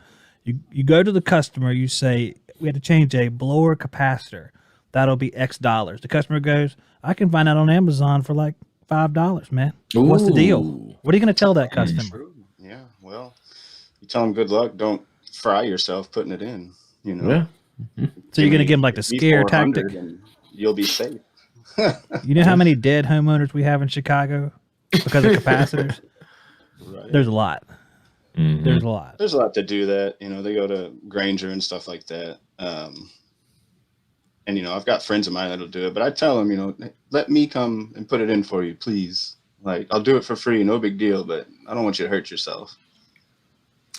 You go to the customer. You say, we had to change a blower capacitor. That'll be X dollars. The customer goes, I can find out on Amazon for like $5, man. What's the deal? Ooh. What are you going to tell that customer? Yeah. Well, you tell them good luck. Don't fry yourself putting it in. You know. Yeah. So you're going to give them like the scare V400 tactic? and you'll be safe. You know how many dead homeowners we have in Chicago because of capacitors? Right. There's a lot. Mhm. There's a lot. There's a lot to do that. They go to Granger and stuff like that. And I've got friends of mine that'll do it, but I tell them, let me come and put it in for you, please. Like, I'll do it for free, no big deal, but I don't want you to hurt yourself.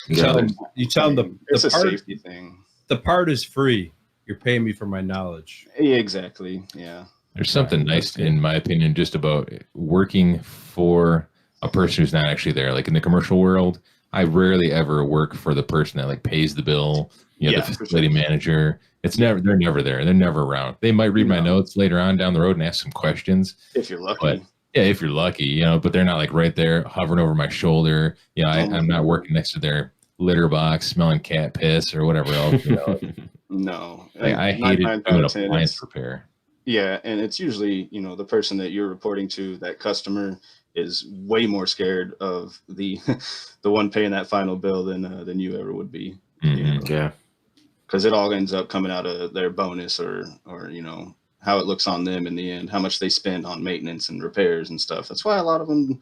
You tell them It's the a part, safety thing. the part is free. You're paying me for my knowledge. Yeah, exactly. Yeah. There's something nice, in my opinion, just about working for a person who's not actually there. Like in the commercial world, I rarely ever work for the person that like pays the bill, you know, Yeah, the for facility sure. manager. They're never there. They're never around. They might read my notes later on down the road and ask some questions. If you're lucky. But yeah, if you're lucky, you know, but they're not like right there hovering over my shoulder. You know, I'm not working next to their litter box smelling cat piss or whatever else. You know? No. Like, I Nine hated times out doing of 10, appliance repair. Yeah, and it's usually, you know, the person that you're reporting to, that customer, is way more scared of the the one paying that final bill than you ever would be. You know? Yeah. Because it all ends up coming out of their bonus or you know, how it looks on them in the end, how much they spend on maintenance and repairs and stuff. That's why a lot of them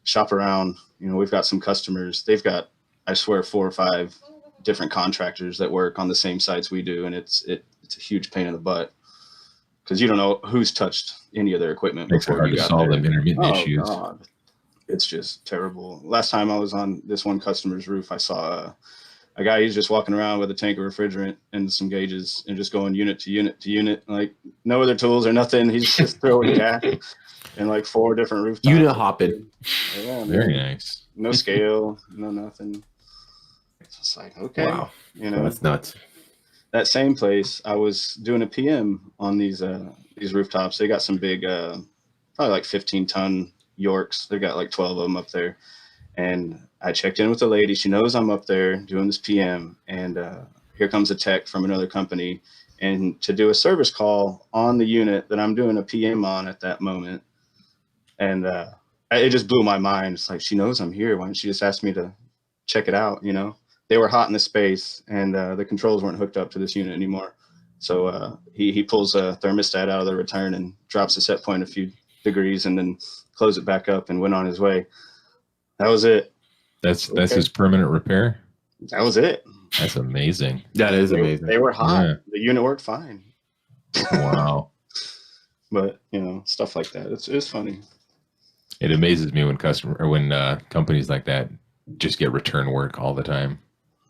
shop around. You know, we've got some customers, they've got, I swear, 4 or 5 different contractors that work on the same sites we do, and it's a huge pain in the butt because you don't know who's touched any of their equipment. Makes it before hard you to got solve there. them intermittent Oh, issues. God. It's just terrible. Last time I was on this one customer's roof, I saw a guy, he's just walking around with a tank of refrigerant and some gauges and just going unit to unit to unit, like no other tools or nothing. He's just throwing gas in like 4 different rooftops. Unit hopping. Yeah, Very man. nice. No scale, no nothing. It's just like, okay. Wow. You know, That's nuts. that same place, I was doing a PM on these rooftops. They got some big, probably like 15-ton Yorks. They've got like 12 of them up there. And I checked in with the lady. She knows I'm up there doing this PM. And here comes a tech from another company. And to do a service call on the unit that I'm doing a PM on at that moment. And it just blew my mind. It's like, she knows I'm here. Why didn't she just ask me to check it out, you know? They were hot in the space, and the controls weren't hooked up to this unit anymore. So he pulls a thermostat out of the return and drops the set point a few degrees, and then closed it back up and went on his way. That was it. That's his permanent repair. That was it. That's amazing. That is amazing. They were hot. Yeah. The unit worked fine. Wow. But you know, stuff like that. It's funny. It amazes me when companies like that just get return work all the time.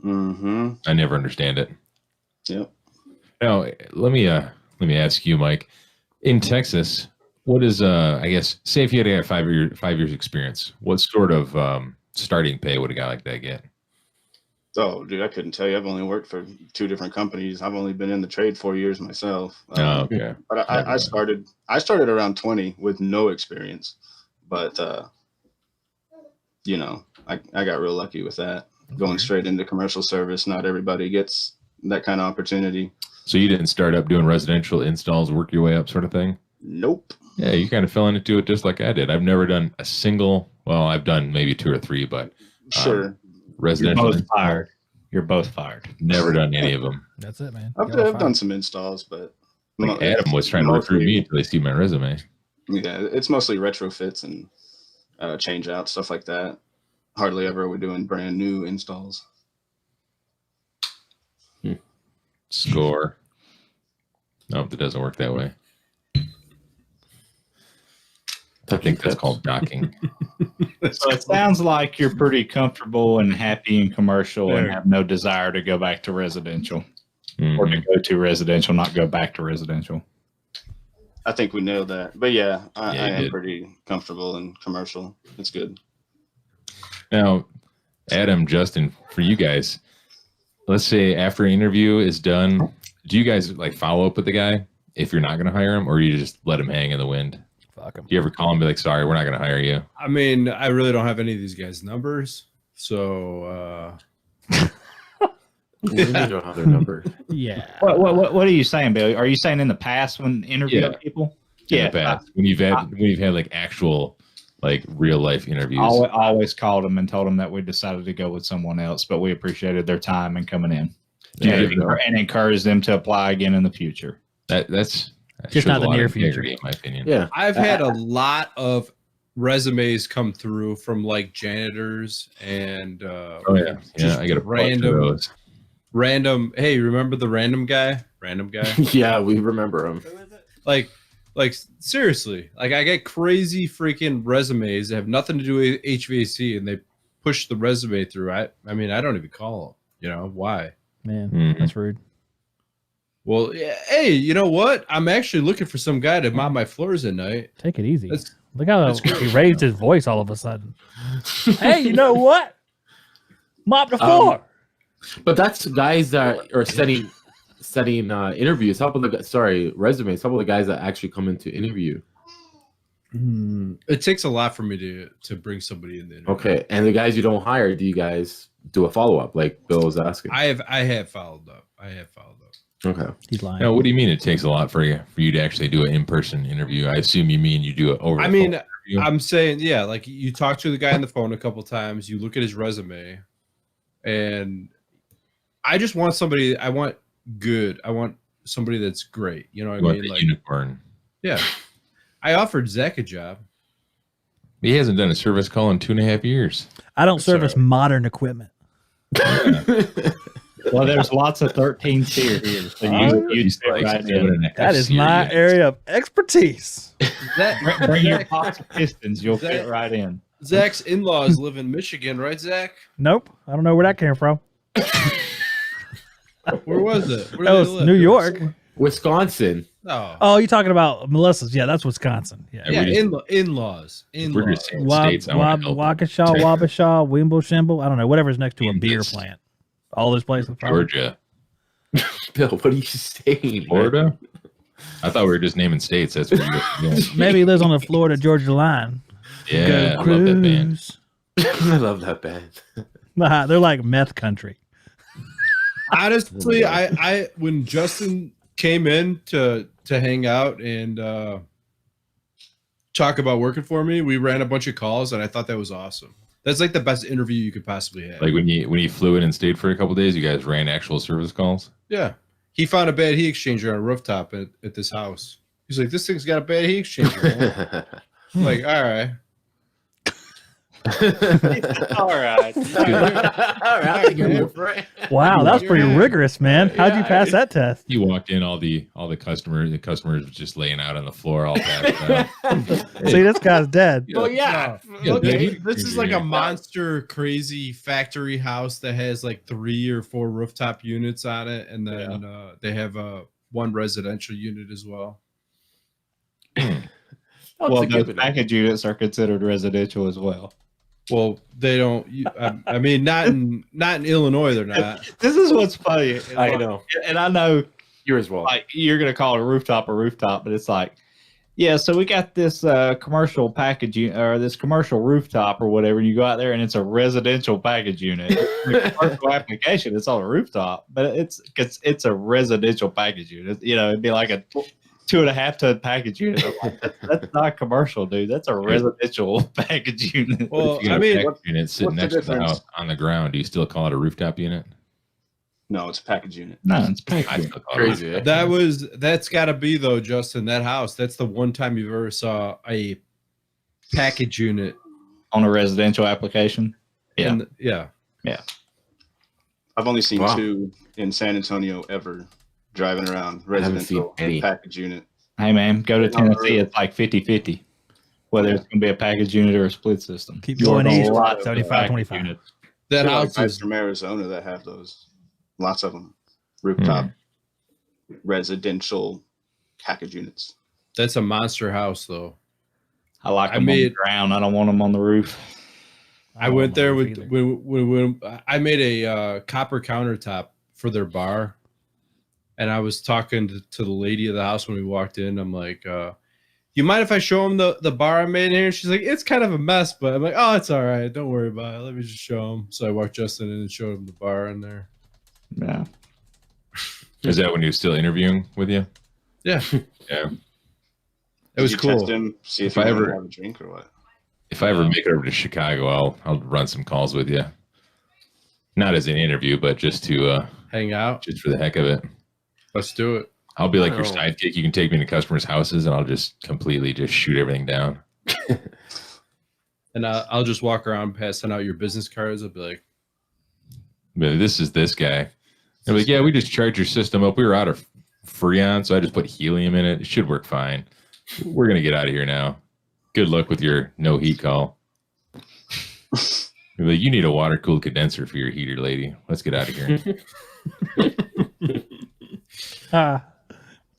Mm-hmm. I never understand it. Yep. Now, let me ask you, Mike. In Texas, what is I guess, say if you had to have 5 years experience, what sort of starting pay would a guy like that get? Oh, dude, I couldn't tell you. I've only worked for 2 different companies. I've only been in the trade 4 years myself. Oh, okay. But I started around 20 with no experience. But you know, I got real lucky with that. Going straight into commercial service. Not everybody gets that kind of opportunity. So you didn't start up doing residential installs, work your way up sort of thing? Nope. Yeah, you kind of fell into it just like I did. I've never done a single, well, I've done maybe 2 or 3, but Sure. residential. You're both fired. You're both fired. Never done any of them. That's it, man. I've done some installs, but Like Adam was trying to recruit me until they see my resume. Yeah, it's mostly retrofits and change out, stuff like that. Hardly ever are we doing brand new installs. Score. Nope, that doesn't work that way. I think that's called docking. So it sounds like you're pretty comfortable and happy in commercial and have no desire to go back to residential or to go to residential, not go back to residential. I think we nailed that. But yeah, I am did. pretty comfortable in commercial. It's good. Now, Adam, Justin, for you guys, let's say after an interview is done, do you guys like follow up with the guy if you're not going to hire him, or you just let him hang in the wind? Fuck him. Do you ever call him and be like, sorry, we're not going to hire you? I mean, I really don't have any of these guys' numbers, so We don't have their number. Yeah. What are you saying, Billy? Are you saying in the past when interviewing Yeah. people? In the past, when you've had like actual like real life interviews. I always called them and told them that we decided to go with someone else, but we appreciated their time and coming in. And encourage them to apply again in the future. That's Just not the near future, future. in my opinion. Yeah. I've had a lot of resumes come through from like janitors and Oh yeah, just I got a random. Hey, remember the random guy? Yeah, we remember him. Like seriously, like I get crazy freaking resumes that have nothing to do with HVAC, and they push the resume through. I mean, I don't even call them. You know why? Man, Mhm. that's rude. Well, yeah, hey, you know what? I'm actually looking for some guy to mop my floors at night. Take it easy. That's- Look how that's he great. raised his voice all of a sudden. Hey, you know what? Mop the floor. But that's guys that are setting interviews. How about resumes? How about the guys that actually come into interview? It takes a lot for me to bring somebody in the interview. Okay, and the guys you don't hire, do you guys do a follow up like Bill was asking? I have followed up. Okay. He's lying. Now, what do you mean it takes a lot for you to actually do an in-person interview? I assume you mean you do it over. I'm saying, yeah, like you talk to the guy on the phone a couple times, you look at his resume, and I just want somebody. I want somebody that's great. You know what I mean? Like unicorn. Yeah. I offered Zach a job. He hasn't done a service call in 2.5 years. I don't service modern equipment. Well, there's lots of 13 tier here. So you fit right in. That is my area of expertise. Bring your box of pistons. You'll fit right in. Zach's in-laws live in Michigan, right, Zach? Nope. I don't know where that came from. Where was it? Where That was New York. Wisconsin. Oh, you're talking about Melissa's. Yeah, that's Wisconsin. Yeah. In-laws. We're just saying states. Waukesha, Wabasha, Wimble, Shimble. I don't know. Whatever's next to a beer plant. All those places. Georgia. Bill, what are you saying? Florida? I thought we were just naming states. That's what you were doing. Maybe he lives on the Florida-Georgia line. Yeah, I love that band. I love that band. Nah, they're like meth country. Honestly, I when Justin came in to hang out and talk about working for me, we ran a bunch of calls, and I thought that was awesome. That's like the best interview you could possibly have. Like when you flew in and stayed for a couple of days, you guys ran actual service calls? Yeah. He found a bad heat exchanger on a rooftop at this house. He's like, this thing's got a bad heat exchanger. I'm like, all right. All right. Wow, that was pretty rigorous, man. How'd you pass that test? You walked in, all the customers were just laying out on the floor all passed out. See, this guy's dead. Well, yeah. Yeah, This is like a monster, crazy factory house that has like 3 or 4 rooftop units on it, and then they have one residential unit as well. Well, those package units are considered residential as well. Well, they don't. I mean, not in Illinois, they're not. This is what's funny. I know, and I know you as well. Like you're gonna call it a rooftop, but it's like, yeah. So we got this commercial package or this commercial rooftop or whatever. And you go out there and it's a residential package unit. It's a commercial application. It's on a rooftop, but it's a residential package unit. You know, it'd be like a 2.5 ton package unit. That's not commercial, dude. That's a residential package unit. Well, I mean, unit sitting next to the house on the ground. Do you still call it a rooftop unit? No, it's a package unit. No, it's package unit. Crazy. That's got to be though, Justin. That house. That's the one time you've ever saw a package unit on a residential application. Yeah, yeah. I've only seen 2 in San Antonio ever. Driving around residential package unit. Hey man, go to Tennessee. It's like 50-50, whether it's going to be a package unit or a split system. Keep going east. 75-25. That house is guys from Arizona that have those. Lots of them. Rooftop residential package units. That's a monster house, though. I like them on the ground. I don't want them on the roof. I went there when I made a copper countertop for their bar. And I was talking to the lady of the house when we walked in. I'm like, you mind if I show them the bar I made here? She's like, it's kind of a mess, but I'm like, oh, it's all right. Don't worry about it. Let me just show them. So I walked Justin in and showed him the bar in there. Yeah. Is that when he was still interviewing with you? Yeah. Yeah. It was cool. Test him, see if I ever have a drink or what. If I ever make it over to Chicago, I'll run some calls with you. Not as an interview, but just to hang out, just for the heck of it. Let's do it. I'll be like your sidekick. You can take me to customers' houses, and I'll just completely just shoot everything down. And I'll just walk around passing out your business cards. I'll be like, this is this guy. They're like, yeah, we just charged your system up. We were out of Freon, so I just put helium in it. It should work fine. We're going to get out of here now. Good luck with your no heat call. Like, you need a water-cooled condenser for your heater, lady. Let's get out of here.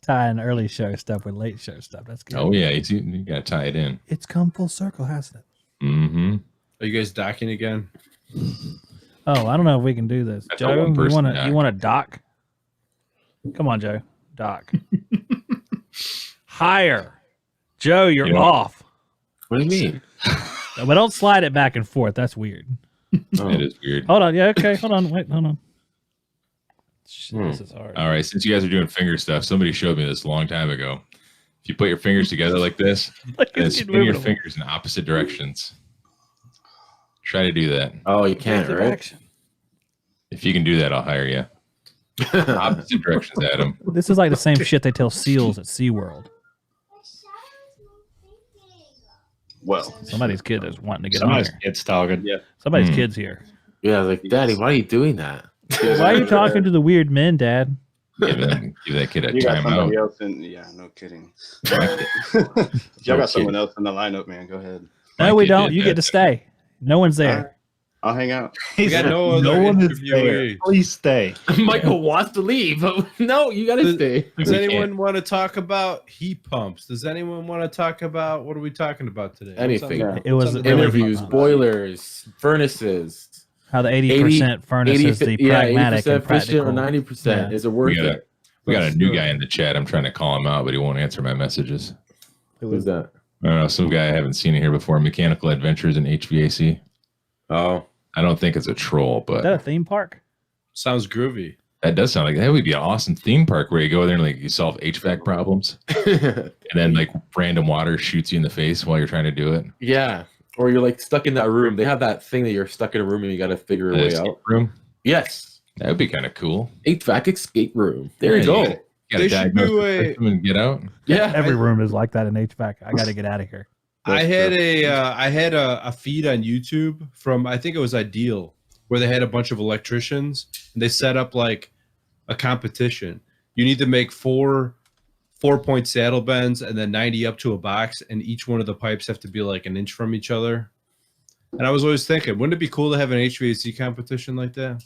Tying early show stuff with late show stuff. That's good. Oh, yeah. You got to tie it in. It's come full circle, hasn't it? Mm-hmm. Are you guys docking again? Oh, I don't know if we can do this. That's a Joe, one-person you dock. want to dock? Come on, Joe. Dock. Higher. Joe, you're You know- off. What do you mean? But don't slide it back and forth. That's weird. Oh. It is weird. Hold on. Yeah, okay. Hold on. Wait, hold on. Shit, Hmm. this is hard. All right, since you guys are doing finger stuff, somebody showed me this a long time ago. If you put your fingers together like this, Like, and then it's spin your moving away. fingers in opposite directions. Try to do that. Oh, you can't, right? Action. If you can do that, I'll hire you. Opposite directions, Adam. This is like the same shit they tell seals at SeaWorld. Well, Somebody's kid is wanting to get on Somebody's here. kids talking. yeah. Somebody's Hmm. kid's here. Yeah, like, Daddy, why are you doing that? Why are you talking to the weird men, Dad? Give that kid a You got timeout. somebody else in. Yeah, no kidding. If y'all got someone else in the lineup, man, go ahead. No, My we kid don't. did You that. get to stay. No one's All there. right, I'll hang out. We got no other one is there. interviewee. Please stay. Michael wants to leave. No, you gotta stay. Does We anyone want to talk about heat pumps? Does anyone want to talk about what are we talking about today? What's Anything. on the- It was what's on the- really Interviews, fun. boilers, furnaces. How the 80% furnace is the pragmatic and 80% efficient practical. or 90%. Yeah. Is it worth got it? We got a new guy in the chat. I'm trying to call him out, but he won't answer my messages. Who's that? I don't know. Some guy I haven't seen it here before. Mechanical Adventures in HVAC. Oh, I don't think it's a troll, Is that but a theme park? Sounds groovy. that does sound like that would be an awesome theme park where you go there and like you solve HVAC problems, and then like random water shoots you in the face while you're trying to do it. yeah. Or you're like stuck in that room. They have that thing that you're stuck in a room and you got to figure a way Escape out. room. Yes. That would be kind of cool. HVAC escape room. There you Yeah, go. You got They to should diagnose do the a- system and get out. Yeah. Every room is like that in HVAC. I got to get out of here. I That's had a feed on YouTube from I think it was Ideal where they had a bunch of electricians and they set up like a competition. You need to make 4-point saddle bends and then 90 up to a box, and each one of the pipes have to be like an inch from each other. And I was always thinking, wouldn't it be cool to have an HVAC competition like that?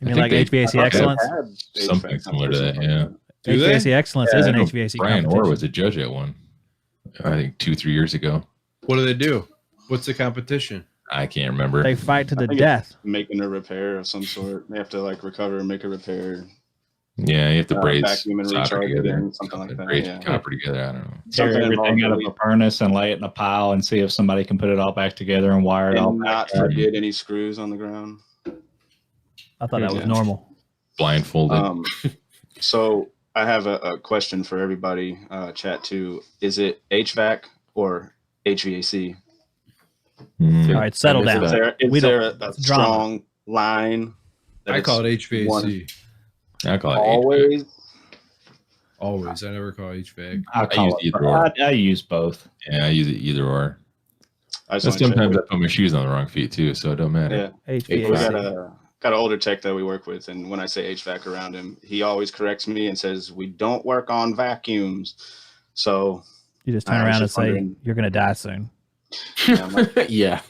You mean think like they- HVAC I excellence? Something similar to that, yeah. Do they? HVAC excellence Yeah, is I an know HVAC Brian Orr competition. was a judge at one. I think 2-3 years ago. What do they do? What's the competition? I can't remember. They fight to the I think death. Making a repair of some sort. They have to like recover and make a repair. Yeah, you have to braid Vacuum and solder recharge it together, in, something like that, braid yeah. copper together. I don't know. Tear Something everything out of involved a furnace and lay it in a pile and see if somebody can put it all back together and wire it all and back not up. forget any screws on the ground. I thought that was Yeah. normal. Blindfolded. So I have a question for everybody. Chat too. Is it HVAC or HVAC? Mm. All right, settle I down. missed Is there, We is there don't- a it's drama. strong line? that I it's call it HVAC. one- I call it always. Always. I never call it HVAC. I call use it- either or. I use both. Yeah, I use it either or. I But just wanna check sometimes I with- put my shoes on the wrong feet too, so it don't matter. yeah. We HVAC. got an older tech that we work with, and when I say HVAC around him, he always corrects me and says we don't work on vacuums. So You just turn I was around and just say, wondering- you're going to die soon. yeah, I'm like, yeah.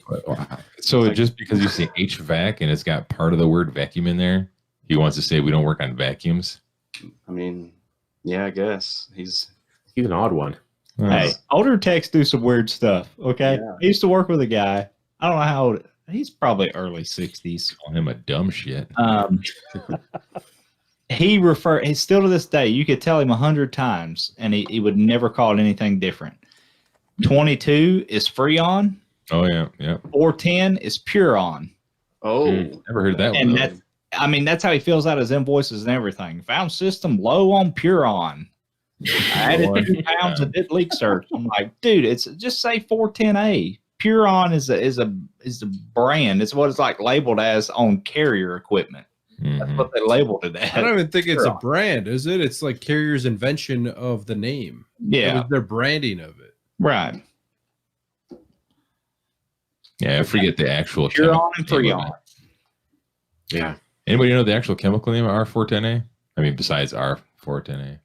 So Like- just because you say HVAC and it's got part of the word vacuum in there, he wants to say we don't work on vacuums. I mean, yeah, I guess he's He's an odd one. Hey, older techs do some weird stuff. Okay. Yeah. I used to work with a guy. I don't know how old. He's probably early 60s. Call him a dumb shit. He's still to this day, you could tell him 100 times and he would never call it anything different. 22 is Freon. Oh yeah, yeah. 410 is Puron. Never heard that And one. that's, I mean, that's how he fills out his invoices and everything. Found system low on Puron. I added 2 pounds of did leak search. I'm like, dude, it's just say 410A. Puron is a brand. It's what it's like labeled as on carrier equipment. That's Mhm. what they labeled it I don't as. even think it's a Sure. brand, is it? It's like Carrier's invention of the name. It Yeah, was their branding of it. right. Yeah, I forget the actual Puron and chemical name of Freon. it. Yeah. Anybody know the actual chemical name of R410A? I mean, besides R410A,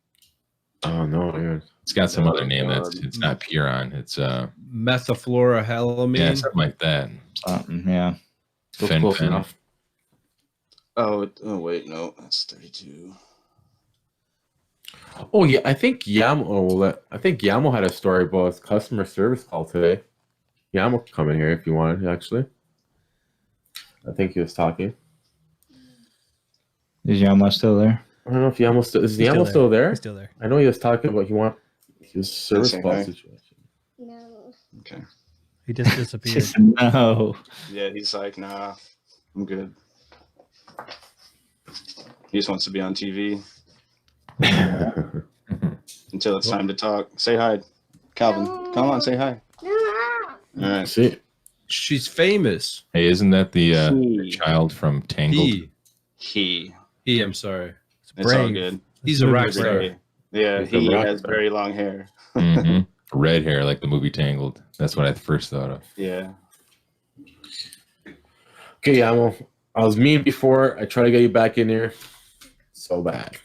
Oh no, dude. it's got some other name. It's not Puron. It's Methafluorohalamine. yeah, something like that. Something, yeah. Close Fen-phen. enough. oh wait, no, that's 32. Oh yeah, I think Yamo had a story about his customer service call today. Yamo can come in here if you wanted, actually. I think he was talking. Is Yama still there? I don't know if Yamo still is. He's Yamo still there? He's still there. I know he was talking about his service say call hi. situation. No. Okay. He just disappeared. No. Yeah, he's like, nah, I'm good. He just wants to be on TV until it's time to talk. Say hi, Calvin. Come on, say hi. No. All right. See, She's famous. Hey, isn't that the He. child from Tangled? He. I'm sorry. It's all Brave. good. He's a rock star. Brave. Yeah, He's a he rock has star. very long hair. Mhm. Red hair, like the movie Tangled. That's what I first thought of. Yeah. okay, Yamo. I was mean before. I try to get you back in here. So bad.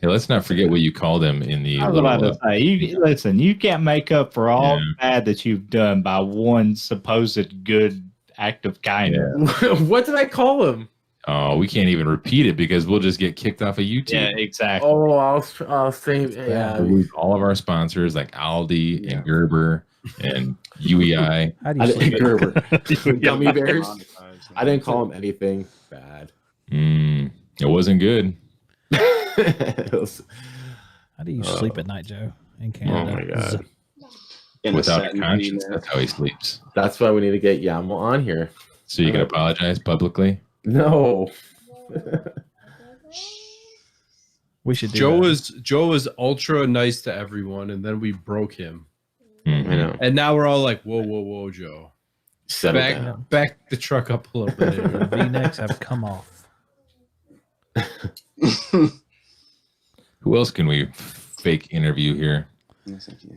Hey, let's not forget what you called him in the I was little. about to say, you can't make up for all Yeah. bad that you've done by one supposed good act of kindness. What did I call him? Oh, we can't even repeat it because we'll just get kicked off of YouTube. Yeah, exactly. Oh, I'll say yeah. We'll lose all of our sponsors like Aldi Yeah. and Gerber and UEI. How do I you didn't sleep? Gerber. Gummy bears. Monetized. I didn't call him anything bad. It wasn't good. It was- How do you sleep at night, Joe? In Canada. oh my god. In the Without a satin conscience, V-neck. that's how he sleeps. That's why we need to get Yamo on here. So you can apologize publicly. No. We should do Joe was ultra nice to everyone, and then we broke him. Mhm. I know. And now we're all like, whoa, Joe. Settle down. Back the truck up a little bit. The V-necks have come off. Who else can we fake interview here?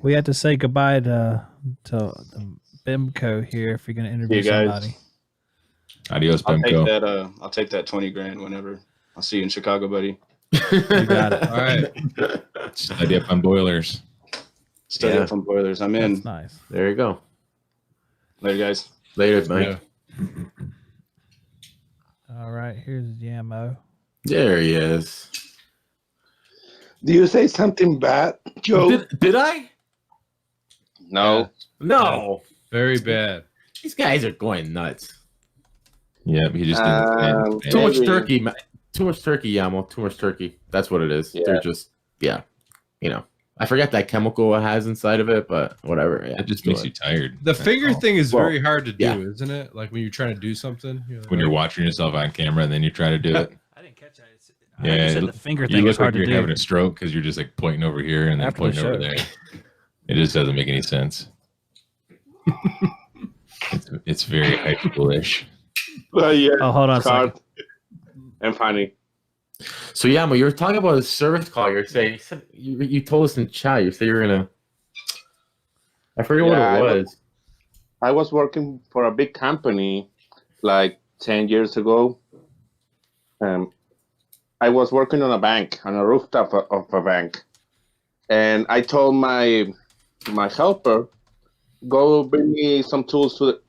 We had to say goodbye to the Bimco here if you're going to interview You guys. somebody. Adios, I'll take Bimco. that. I'll take that 20 grand whenever. I'll see you in Chicago, buddy. You got it. All right. Study up on boilers. Study Yeah. up from boilers. I'm in. That's nice. There you go. Later, guys. Later, Mike. Yeah. All right, here's Yamo. There he is. Do you say something bad, Joe? Did I? No. No. Very bad. These guys are going nuts. Yeah, he just didn't. Too much Maybe. turkey. Too much turkey, Yamo. Too much turkey. That's what it is. Yeah. They're just, yeah. You know, I forget that chemical it has inside of it, but whatever. Yeah, It just makes you tired. The That's finger all. thing is Well, very hard to do, yeah. isn't it? Like when you're trying to do something. When you're watching yourself on camera and then you try to do it. I didn't catch that. Yeah, I said it- the finger You thing look is hard like to you're having do. a stroke because you're just like pointing over here and then After the pointing over show. there. It just doesn't make any sense. It's very high schoolish. Yeah. Oh, hold on a second. Hard and funny. So Yamo, you were talking about a service call. You said you told us in chat. You said you were gonna. I forget Yeah, what I it was. I was working for a big company like 10 years ago. I was working on a bank, on a rooftop of a bank. And I told my helper, go bring me some tools to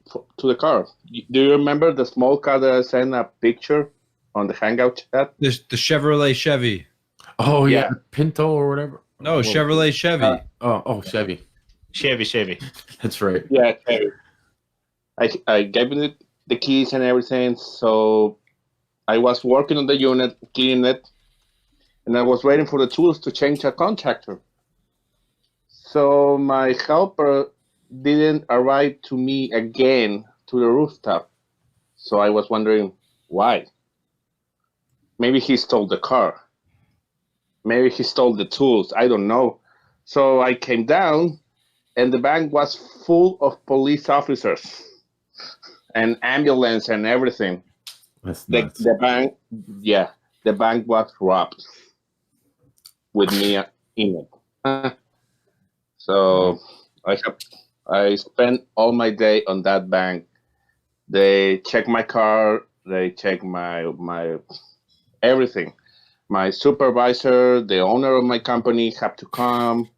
the car. Do you remember the small car that I sent a picture on the Hangout chat? the Chevrolet Chevy. Oh yeah, Yeah. Pinto or whatever. No, Well, Chevrolet Chevy. Oh Chevy. Chevy. That's right. Yeah, okay. I gave him the keys and everything. So I was working on the unit, cleaning it, and I was waiting for the tools to change a contactor. So my helper didn't arrive to me again to the rooftop. So I was wondering why. Maybe he stole the car. Maybe he stole the tools. I don't know. So I came down, and the bank was full of police officers and ambulance and everything. That's nuts. The bank, yeah, the bank was robbed with me in it. So I spent all my day on that bank. They check my car. They check my everything. My supervisor, the owner of my company, have to come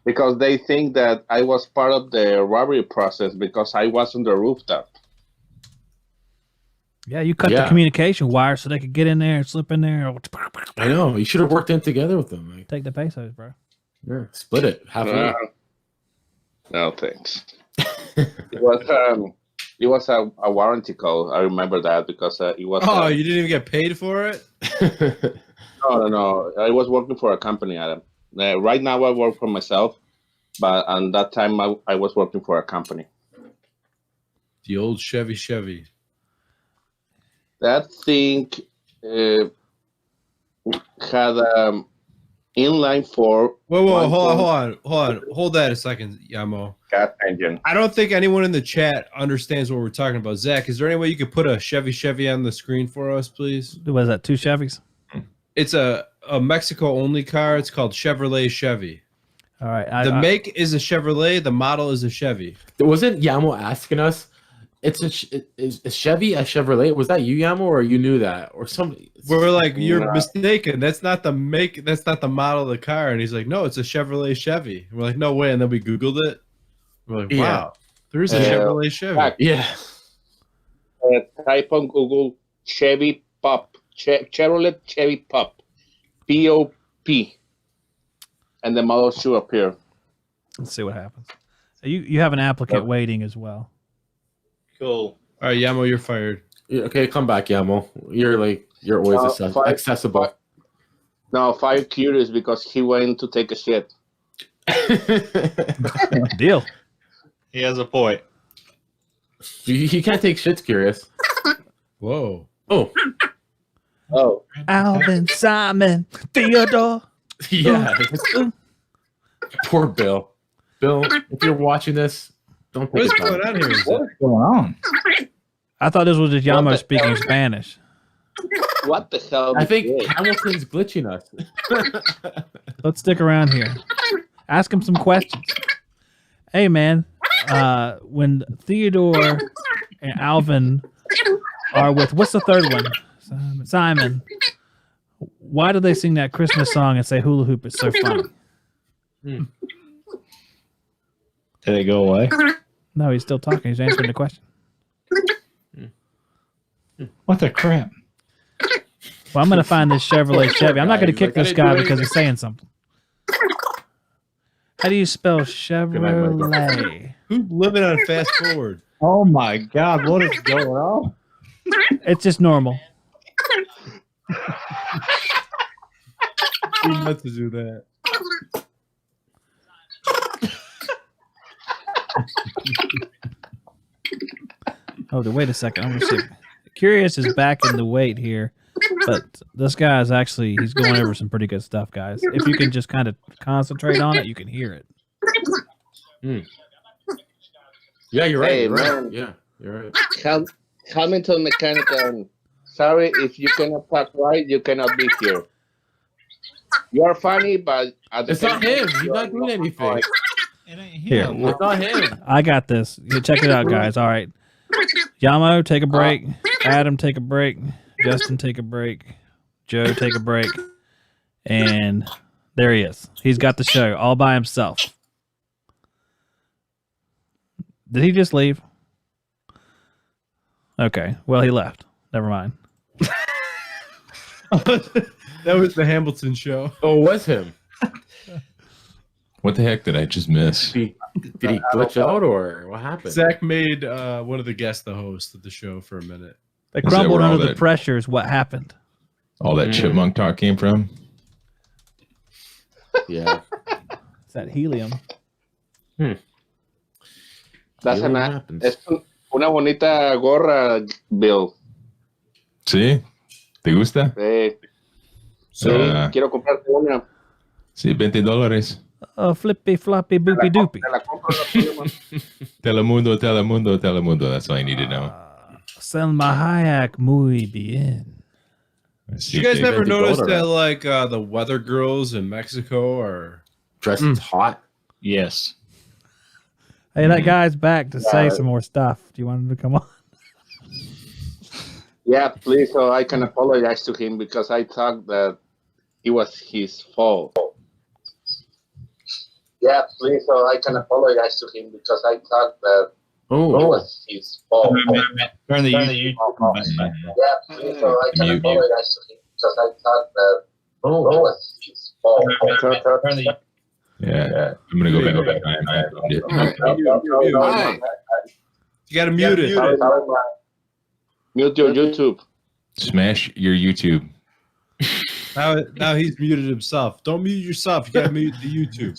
because they think that I was part of the robbery process because I was on the rooftop. Yeah, you cut the Yeah. communication wire so they could get in there and slip in there. I know. You should have worked in together with them. Like, Take the pesos, bro. yeah, split it halfway. No thanks. It It was a warranty call. I remember that because it was. Oh, you didn't even get paid for it? No. I was working for a company, Adam. Right now, I work for myself, but at that time, I was working for a company. The old Chevy. That thing had inline 4. Whoa, hold on. Hold that a second, Yamo. Gas engine. I don't think anyone in the chat understands what we're talking about. Zach, is there any way you could put a Chevy on the screen for us, please? Was that 2 Chevys? It's a Mexico-only car. It's called Chevrolet Chevy. All right. The make is a Chevrolet. The model is a Chevy. Wasn't Yamo asking us? Is Chevy a Chevrolet? Was that you, Yamo, or you knew that, or somebody? We're like, you're mistaken. That's not the make. That's not the model of the car. And he's like, no, it's a Chevrolet Chevy. And we're like, no way. And then we Googled it. We're like, wow, there is a Chevrolet Chevy. Yeah. Type on Google Chevy Pop. Chevrolet Chevy Pop. P-O-P. And the model should appear. Let's see what happens. You have an applicant waiting as well. Cool. All right, Yamo, you're fired. Yeah, okay, come back, Yamo. You're always accessible. No, fire curious because he went to take a shit. Deal. He has a point. You can't take shit's curious. Whoa. Oh. Alvin, Simon, Theodore. Yeah. Poor Bill. Bill, if you're watching this, don't take What's it going back. on here? What's going on? I thought this was just Yamo speaking Spanish. What the hell? I think did? Hamilton's glitching us. Let's stick around here. Ask him some questions. Hey, man, when Theodore and Alvin are with, what's the third one? Simon. Why do they sing that Christmas song and say hula hoop? It's so funny. Did it go away? No, he's still talking. He's answering the question. What the crap? Well, I'm going to find this Chevrolet Chevy. I'm not going to kick this guy because he's saying something. How do you spell Chevrolet? Who's living on fast forward? Oh my God! What is going on? It's just normal. Who meant to do that? Oh, wait a second. I'm going to see. Curious is back in the wait here, but this guy is actually, he's going over some pretty good stuff, guys. If you can just kind of concentrate on it, you can hear it. Yeah, you're right. Hey, You're right. man. Yeah, you're right. Hamilton Mechanic. Sorry, if you cannot talk right, you cannot be here. You are funny, but at the It's same not him. time, He's you are not doing anything. funny. It ain't Here. him. It's not him. I got this. You check it out, guys. All right. Yamo, take a break. Adam, take a break. Justin, take a break. Joe, take a break. And there he is. He's got the show all by himself. Did he just leave? Okay. Well, he left. Never mind. That was the Hamilton show. Oh, it was him. What the heck did I just miss? Did he glitch out or what happened? Zach made one of the guests the host of the show for a minute. They that crumbled where all under the that- pressure is what happened. All that chipmunk talk came from? Yeah. It's that helium. That's Really happens. es una bonita gorra, Bill. ¿Sí? ¿Te gusta? Sí, quiero comprarte una. Sí, $20. Flippy, floppy, boopy, doopy. Te la compro, no problema. Telemundo, telemundo, telemundo. That's all I need to know. Selma Hayek, muy bien. Did you guys never Bendy notice Golder. that like the weather girls in Mexico are Dressed hot. Yes. Hey, that guy's back to say some more stuff. Do you want him to come on? Yeah, please, so I can apologize to him because I thought that it was his fault. Yeah, please, so I can apologize to him because I thought that it Oh, was his fault. Turn the YouTube button. Yeah, please, so I can Mute. apologize to him because I thought that it was his fault. Turn the Yeah. I'm going to go back. No, Do You got to mute it. Mute your YouTube. Smash your YouTube. Now he's muted himself. Don't mute yourself. You got to mute the YouTube.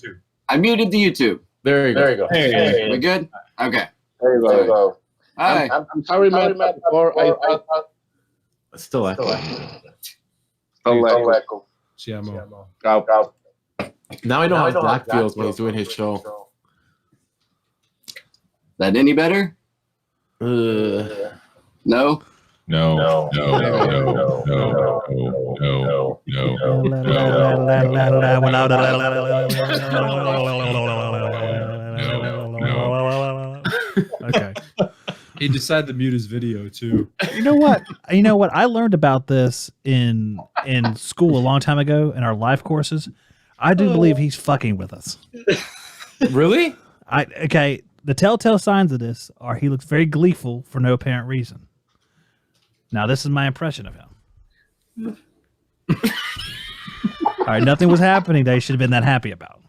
I muted the YouTube. There you go. We good? Okay. There you go. Hi. I'm sorry, Matt. Before I Still echo. echo. Siamo. Go. Now I know how Zach feels when he's doing his show. That any better? Uh, No? No. Okay. He decided to mute his video too. You know what? I learned about this in school a long time ago in our life courses. I do believe he's fucking with us. really? The telltale signs of this are he looks very gleeful for no apparent reason. Now, this is my impression of him. All right, nothing was happening that he should have been that happy about.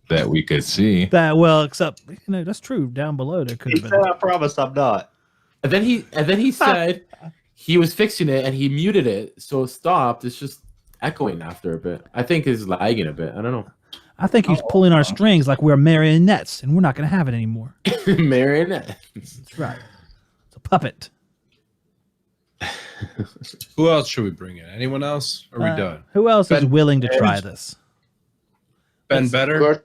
That we could see. Except that's true. Down below there could He have said, been. I promise I'm not. And then he said he was fixing it and he muted it, so it stopped. It's just echoing after a bit. I think it's lagging a bit. I don't know. I think he's pulling our strings like we're marionettes, and we're not going to have it anymore. Marionette. That's right. It's a puppet. Who else should we bring in? Anyone else? Are we done? Who else is Ben- willing to try this? Ben Better?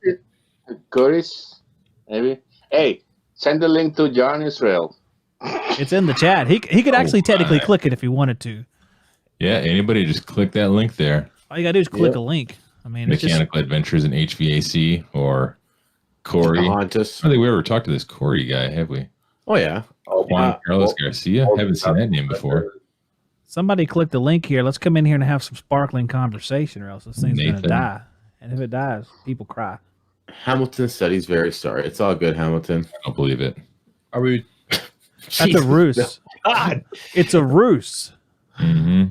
Curtis, maybe. Hey, send the link to John Israel. It's in the chat. He could actually technically click it if he wanted to. Yeah, anybody just click that link there. All you gotta do is click a link. I mean, it's just, Mechanical Adventures in HVAC or Corey. I don't think we ever talked to this Corey guy, have we? Oh yeah. Juan Carlos Garcia? Haven't seen that name before. somebody click the link here. Let's come in here and have some sparkling conversation, or else this thing's gonna Nathan. die. And if it dies, people cry. Hamilton said he's very sorry. It's all good, Hamilton. I don't believe it. Are we? That's a Jesus, ruse. God. It's a ruse. Mm-hmm.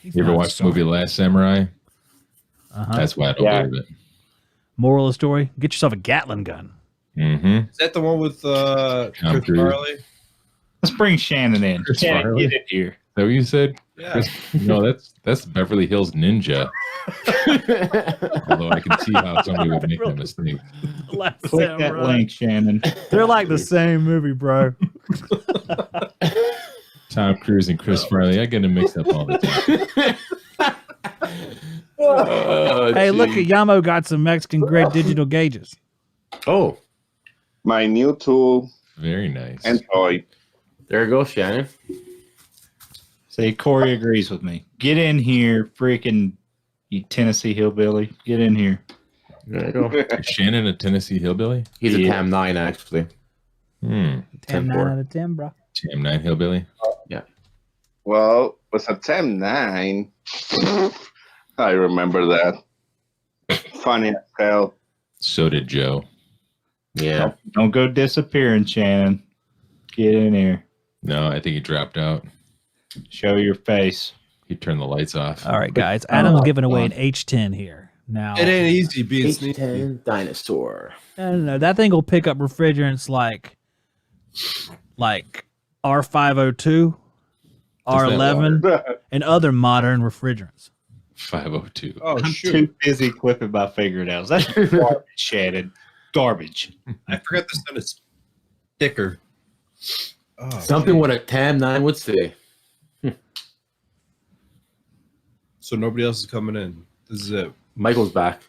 He's You ever not watched the sorry. movie Last Samurai? Uh-huh. That's why I don't Yeah. believe it. Moral of the story: get yourself a Gatling gun. Mm-hmm. Is that the one with Tom Chris Cruise. Farley? Let's bring Shannon in. Chris Shannon, Farley? get in here. Is that what you said? Yeah. No, that's Beverly Hills Ninja. Although I can see how somebody would make that mistake. Last Click that Samurai. link, Shannon. They're like the same movie, bro. Tom Cruise and Chris Farley. I get them mixed up all the time. Oh, Hey, look gee. at Yamo got some Mexican grade digital gauges. Oh, My new tool Very nice. and toy. there you go, Shannon. See, Corey agrees with me. Get in here, freaking you Tennessee hillbilly. Get in here. There you go. Is Shannon a Tennessee hillbilly? He's a Yeah. TAM 9, actually. 10 10-4. 9 out of 10, bro. Tam 9 hillbilly. Well, was a 10-9. I remember that. Funny as hell. So did Joe. Yeah. Don't go disappearing, Shannon. Get in here. No, I think he dropped out. Show your face. He turned the lights off. All right, guys. Adam's giving away an H10 here. Now, It ain't easy being sneaky. H10 Dinosaur. no, that thing will pick up refrigerants like R502, R11, and other modern refrigerants. 502. Oh, I'm shoot. too busy clipping my fingernails. That's garbage, Shannon. Garbage. I forgot to send a sticker. Oh, Something what a TAM 9 would say. so nobody else is coming in. This is it. Michael's back.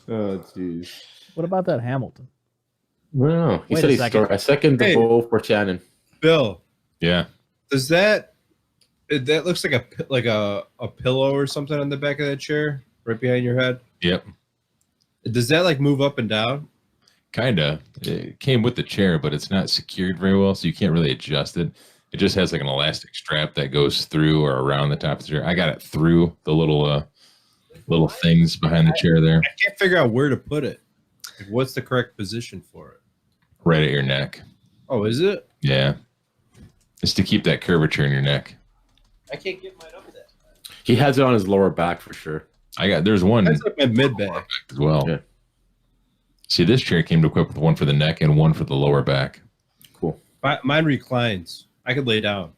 Oh, jeez. What about that Hamilton? Well, he Wait said a he's second. sorry. I second the Hey. vote for Shannon. Bill, Yeah. does that looks like a pillow or something on the back of that chair right behind your head? Yep. Does that like move up and down? Kinda. It came with the chair, but it's not secured very well, so you can't really adjust it. It just has like an elastic strap that goes through or around the top of the chair. I got it through the little things behind the chair there, I can't figure out where to put it. Like, what's the correct position for it? right at your neck. Oh, is it? Yeah. It's to keep that curvature in your neck. I can't get mine up there. He has it on his lower back for sure. There's one That's like my mid back. as well. Yeah. See, this chair came equipped with one for the neck and one for the lower back. Cool. Mine reclines. I could lay down.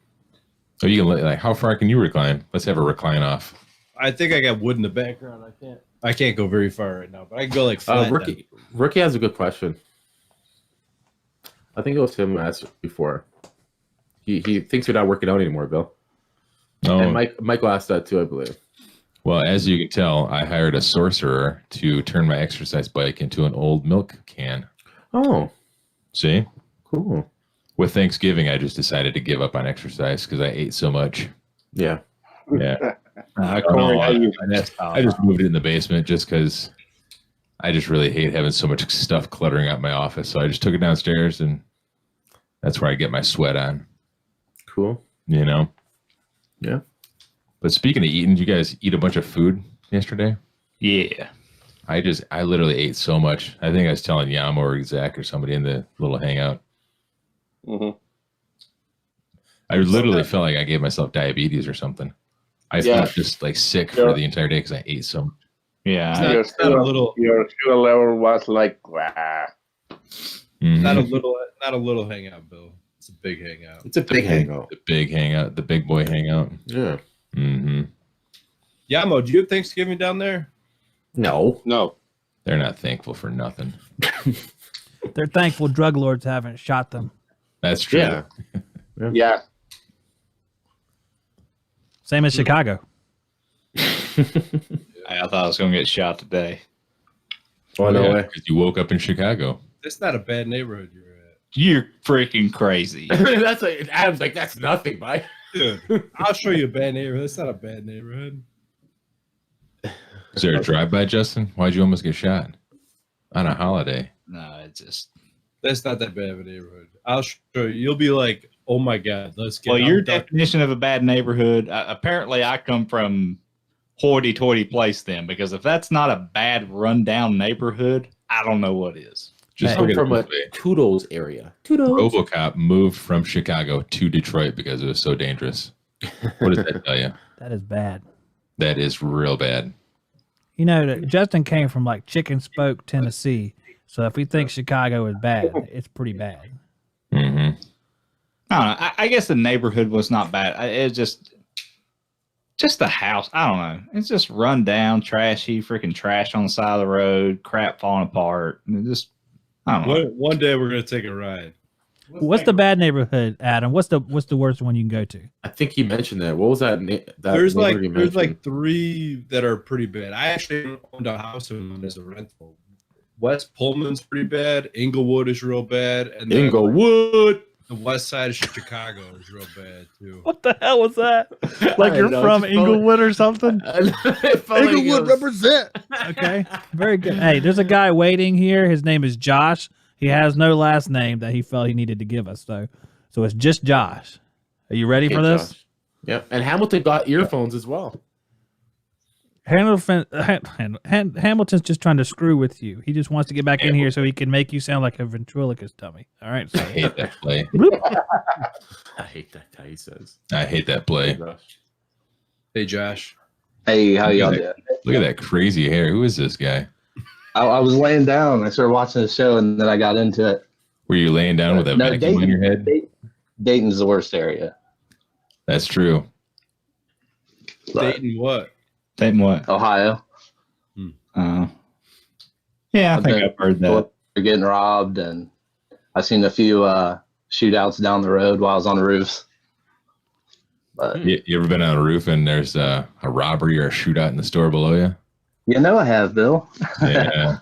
So you can like, how far can you recline? Let's have a recline off. I think I got wood in the background. I can't go very far right now, but I can go like flat. Rookie has a good question. I think it was him who asked it before. He thinks you're not working out anymore, Bill. Oh, And Michael asked that too, I believe. well, as you can tell, I hired a sorcerer to turn my exercise bike into an old milk can. Oh, See? cool. With Thanksgiving, I just decided to give up on exercise because I ate so much. Yeah. Yeah. Corey, how you- I just moved it in the basement just because I just really hate having so much stuff cluttering out my office. So I just took it downstairs, and that's where I get my sweat on, Cool. you know? Yeah. But speaking of eating, did you guys eat a bunch of food yesterday? Yeah. I literally ate so much. I think I was telling Yamo or Zach or somebody in the little hangout. Mhm. I literally felt like I gave myself diabetes or something. I felt just like sick for the entire day because I ate so much. Yeah. Your sugar level was like, Mhm. Not a little hangout, Bill. It's a big hangout. It's a big hangout. The big hangout, the big boy hangout. Yeah. Mm-hmm. Yamo, do you have Thanksgiving down there? No. no. They're not thankful for nothing. They're thankful drug lords haven't shot them. That's true. Yeah. Yeah. Same as Chicago. I thought I was going to get shot today. Oh, no way. Because you woke up in Chicago. It's not a bad neighborhood you're at. You're freaking crazy. That's like Adam's like, that's nothing, Mike. Dude, I'll show you a bad neighborhood. It's not a bad neighborhood. Is there a drive-by, Justin? Why'd you almost get shot on a holiday? No, it's just. That's not that bad of a neighborhood. I'll show you. You'll be like, oh my God, let's get Well, your I'm done. definition of a bad neighborhood, apparently I come from hoity-toity place then, because if that's not a bad rundown neighborhood, I don't know what is. Just I'm look at from it a this way. Toodles area. Toodles. RoboCop moved from Chicago to Detroit because it was so dangerous. What does that tell you? That is bad. That is real bad. You know, Justin came from like Chicken Spoke, Tennessee. So if we think Chicago is bad, it's pretty bad. Mm-hmm. I don't know. I guess the neighborhood was not bad. It's just the house. I don't know. It's just run down, trashy, freaking trash on the side of the road, crap falling apart. And just, I don't know. One day we're gonna take a ride. What's the bad neighborhood, Adam? What's the worst one you can go to? I think he mentioned that. What was that? There's neighborhood he like mentioned? 3 that are pretty bad. I actually owned a house in one as a rental. West Pullman's pretty bad. Inglewood is real bad, and then Inglewood. the west side of Chicago is real bad too. What the hell was that? Like I you're know, from it's funny. Inglewood or something? It felt like it was- represent. Okay, very good. Hey, there's a guy waiting here. His name is Josh. He has no last name that he felt he needed to give us, though. So it's just Josh. Are you ready Hey, for this? Josh. Yep. And Hamilton got earphones as well. Hamilton's just trying to screw with you. He just wants to get back in here so he can make you sound like a ventriloquist dummy. All right. I So, hate that play. I hate that how he says. I hate that play. Hey Josh, Hey, how y'all Look doing? Look at that crazy hair. Who is this guy? I was laying down. I started watching the show, and then I got into it. Were you laying down with a No, vacuum on your head? Dayton's the worst area. That's true. But Dayton what? Dayton what? Ohio. Yeah, I think I've heard that. They're getting robbed, and I've seen a few shootouts down the road while I was on the roofs. But You ever been on a roof and there's a robbery or a shootout in the store below you? you know I have, Bill. Yeah,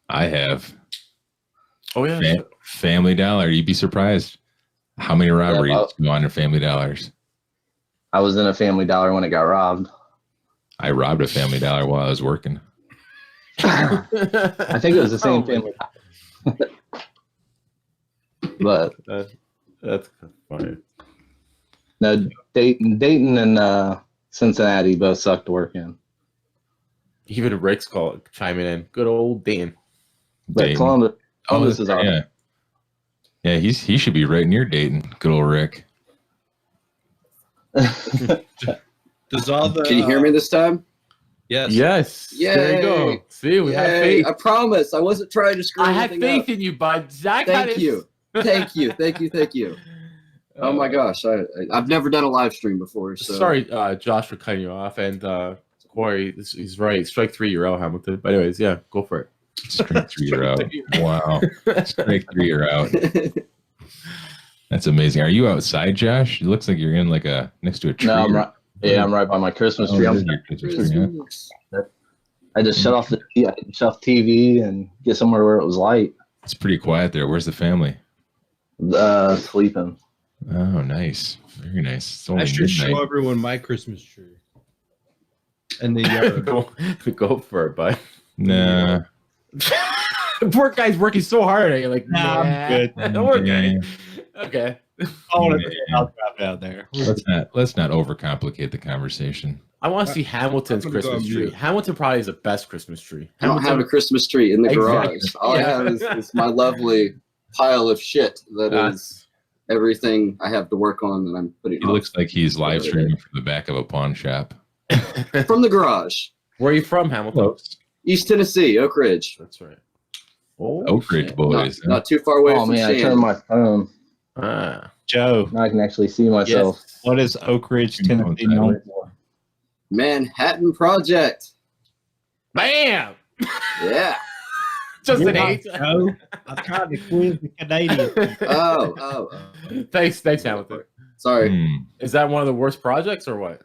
I have. Oh yeah. Family Dollar. You'd be surprised how many robberies go on in Family Dollars. I was in a Family Dollar when it got robbed. I robbed a Family Dollar while I was working. I think it was the same Family Dollar. But That's funny. no, Dayton and Cincinnati both suck to work in. Even Rick's chiming in. Good old Dayton. But Dayton. Columbus is awesome. Yeah, he should be right near Dayton. Good old Rick. Does all the Can you hear me this time? Yes. Yes. There you go. Yay. See, we had Yay. faith. I promise. I wasn't trying to screw I had anything faith up. in you, bud. Zach had Thank his- you. Thank you. Thank you. Thank you. Oh my gosh. I've never done a live stream before. So Sorry, Josh, for cutting you off. And Corey, he's right. Strike 3, you're out, Hamilton. But anyways, yeah, go for it. Strike 3, you're out. Wow. Strike 3, you're out. That's amazing. Are you outside, Josh? It looks like you're in like next to a tree. No, I'm right. Yeah, I'm right by my Christmas tree. Oh, your Christmas tree, yeah. I just shut off the TV and get somewhere where it was light. It's pretty quiet there. Where's the family? Sleeping. Oh, nice. Very nice. It's only I should show midnight. everyone my Christmas tree. And the yard. Go for it, bud. Nah. Poor guy's working so hard at it. You're like, Nah, I'm good. Don't worry, guy. Okay. I'll drop out there. Let's not overcomplicate the conversation. I want to see Hamilton's I'm gonna go Christmas on tree. mute. Hamilton probably is the best Christmas tree. I don't have a Christmas tree in the Exactly. garage. All Yeah. I have is my lovely pile of shit that is everything I have to work on that I'm putting He looks like he's live streaming from the back of a pawn shop. from the garage. Where are you from, Hamilton? East Tennessee, Oak Ridge. That's right. Oh, Oak Ridge boys. huh? Not too far away Oh from man, I Shannon. turned my phone. Joe, Now I can actually see myself. yes. what is Oak Ridge, You're going Tennessee known sideways. for? Manhattan Project. Bam! Yeah. Just an You're 8. not, Joe. I'm trying to quiz the Canadian. Oh. Thanks, Hamilton. Sorry. Hmm. Is that one of the worst projects or what?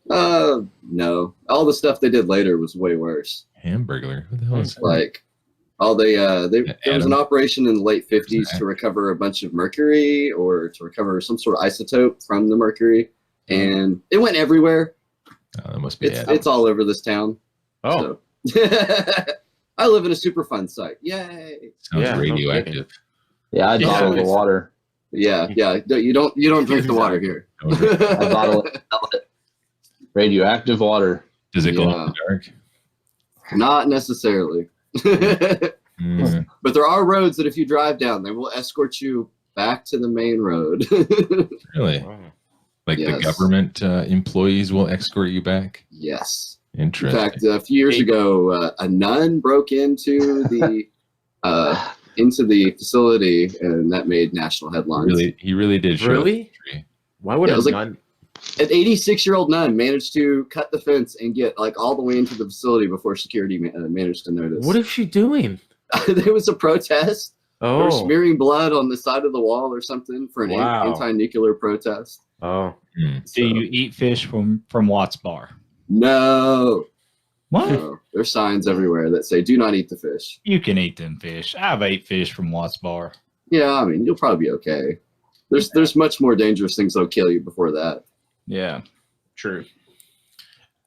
No. All the stuff they did later was way worse. Hamburglar. What the hell is that? Like all there was an operation in the late 50s Zach. to recover a bunch of mercury or to recover some sort of isotope from the mercury, and it went everywhere. Oh, that must be it. It's all over this town. Oh, So. I live in a super fun site. Yay! Sounds Yeah, no radioactive. Yeah, I Yeah, bottle the it's- water. Yeah. You don't drink the water here. I bottle it. Sell it. Radioactive water. Does it glow Yeah. in the dark? Not necessarily. Hmm. But there are roads that if you drive down, they will escort you back to the main road. Really? Like the Yes. government employees will escort you back? Yes. In Interesting. fact, a few years ago, a nun broke into the facility, and that made national headlines. He really did show Really? the tree. why would Yeah, it a was like- nun? An 86-year-old nun managed to cut the fence and get like all the way into the facility before security managed to notice. What is she doing? There was a protest. They were Oh, smearing blood on the side of the wall or something for an Wow. anti-nuclear protest. oh, Hmm. Do you eat fish from Watts Bar? No. What? No. There's signs everywhere that say, do not eat the fish. You can eat them fish. I've ate fish from Watts Bar. Yeah, I mean, you'll probably be okay. There's much more dangerous things that'll kill you before that. Yeah, true.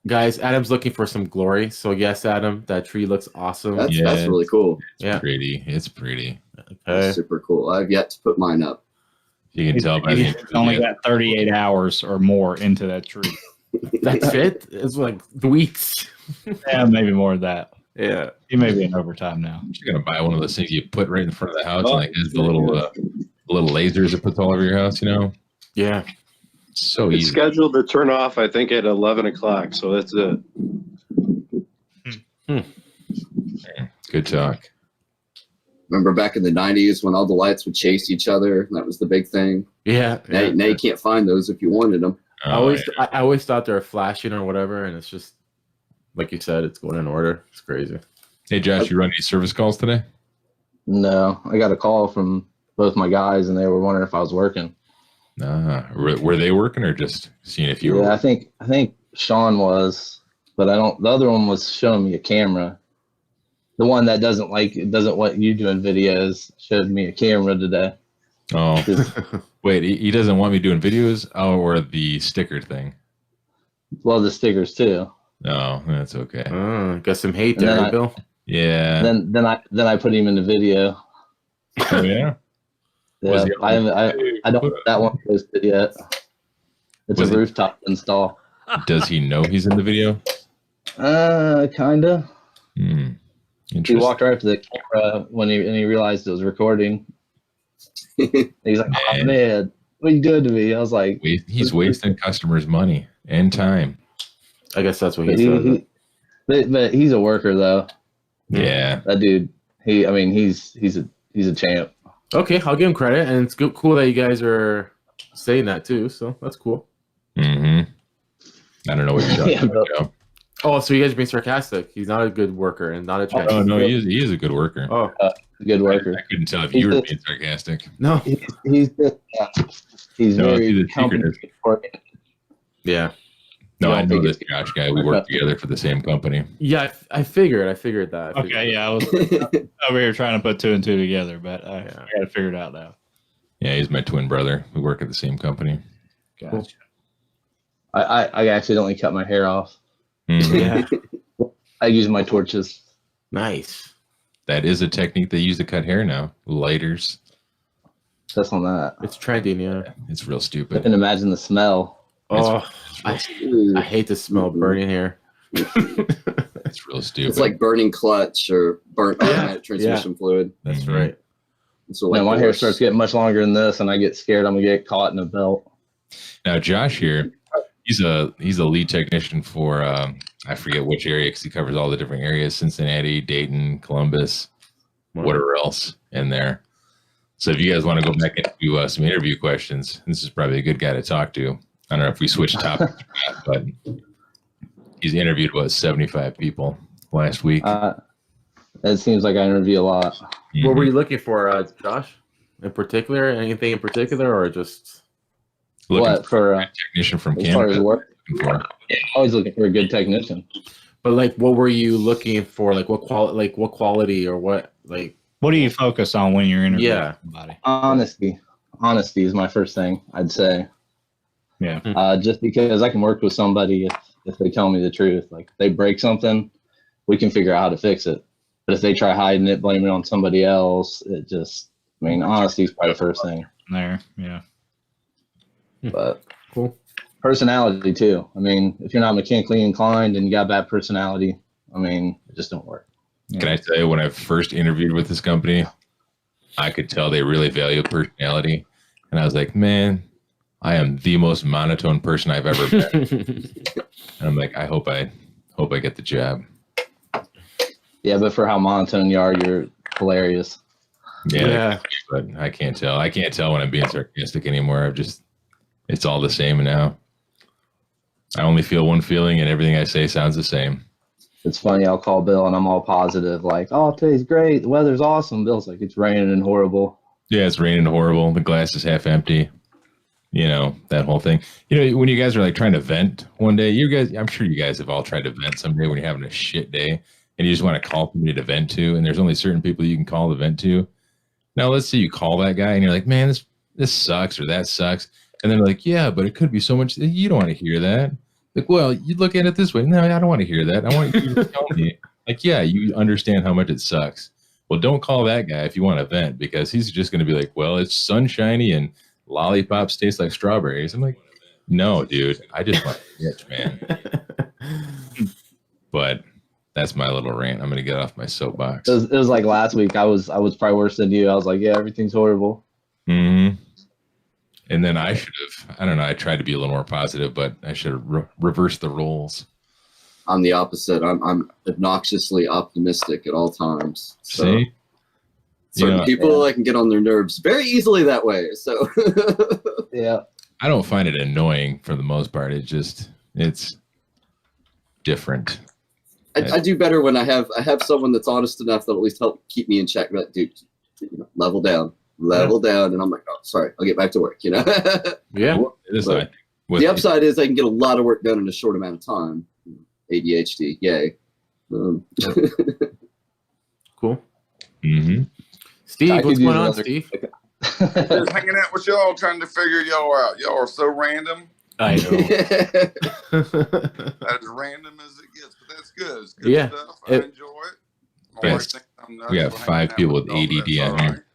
guys, Adam's looking for some glory. So yes, Adam, that tree looks awesome. That's Yeah. really cool. Yeah. Pretty. It's pretty. Okay. That's super cool. I've yet to put mine up. You can tell by the He's only got 38 hours or more into that tree. That's it. It's like weeks. Yeah, maybe more of that. Yeah. He may be in overtime now. You're gonna buy one of those things you put right in front of the house, and like has the little lasers it puts all over your house. You know, Yeah. it's so It's easy. scheduled to turn off, I think, at 11 o'clock. So that's it. Good talk. Remember back in the 90s when all the lights would chase each other? That was the big thing. Yeah. Now you can't find those if you wanted them. I always thought they were flashing or whatever, and it's just like you said, it's going in order. It's crazy. Hey Josh, you run any service calls today? No, I got a call from both my guys, and they were wondering if I was working. Were they working or just seeing if you were? Yeah, I think Sean was, but I don't. The other one was showing me a camera. The one that doesn't want you doing videos showed me a camera today. Oh, wait, he doesn't want me doing videos. Oh, or the sticker thing. Well, the stickers too. No, that's okay. Got some hate And there, then Bill. Yeah. Then I put him in the video. Oh, yeah. Yeah, I don't have that one posted yet. It's Was a it- rooftop install. Does he know he's in the video? Kinda. Hmm. He Interesting. walked right up to the camera when he realized it was recording. He's like, "Oh man, what are you doing to me?" I was like, He's wasting customers' money and time. I guess that's what But he he, said. he, But he's a worker though. Yeah. That dude. He's a champ. Okay, I'll give him credit, and it's cool that you guys are saying that too. So that's cool. Mm-hmm. I don't know what you're talking about, Joe. Oh, so you guys are being sarcastic. He's not a good worker and not a champ. Oh no, he is a good worker. Oh, Good worker. I couldn't tell if you were being sarcastic. no. He's just he's No, very he's a secretive. company-oriented. Yeah. No, You I don't know think this Josh guy. We work together for the same company. Yeah, I figured that. Okay, yeah, I was over here trying to put two and two together, but I got to figure it out now. Yeah, he's my twin brother. We work at the same company. Gotcha. I accidentally cut my hair off. Mhm. Yeah. I use my torches. Nice. That is a technique they use to cut hair now. Lighters. That's on that. It's trending, yeah. It's real I stupid. can imagine the smell. Oh, It's real, I hate the smell of burning hair. it's real stupid. It's like burning clutch or burnt automatic transmission fluid. That's Mhm. right. So like Man, my hair worse. starts getting much longer than this, and I get scared I'm gonna get caught in a belt. Now Josh here, he's a lead technician for I forget which area because he covers all the different areas: Cincinnati, Dayton, Columbus, whatever else in there. So if you guys want to go back into some interview questions, this is probably a good guy to talk to. I don't know if we switch topics, or not, but he's interviewed 75 people last week. It seems like I interview a lot. What were you looking for, Josh? In particular, anything in particular, or just Looking What for? a technician from As far as Canada? work, Looking for. always looking for a good technician. But like, what were you looking for? Like, what quality, or what? Like, What do you focus on when you're interviewing Yeah. somebody? Honesty is my first thing, I'd say. Yeah. Just because I can work with somebody if they tell me the truth. Like if they break something, we can figure out how to fix it. But if they try hiding it, blaming it on somebody else, it just, honesty is probably the first thing. There, yeah. But cool. personality too. If you're not mechanically inclined and you got bad personality, it just don't work. Can I tell you, when I first interviewed with this company, I could tell they really value personality. And I was like, man, I am the most monotone person I've ever met. And I'm like, I hope I get the job. Yeah, but for how monotone you are, you're hilarious. Yeah. But I can't tell. I can't tell when I'm being sarcastic anymore. It's all the same now. I only feel one feeling and everything I say sounds the same. It's funny, I'll call Bill and I'm all positive, like, oh, today's great, the weather's awesome. Bill's like, it's raining and horrible. Yeah, it's raining horrible. The glass is half empty. That whole thing. When you guys are like trying to vent one day, I'm sure you guys have all tried to vent someday when you're having a shit day and you just want to call somebody to vent to, and there's only certain people you can call to vent to. Now, let's say you call that guy and you're like, man, this sucks or that sucks. And they're like, yeah, but it could be so much. You don't want to hear that. Like, well, you look at it this way. No, I don't want to hear that. I want you to tell me. Like, yeah, you understand how much it sucks. Well, don't call that guy if you want to vent, because he's just going to be like, well, it's sunshiny and lollipops taste like strawberries. I'm like, no, dude, I just want to bitch, man. But that's my little rant. I'm going to get off my soapbox. It was like last week. I was probably worse than you. I was like, yeah, everything's horrible. Mm-hmm. And then I should have, I don't know, I tried to be a little more positive, but I should have reversed the roles. I'm the opposite. I'm obnoxiously optimistic at all times. So See? certain people I can get on their nerves very easily that way. So yeah. I don't find it annoying for the most part. It's different. I do better when I have someone that's honest enough that'll at least help keep me in check. But dude, level down, and I'm like, oh, sorry, I'll get back to work. Yeah. The upside is I can get a lot of work done in a short amount of time. ADHD, yay. Cool. Mm-hmm. Steve, what's going on, Steve? Just hanging out with y'all, trying to figure y'all out. Y'all are so random. I know. As random as it gets, but that's good. It's good stuff. I enjoy it. Yes. We got 5 people with ADD on here.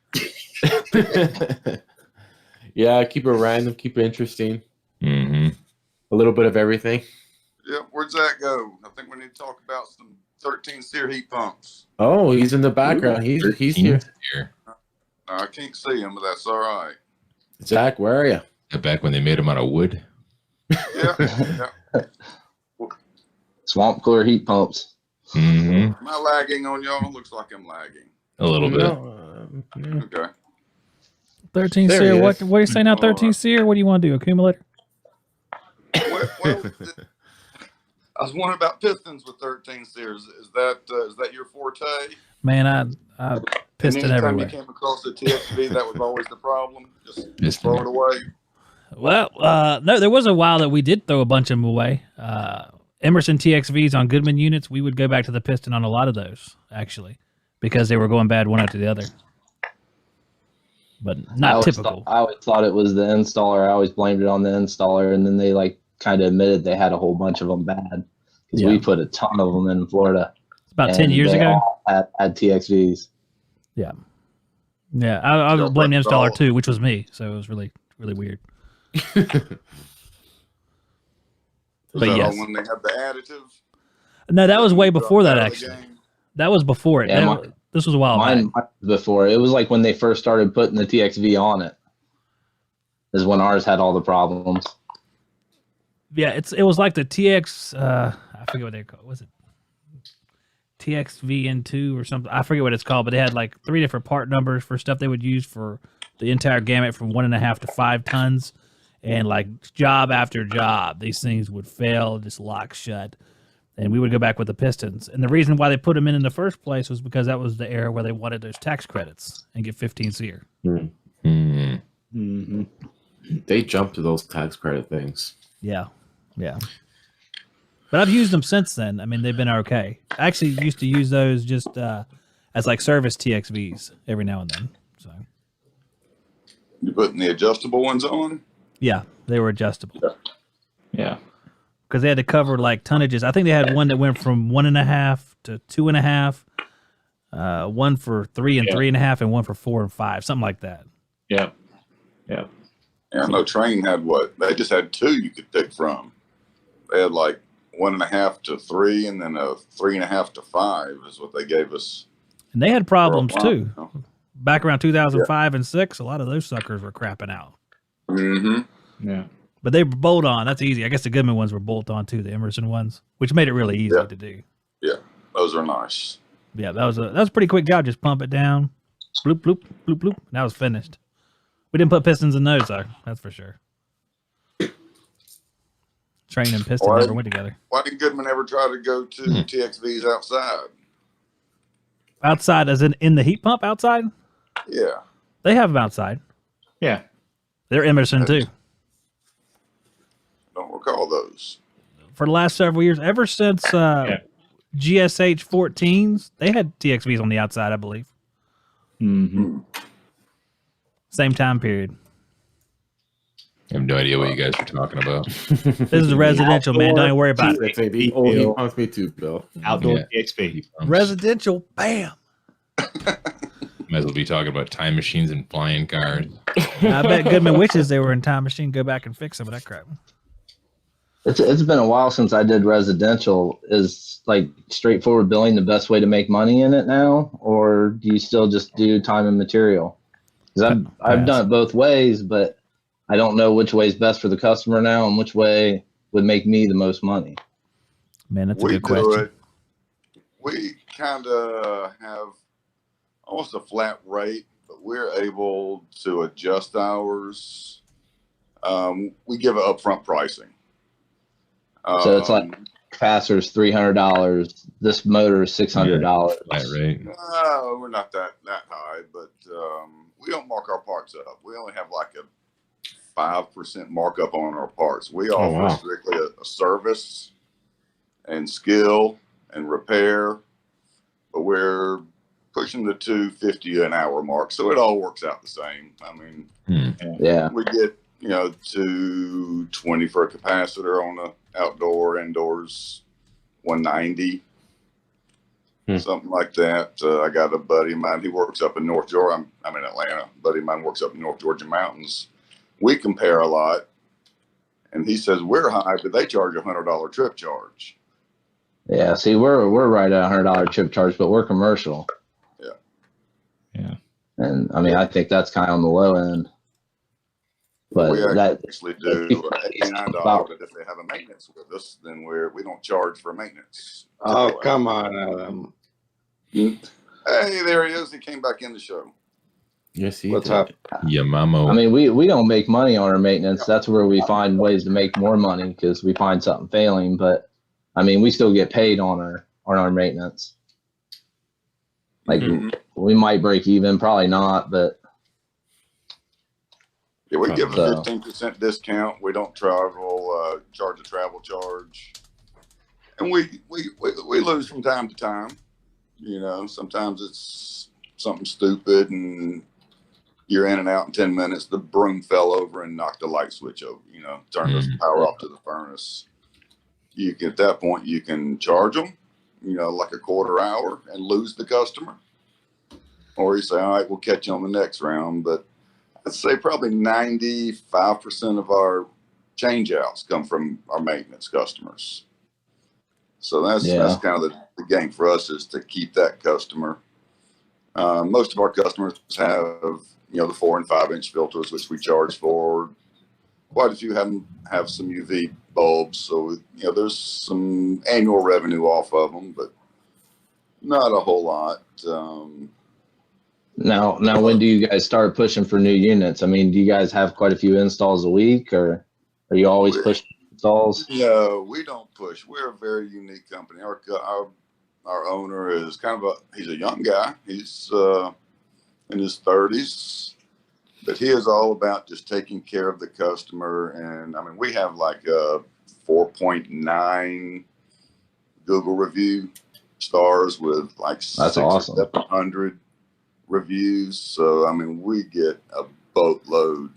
Yeah, keep it random, keep it interesting. Mm-hmm. A little bit of everything. Yeah, where'd that go? I think we need to talk about some 13 SEER heat pumps. Oh, he's in the background. He's here. I can't see him, but that's all right. Zach, where are you? Back when they made them out of wood. Yeah. Swamp cooler heat pumps. Mhm. Am I lagging on y'all? Looks like I'm lagging. A little bit. Yeah. Okay. 13 There seer. he What is. are you saying now? All right. 13 seer. What do you want to do? Accumulator? Well, I was wondering about pistons with 13 series. Is that your forte? Man, I And piston anytime everywhere. you came across the TXV, that was always the problem. Just Piston. throw it away. Well, no, there was a while that we did throw a bunch of them away. Emerson TXVs on Goodman units, we would go back to the piston on a lot of those, actually, because they were going bad one after the other. But not typical. I always thought it was the installer. I always blamed it on the installer, and then they like kind of admitted they had a whole bunch of them bad because we put a ton of them in Florida. About 10 years they ago. all had TXVs. Yeah. I was blaming the installer too, which was me. So it was really, really weird. Was But that yes. all when they had the additive? No, that was way Dropped before that, out of the actually. game? That was before it. Yeah, This was a while back. Mine before it was like when they first started putting the TXV on it. Is when ours had all the problems. Yeah, it was like the TX. I forget what they called. Was it TXVN2 or something? I forget what it's called, but they had like 3 different part numbers for stuff they would use for the entire gamut from 1.5 to 5 tons, and like job after job, these things would fail, just lock shut, and we would go back with the pistons. And the reason why they put them in the first place was because that was the era where they wanted those tax credits and get 15 SEER. Mm-hmm. They jumped to those tax credit things. Yeah. But I've used them since then. I mean, they've been okay. I actually used to use those just as like service TXVs every now and then. So You putting the adjustable ones on? yeah, they were adjustable Yeah. because they had to cover like tonnages. I think they had one that went from 1.5 to 2.5, one for 3 and 3.5, and one for 4 and 5, something like that. Yeah. Yeah, I know Train had what? They just had 2 you could pick from. They had like 1.5 to 3, and then a 3.5 to 5 is what they gave us. And they had problems for a while, too. you know? Back around 2005 and 6, a lot of those suckers were crapping out. Mm-hmm. Yeah. But they were bolt on. That's easy. I guess the Goodman ones were bolt on too, the Emerson ones, which made it really easy to do. Yeah, those are nice. Yeah, that was a pretty quick job. Just pump it down, bloop bloop bloop bloop. And that was finished. We didn't put pistons in those though. That's for sure. Train and piston never went together. Why did Goodman ever try to go to TXVs outside? Outside, as in the heat pump outside? Yeah. They have them outside. Yeah. They're Emerson too. Don't recall those. For the last several years, ever since GSH 14s, they had TXVs on the outside, I believe. Mm-hmm. Same time period. I have no idea what you guys are talking about. This is residential, man. Don't even worry about it. Baby. Oh, he wants me too, Bill. Outdoor TXV. Residential, bam. Might as well be talking about time machines and flying cars. I bet Goodman wishes they were in time machine. Go back and fix some of that crap. It's been a while since I did residential. Is like straightforward billing the best way to make money in it now, or do you still just do time and material? Because I've done it both ways, but I don't know which way is best for the customer now and which way would make me the most money. Man, that's a good question. We kind of have almost a flat rate, but we're able to adjust ours. We give it upfront pricing. So it's like capacitor's $300. This motor is $600. Flat rate. No, we're not that high, but we don't mark our parts up. We only have like a 5% markup on our parts. We offer strictly a service and skill and repair, but we're pushing the $250 an hour mark, so it all works out the same. I mean, we get $220 for a capacitor on the outdoor, indoors, $190, something like that. I got a buddy of mine. He works up in North Georgia. I'm in Atlanta. A buddy of mine works up in North Georgia mountains. We compare a lot, and he says we're high, but they charge $100 trip charge. Yeah, see, we're right at $100 trip charge, but we're commercial. Yeah. And I mean, I think that's kind of on the low end. But We that actually do $89, but if they have a maintenance with us, then we don't charge for maintenance. Oh, come on, Adam. Hey, there he is. He came back in the show. Yes, he What's did. up? Yeah, mamo. I mean, we don't make money on our maintenance. That's where we find ways to make more money because we find something failing. But I mean, we still get paid on our maintenance. Like we might break even, probably not, but Yeah, we give a So- 15% discount. We don't charge a travel charge, and we lose from time to time. You know, sometimes it's something stupid, and you're in and out in 10 minutes. The broom fell over and knocked the light switch over. You know, turned the power off to the furnace. At that point, you can charge them, you know, like a quarter hour, and lose the customer, or you say, all right, we'll catch you on the next round. But I'd say probably 95% of our change outs come from our maintenance customers. So that's kind of the game for us, is to keep that customer. Most of our customers have, you know, the 4 and 5 inch filters, which we charge for. Quite a few have some UV bulbs, so you know there's some annual revenue off of them, but not a whole lot. now when do you guys start pushing for new units? I mean, do you guys have quite a few installs a week, or are you always pushing installs? No, we don't push. We're a very unique company. Our owner is he's a young guy. He's in his 30s, but he is all about just taking care of the customer. And I mean, we have like a 4.9 Google review stars with like That's 600 awesome. or 700 reviews. So I mean, we get a boatload.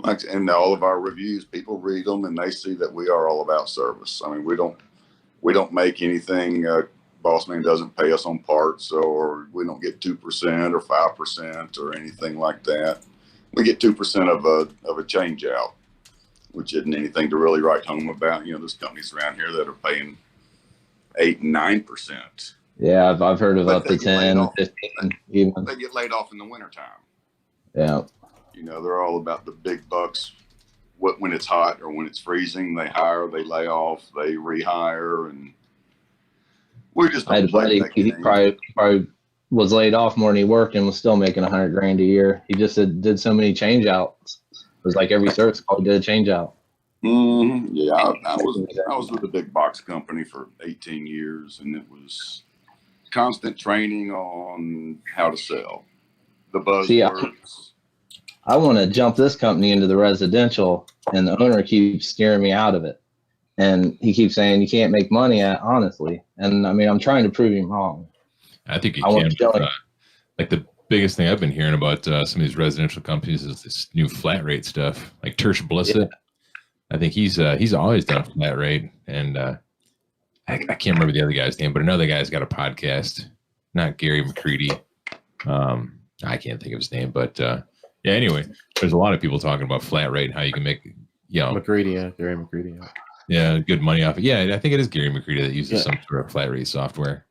And all of our reviews, people read them and they see that we are all about service. I mean, we don't make anything. Boss Man doesn't pay us on parts, or we don't get 2% or 5% or anything like that. We get 2% of a change out, which isn't anything to really write home about. You know, there's companies around here that are paying 8 and 9%. Yeah, I've heard of But up they to get laid 10, off. 15 even. They get laid off in the wintertime. Yeah. You know, they're all about the big bucks. When it's hot or when it's freezing, they hire, they lay off, they rehire, and we just I had don't a play buddy, that he game. probably was laid off more than he worked and was still making $100,000 a year. He just did so many change outs. It was like every service call did a change out. Yeah, I was with a big box company for 18 years, and it was constant training on how to sell. The buzzwords. I want to jump this company into the residential, and the owner keeps steering me out of it. And he keeps saying you can't make money at, honestly. And I mean, I'm trying to prove him wrong. I think you I want can. to show him. Like the biggest thing I've been hearing about some of these residential companies is this new flat rate stuff. Like Tersh Blissett, Yeah. I think he's always done flat rate, and I can't remember the other guy's name, but another guy's got a podcast. Not Gary McCready. I can't think of his name, but yeah. Anyway, there's a lot of people talking about flat rate and how you can make, you know, McCready, Gary McCready. yeah, good money off it. Yeah, I think it is Gary McCready that uses some sort of flat rate software.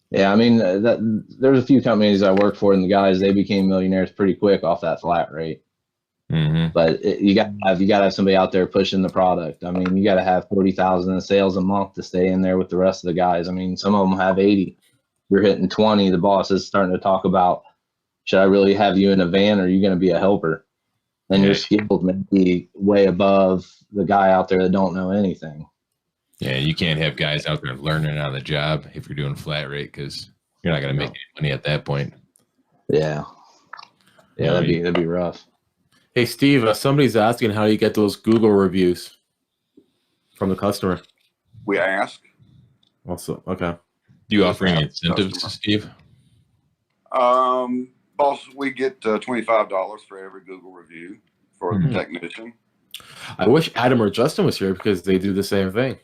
Yeah, I mean, there's a few companies I work for, and the guys, they became millionaires pretty quick off that flat rate. But you got to have somebody out there pushing the product. I mean, you got to have 40,000 in sales a month to stay in there with the rest of the guys. I mean, some of them have 80. You're hitting 20. The boss is starting to talk about, should I really have you in a van, or are you going to be a helper? And your skills may be way above the guy out there that don't know anything. Yeah, you can't have guys out there learning on the job if you're doing flat rate, because you're not going to make any money at that point. Yeah, that'd be rough. Hey, Steve, somebody's asking how you get those Google reviews from the customer. We ask. Also, okay. Do you offer any incentives, Steve? Boss, we get $25 for every Google review for the technician. I wish Adam or Justin was here because they do the same thing.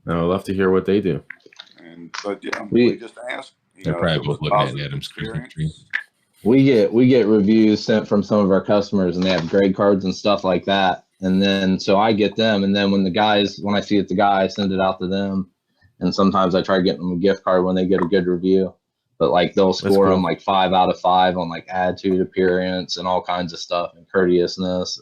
I would love to hear what they do. But yeah, we just ask. They're probably both looking at Adam's Christmas tree. We get reviews sent from some of our customers, and they have grade cards and stuff like that. And then so I get them, and then when I see it the guy, I send it out to them. And sometimes I try getting them a gift card when they get a good review. But like they'll score them like 5 out of 5 on like attitude, appearance, and all kinds of stuff, and courteousness.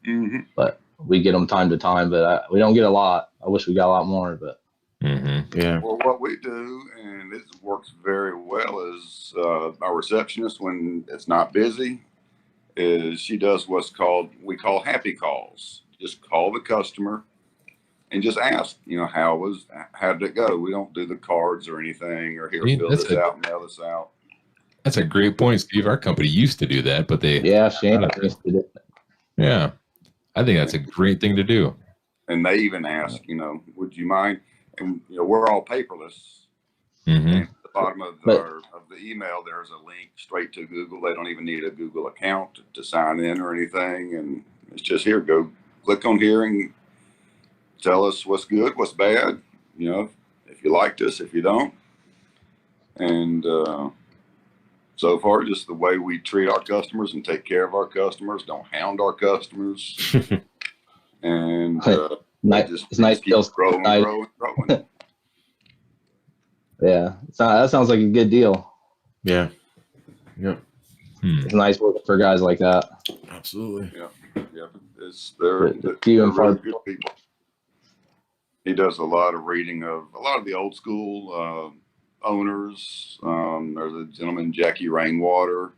Mm-hmm. but we get them time to time. But we don't get a lot. I wish we got a lot more, but Yeah. Well, what we do, and it works very well, is our receptionist, when it's not busy, is she does what's called, we call happy calls. Just call the customer and just ask, how did it go? We don't do the cards or anything, or here, fill this out, mail this out. That's a great point, Steve. Our company used to do that, but they Shane used to do it. Yeah, I think that's a great thing to do. And they even ask, would you mind? And we're all paperless. Mm-hmm. And at the bottom of the email, there's a link straight to Google. They don't even need a Google account to sign in or anything. And it's just here. Go click on here and tell us what's good, what's bad. If you liked us, if you don't. And so far, just the way we treat our customers and take care of our customers, don't hound our customers. And it's nice. Keep growing. Yeah, that sounds like a good deal. Yeah. Yep. It's nice working for guys like that. Absolutely. Yeah. They're really good people. He does a lot of reading of a lot of the old school owners. There's a gentleman, Jackie Rainwater.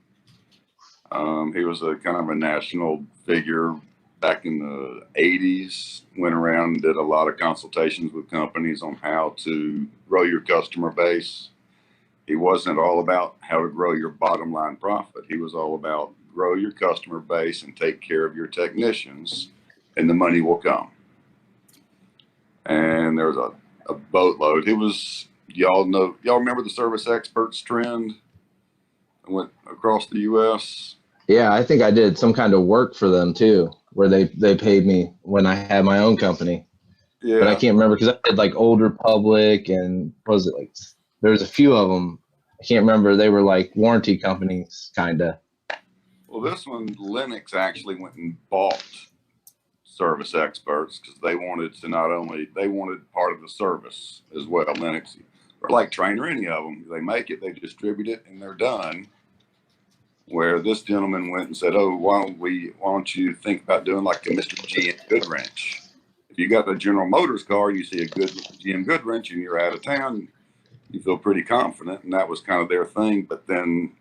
He was a kind of a national figure back in the 80s, went around and did a lot of consultations with companies on how to grow your customer base. He wasn't all about how to grow your bottom line profit. He was all about grow your customer base and take care of your technicians, and the money will come. And there's a boatload. It was, y'all remember the service experts trend that went across the U.S.? Yeah, I think I did some kind of work for them too, where they paid me when I had my own company. Yeah. But I can't remember because I did like Old Republic and what was it like? There's a few of them. I can't remember. They were like warranty companies, kind of. Well, this one, Lennox actually went and bought service experts because they wanted part of the service as well. Lennox, or like Trainer, any of them, they make it, they distribute it, and they're done. Where this gentleman went and said, "Oh, why don't you think about doing like a Mr. GM Goodwrench? If you got a General Motors car, you see a good GM Goodwrench, and you're out of town, you feel pretty confident." And that was kind of their thing. But then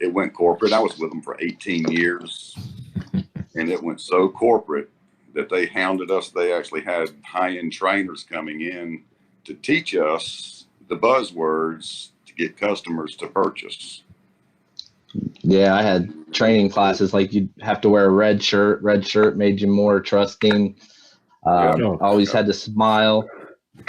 it went corporate. I was with them for 18 years, and it went so corporate that they hounded us. They actually had high-end trainers coming in to teach us the buzzwords to get customers to purchase. Yeah, I had training classes like you'd have to wear a red shirt. Red shirt made you more trusting. Always had to smile.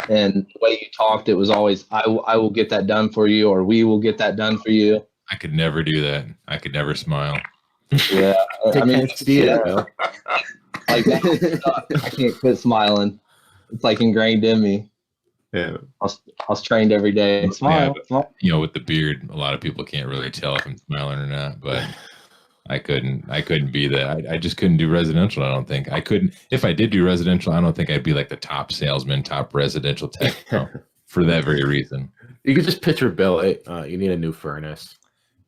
And the way you talked, it was always, I will get that done for you, or we will get that done for you. I could never do that. I could never smile. Yeah. I mean, Like I can't quit smiling. It's like ingrained in me. Yeah. I was trained every day. Smile. But, with the beard, a lot of people can't really tell if I'm smiling or not, but I couldn't be that. I just couldn't do residential. I don't think I couldn't. If I did do residential, I don't think I'd be like the top salesman, top residential tech for that very reason. You could just picture Bill. You need a new furnace.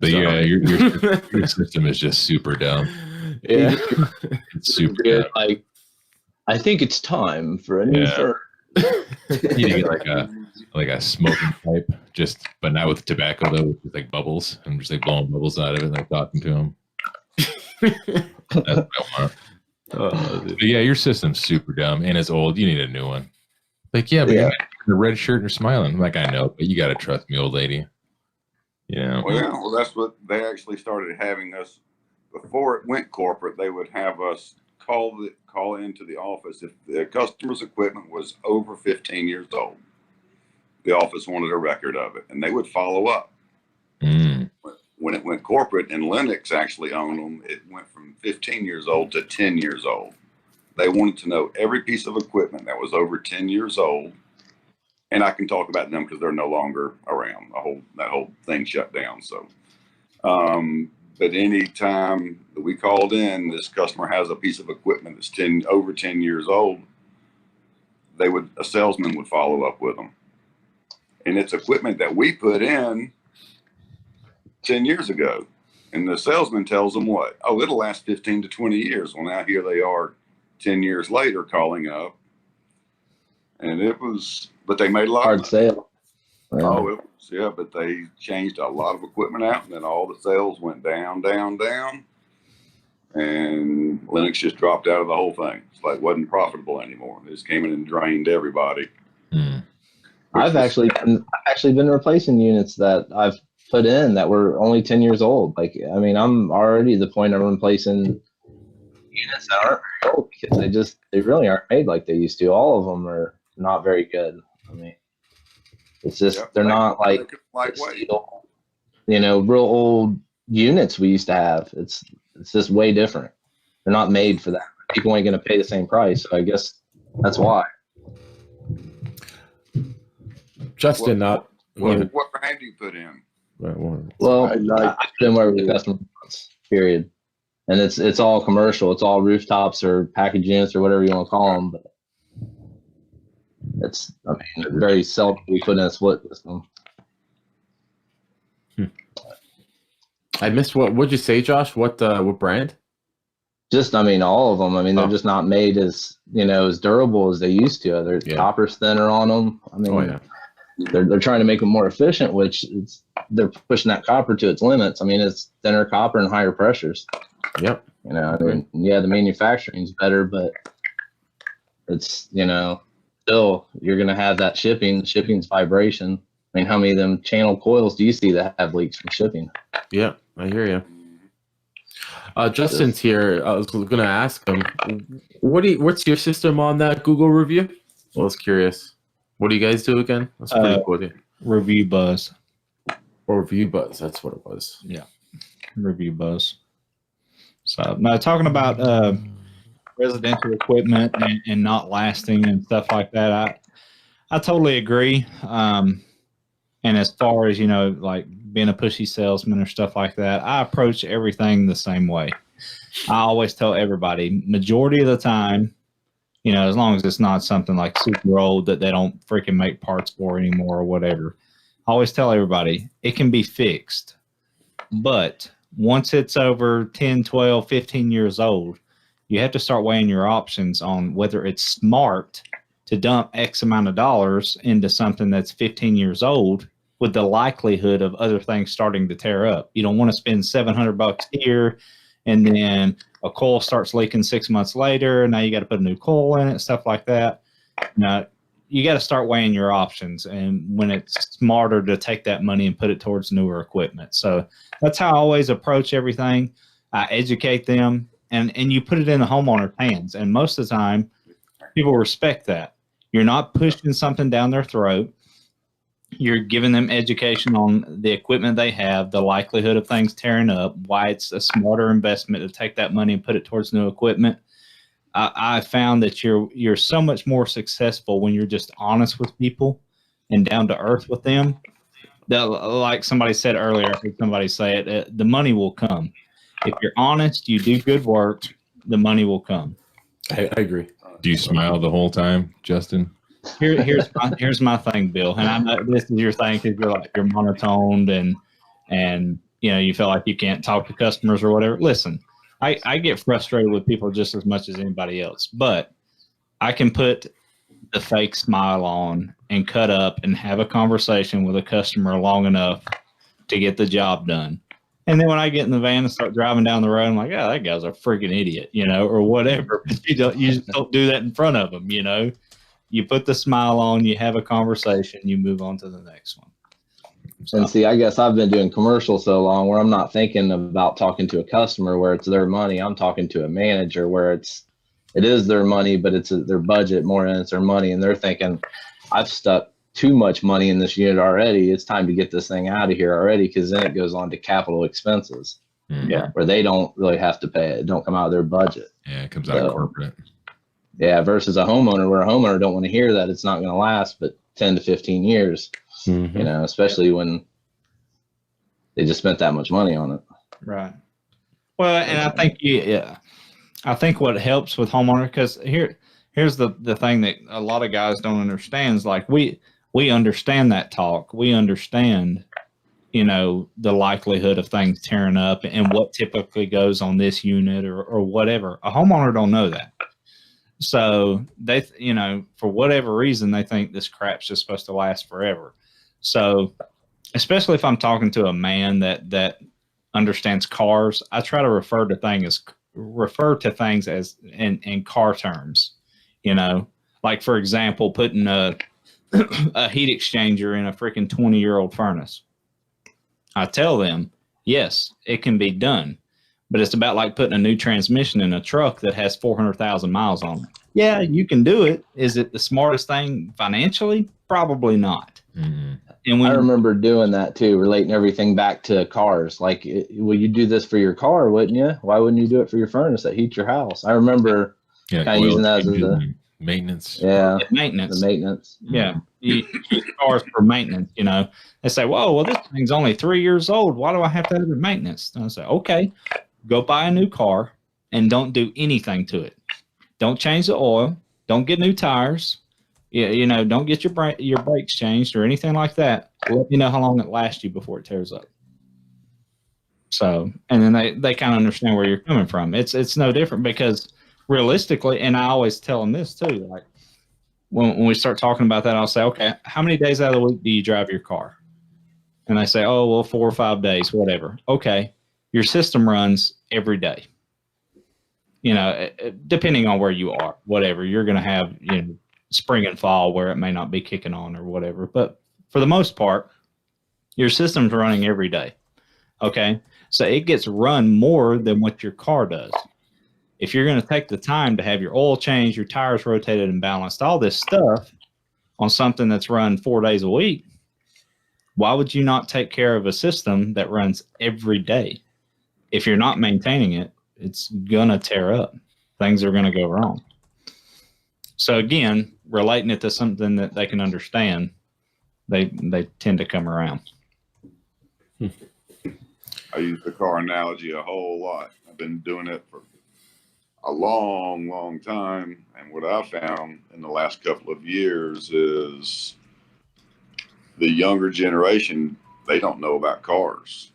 But So- yeah, your system is just super dumb. Yeah. It's super Good. dumb. Like, I think it's time for a new fur. You need to get like a smoking pipe, but not with tobacco though, with like bubbles. I'm just like blowing bubbles out of it and like talking to him. That's what I want. But yeah, your system's super dumb and it's old. You need a new one. Like, yeah, but you're in a red shirt and you're smiling. I'm like, I know, but you gotta trust me, old lady. Yeah. Well, that's what they actually started having us before it went corporate. They would have us call into the office if the customer's equipment was over 15 years old. The office wanted a record of it, and they would follow up. When it went corporate, and Lennox actually owned them, it went from 15 years old to 10 years old. They wanted to know every piece of equipment that was over 10 years old. And I can talk about them because they're no longer around. That whole thing shut down. So, but any time that we called in, this customer has a piece of equipment that's over 10 years old, a salesman would follow up with them. And it's equipment that we put in 10 years ago. And the salesman tells them what? Oh, it'll last 15 to 20 years. Well, now here they are 10 years later calling up, and but they made a lot Hard of sale. Yeah. Oh, it was, yeah, but they changed a lot of equipment out, and then all the sales went down, and Linux just dropped out of the whole thing. It's like wasn't profitable anymore. It just came in and drained everybody. I've actually been replacing units that I've put in that were only 10 years old. Like, I mean, I'm already at the point of replacing units that aren't very old because they really aren't made like they used to. All of them are not very good. I mean, it's just they're not like steel, real old units we used to have. It's just way different. They're not made for that. People ain't gonna pay the same price. So I guess that's why. Justin, what brand do you put in? Well, I've been where the customer wants, period. And it's all commercial. It's all rooftops or package units or whatever you want to call them. But it's very seldom we put in a split system. I missed what'd you say, Josh? What brand? Just, all of them. They're just not made as durable as they used to. There's copper's thinner on them. They're trying to make them more efficient, which they're pushing that copper to its limits. It's thinner copper and higher pressures. Yep. The manufacturing's better, but it's still you're gonna have that shipping. Shipping's vibration. How many of them channel coils do you see that have leaks from shipping? Yeah, I hear you. Justin's here. I was gonna ask him, what's your system on that Google review? I was curious. What do you guys do again? That's pretty cool. Review Buzz. Or Review Buzz, that's what it was. Yeah. Review Buzz. So now talking about residential equipment and not lasting and stuff like that, I totally agree. And as far as, like being a pushy salesman or stuff like that, I approach everything the same way. I always tell everybody, majority of the time, as long as it's not something like super old that they don't freaking make parts for anymore or whatever, I always tell everybody it can be fixed. But once it's over 10, 12, 15 years old, you have to start weighing your options on whether it's smart to dump X amount of dollars into something that's 15 years old with the likelihood of other things starting to tear up. You don't want to spend $700 here and then a coil starts leaking 6 months later. Now you got to put a new coil in it, stuff like that. Now, you got to start weighing your options and when it's smarter to take that money and put it towards newer equipment. So that's how I always approach everything. I educate them and you put it in the homeowner's hands. And most of the time, people respect that. You're not pushing something down their throat. You're giving them education on the equipment they have, the likelihood of things tearing up, why it's a smarter investment to take that money and put it towards new equipment. I found that you're so much more successful when you're just honest with people and down to earth with them. Like somebody said earlier, I heard somebody say it, the money will come. If you're honest, you do good work, the money will come. I agree. Do you smile the whole time, Justin? Here's my thing, Bill, and I know this is your thing because you're monotoned and you feel like you can't talk to customers or whatever. Listen, I get frustrated with people just as much as anybody else, but I can put the fake smile on and cut up and have a conversation with a customer long enough to get the job done. And then when I get in the van and start driving down the road, I'm like, that guy's a freaking idiot, or whatever. But you just don't do that in front of them, You put the smile on, you have a conversation, you move on to the next one. And see, I guess I've been doing commercial so long where I'm not thinking about talking to a customer where it's their money. I'm talking to a manager where it is their money, but it's their budget more than it's their money. And they're thinking, I've stuck too much money in this unit already. It's time to get this thing out of here already, because then it goes on to capital expenses. Yeah, where they don't really have to pay it. It don't come out of their budget. Yeah, it comes out of corporate. Yeah, versus a homeowner where a homeowner don't want to hear that it's not going to last but 10 to 15 years, especially when they just spent that much money on it. Right. Well, and I think, I think what helps with homeowner, because here's the thing that a lot of guys don't understand is like we understand that talk. We understand, the likelihood of things tearing up and what typically goes on this unit or whatever. A homeowner don't know that. So they, for whatever reason, they think this crap's just supposed to last forever. So, especially if I'm talking to a man that understands cars, I try to refer to things as in car terms. Like for example, putting a heat exchanger in a freaking 20-year-old furnace. I tell them, yes, it can be done, but it's about like putting a new transmission in a truck that has 400,000 miles on it. Yeah, you can do it. Is it the smartest thing financially? Probably not. Mm-hmm. And I remember doing that too, relating everything back to cars. Like, well, you do this for your car, wouldn't you? Why wouldn't you do it for your furnace that heats your house? I remember kind of using that as a maintenance. Maintenance. The maintenance. Yeah. You use cars for maintenance, They say, well, this thing's only 3 years old. Why do I have to have it maintenance? And I say, okay, go buy a new car and don't do anything to it. Don't change the oil. Don't get new tires. Don't get your brakes changed or anything like that. Let me know how long it lasts you before it tears up. So, and then they kind of understand where you're coming from. It's no different because realistically, and I always tell them this too, like when we start talking about that, I'll say, okay, how many days out of the week do you drive your car? And they say, oh, well, 4 or 5 days, whatever. Okay, your system runs every day. Depending on where you are, whatever, you're going to have, spring and fall where it may not be kicking on or whatever. But for the most part, your system's running every day. Okay, so it gets run more than what your car does. If you're going to take the time to have your oil changed, your tires rotated and balanced, all this stuff on something that's run 4 days a week, why would you not take care of a system that runs every day? If you're not maintaining it, it's going to tear up. Things are going to go wrong. So again, relating it to something that they can understand, they tend to come around. I use the car analogy a whole lot. I've been doing it for a long, long time. And what I found in the last couple of years is the younger generation, they don't know about cars.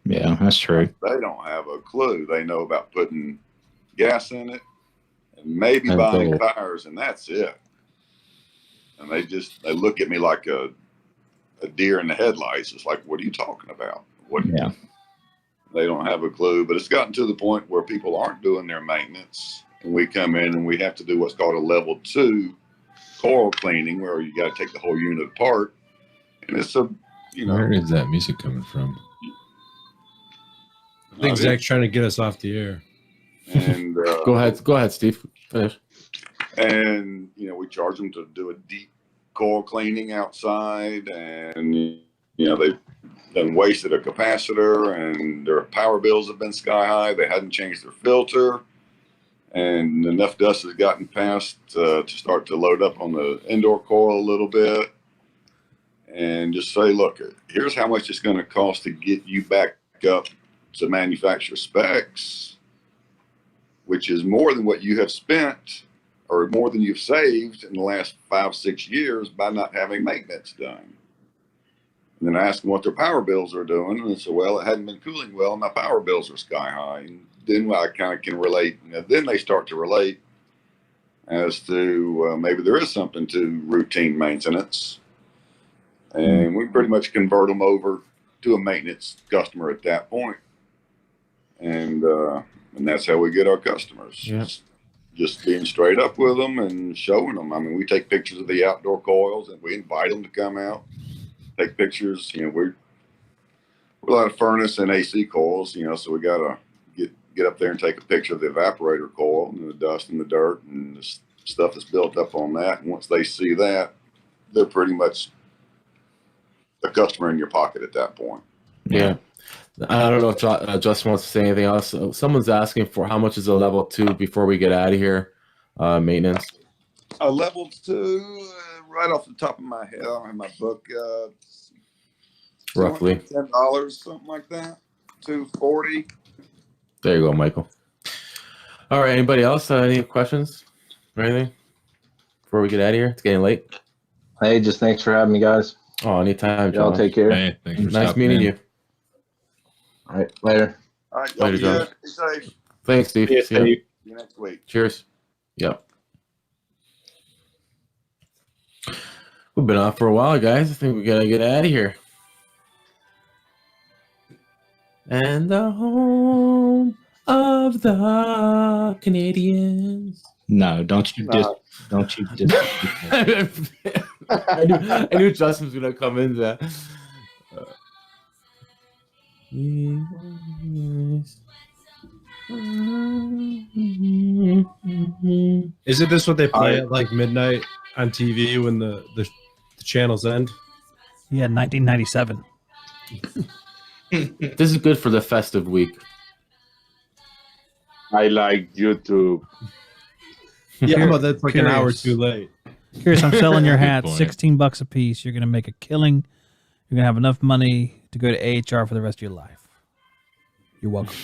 Yeah, that's true. They don't have a clue. They know about putting gas in it and maybe buying tires, and that's it. And they look at me like a deer in the headlights. It's like, what are you talking about? Yeah. They don't have a clue, but it's gotten to the point where people aren't doing their maintenance, and we come in and we have to do what's called a level 2 coil cleaning, where you got to take the whole unit apart. And it's where is that music coming from? I think Zach's trying to get us off the air. And go ahead, Steve. Finish. And we charge them to do a deep coil cleaning outside, and they've done wasted a capacitor, and their power bills have been sky high. They hadn't changed their filter, and enough dust has gotten past to start to load up on the indoor coil a little bit. And just say, look, here's how much it's going to cost to get you back up to manufacturer specs, which is more than what you have spent or more than you've saved in the last 5-6 years by not having maintenance done. And then I ask them what their power bills are doing, and they say, well, it hadn't been cooling well, and my power bills are sky high. And then I kind of can relate. Then they start to relate as to maybe there is something to routine maintenance. And we pretty much convert them over to a maintenance customer at that point. And that's how we get our customers. Yeah. Just being straight up with them and showing them. I mean, we take pictures of the outdoor coils, and we invite them to come out, take pictures. We're a lot of furnace and AC coils, so we got to get up there and take a picture of the evaporator coil and the dust and the dirt and the stuff that's built up on that. And once they see that, they're pretty much a customer in your pocket at that point. Yeah. I don't know if Justin wants to say anything else. Someone's asking for how much is a level 2 before we get out of here. Maintenance. A level 2, right off the top of my head, I don't have my book. Roughly $10, something like that. $240. There you go, Michael. All right. Anybody else? Any questions or anything before we get out of here? It's getting late. Hey, just thanks for having me, guys. Oh, anytime. Y'all John. take care. Hey, thanks for Nice stopping meeting in. you. All right, later. All right, Later, y'all be John. good. Be safe. Thanks, Steve. Yeah, See ya. See you next week. Cheers. Yep. We've been on for a while, guys. I think we gotta get out of here. And the home of the Canadians. No, don't you don't you just I knew Justin was gonna come in that. Isn't this what they play at like midnight on TV when the channels end? Yeah, 1997. This is good for the festive week. I like YouTube. Yeah, but that's like an hour Curious. too late. Curious, I'm selling your Good hats, point. $16 a piece. You're gonna make a killing. You're gonna have enough money to go to AHR for the rest of your life. You're welcome.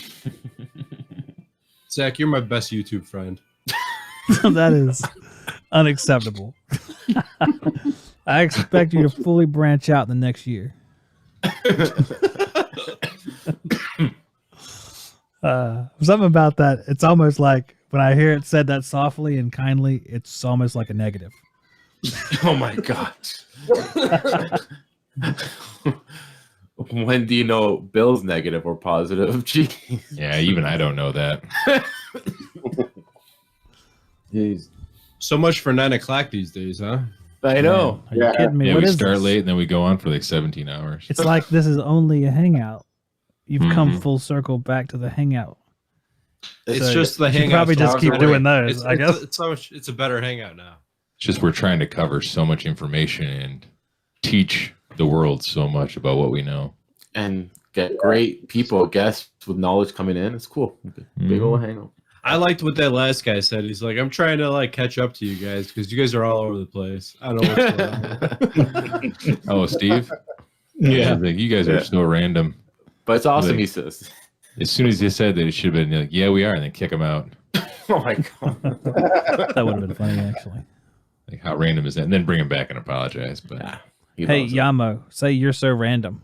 Zach, you're my best YouTube friend. That is unacceptable. I expect you to fully branch out the next year. Something about that. It's almost like when I hear it said that softly and kindly, it's almost like a negative. Oh my gosh. When do you know Bill's negative or positive? Jeez. Yeah, even I don't know that. Jeez. So much for 9 o'clock these days, huh? I know. Are you kidding me? Yeah, What we is start this? late and then we go on for like 17 hours. It's like this is only a hangout. You've come Mhm. full circle back to the hangout. It's So just the You hangout. probably just keep doing those, It's, I guess. It's, so much, it's a better hangout now. It's just we're trying to cover so much information and teach the world so much about what we know. And get great people, guests with knowledge coming in. It's cool. Big old hangout. I liked what that last guy said. He's like, I'm trying to like catch up to you guys because you guys are all over the place. I don't know what's going on. Oh, Steve? Yeah. Like, you guys are so random. But it's awesome, Like- he says. As soon as he said that, it should have been like, yeah, we are, and then kick him out. Oh my god. That would have been funny, actually. Like, how random is that? And then bring him back and apologize. But Yeah, he Hey, loves it. Yamo, say you're so random.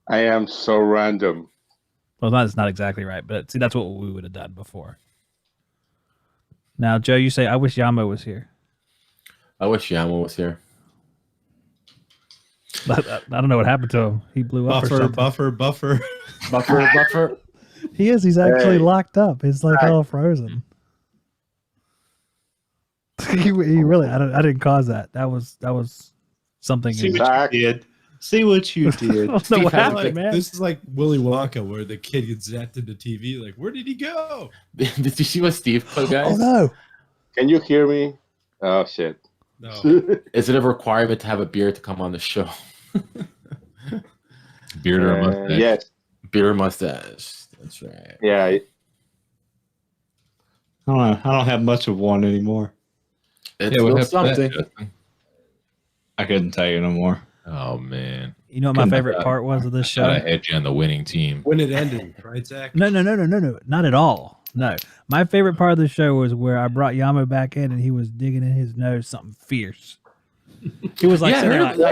I am so random. Well, that's not exactly right, but see, that's what we would have done before. Now, Joe, you say, I wish Yamo was here. I wish Yamo was here. I don't know what happened to him. He blew up or Buffer, something. buffer. Buffer. He is. He's actually Hey. locked up. He's like all frozen. he really. I didn't cause that. That was something. See in- what Zach. you did. See what you I did. don't know Steve what has happened, like- man. This is like Willy Wonka where the kid gets zapped into TV. Like, where did he go? Did you see what Steve put, guys? Oh no! Can you hear me? Oh shit. No. Is it a requirement to have a beard to come on the show? beard or a mustache? Yes. Beard or mustache. That's right. Yeah. I don't have much of one anymore. It's Yeah, what little happened to that, something. Justin? I couldn't tell you no more. Oh, man. You know what my Couldn't- favorite part was of this Thought I show? had you on the winning team. When it ended, right, Zach? No, not at all. No, my favorite part of the show was where I brought Yamo back in and he was digging in his nose something fierce. He was like, Yeah, I sitting there heard. like,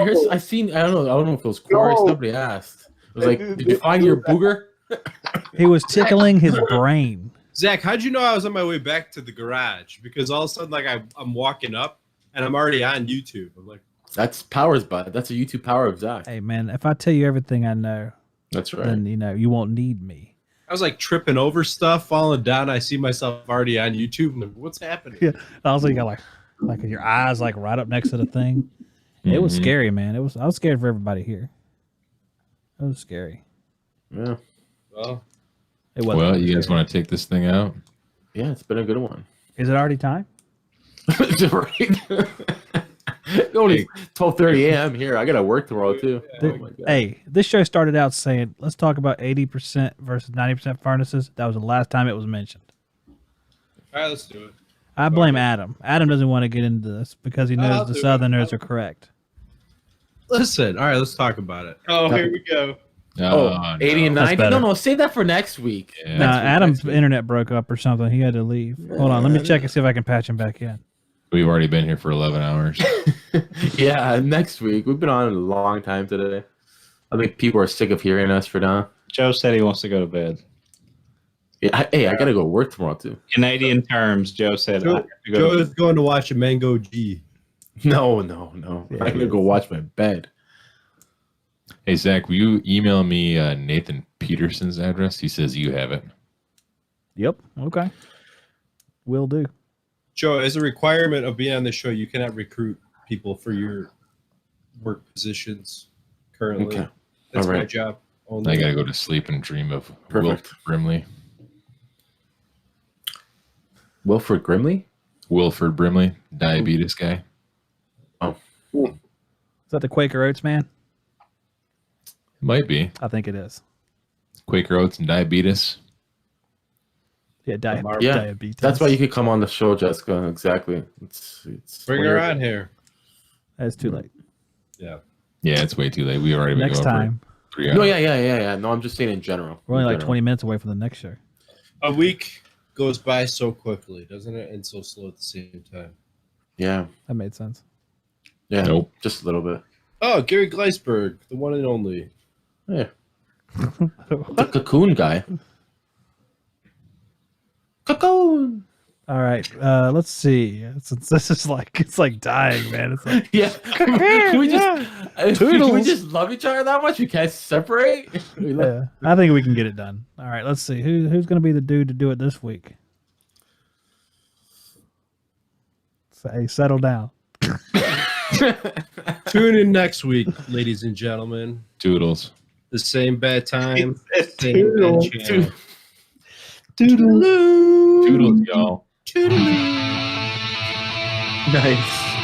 I don't know if it was Corey. No. Somebody asked. It was like, did you find your booger? he was tickling his brain. Zach, how'd you know I was on my way back to the garage? Because all of a sudden, like I'm walking up and I'm already on YouTube. I'm like, That's Powers, bud. That's a YouTube power of Zach. Hey man, if I tell you everything I know, That's right. then you won't need me. I was like tripping over stuff, falling down. I see myself already on YouTube. And I'm like, what's happening? Yeah. Also, you got like your eyes like right up next to the thing. It was Mhm. scary, man. I was scared for everybody here. It was scary. Yeah. Well, It wasn't. Well, you guys want to take this thing out? Yeah, it's been a good one. Is it already time? Right. Only 12:30 a.m. here. I gotta work tomorrow too. Oh my God. Hey, this show started out saying, let's talk about 80% versus 90% furnaces. That was the last time it was mentioned. all right, let's do it. I blame Adam. Adam doesn't want to get into this because he knows I'll the do it. Southerners are correct. Listen, all right, let's talk about it. Oh, here we go. Oh, 80 and That's 90. better. No, save that for next week. Yeah. Nah, Next week, Adam's next week. internet broke up or something. He had to leave. Hold on, let me check and see if I can patch him back in. We've already been here for 11 hours. Yeah, next week. We've been on a long time today. I think people are sick of hearing us for now. Joe said he wants to go to bed. Yeah, hey, I gotta go work tomorrow too. Canadian terms, Joe said. I Joe, have to go Joe to is going to watch a Mango G. No. Yeah, I'm he gonna go is. watch my bed. Hey, Zach, will you email me Nathan Peterson's address? He says you have it. Yep. Okay. Will do. Joe, as a requirement of being on the show, you cannot recruit people for your work positions currently. Okay. That's All my right. job I only. got to go to sleep and dream of Perfect. Wilford Brimley. Wilford Grimley? Wilford Brimley, diabetes guy. Oh. Is that the Quaker Oats man? Might be. I think it is. Quaker Oats and diabetes. Yeah, Yeah, diabetes. that's why you could come on the show, Jessica. Exactly. It's Bring her on here. That's too late. Yeah. Yeah, it's way too late. We already been Next going for time. 3 hours. No, yeah. No, I'm just saying in general. We're only In like general. 20 minutes away from the next show. A week goes by so quickly, doesn't it? And so slow at the same time. Yeah. That made sense. Yeah. Nope. Just a little bit. Oh, Gary Gleisberg, the one and only. Yeah. The cocoon guy. Cocoon. All right. Let's see. This is like it's like dying, man. It's like Yeah. Can we just Toodles. love each other that much? We can't separate. yeah. I think we can get it done. All right. Let's see who's going to be the dude to do it this week. Say, settle down. Tune in next week, ladies and gentlemen. Toodles. The same bad time, It's same bad Toodles. channel. Toodles, y'all. Toodaloo. Nice.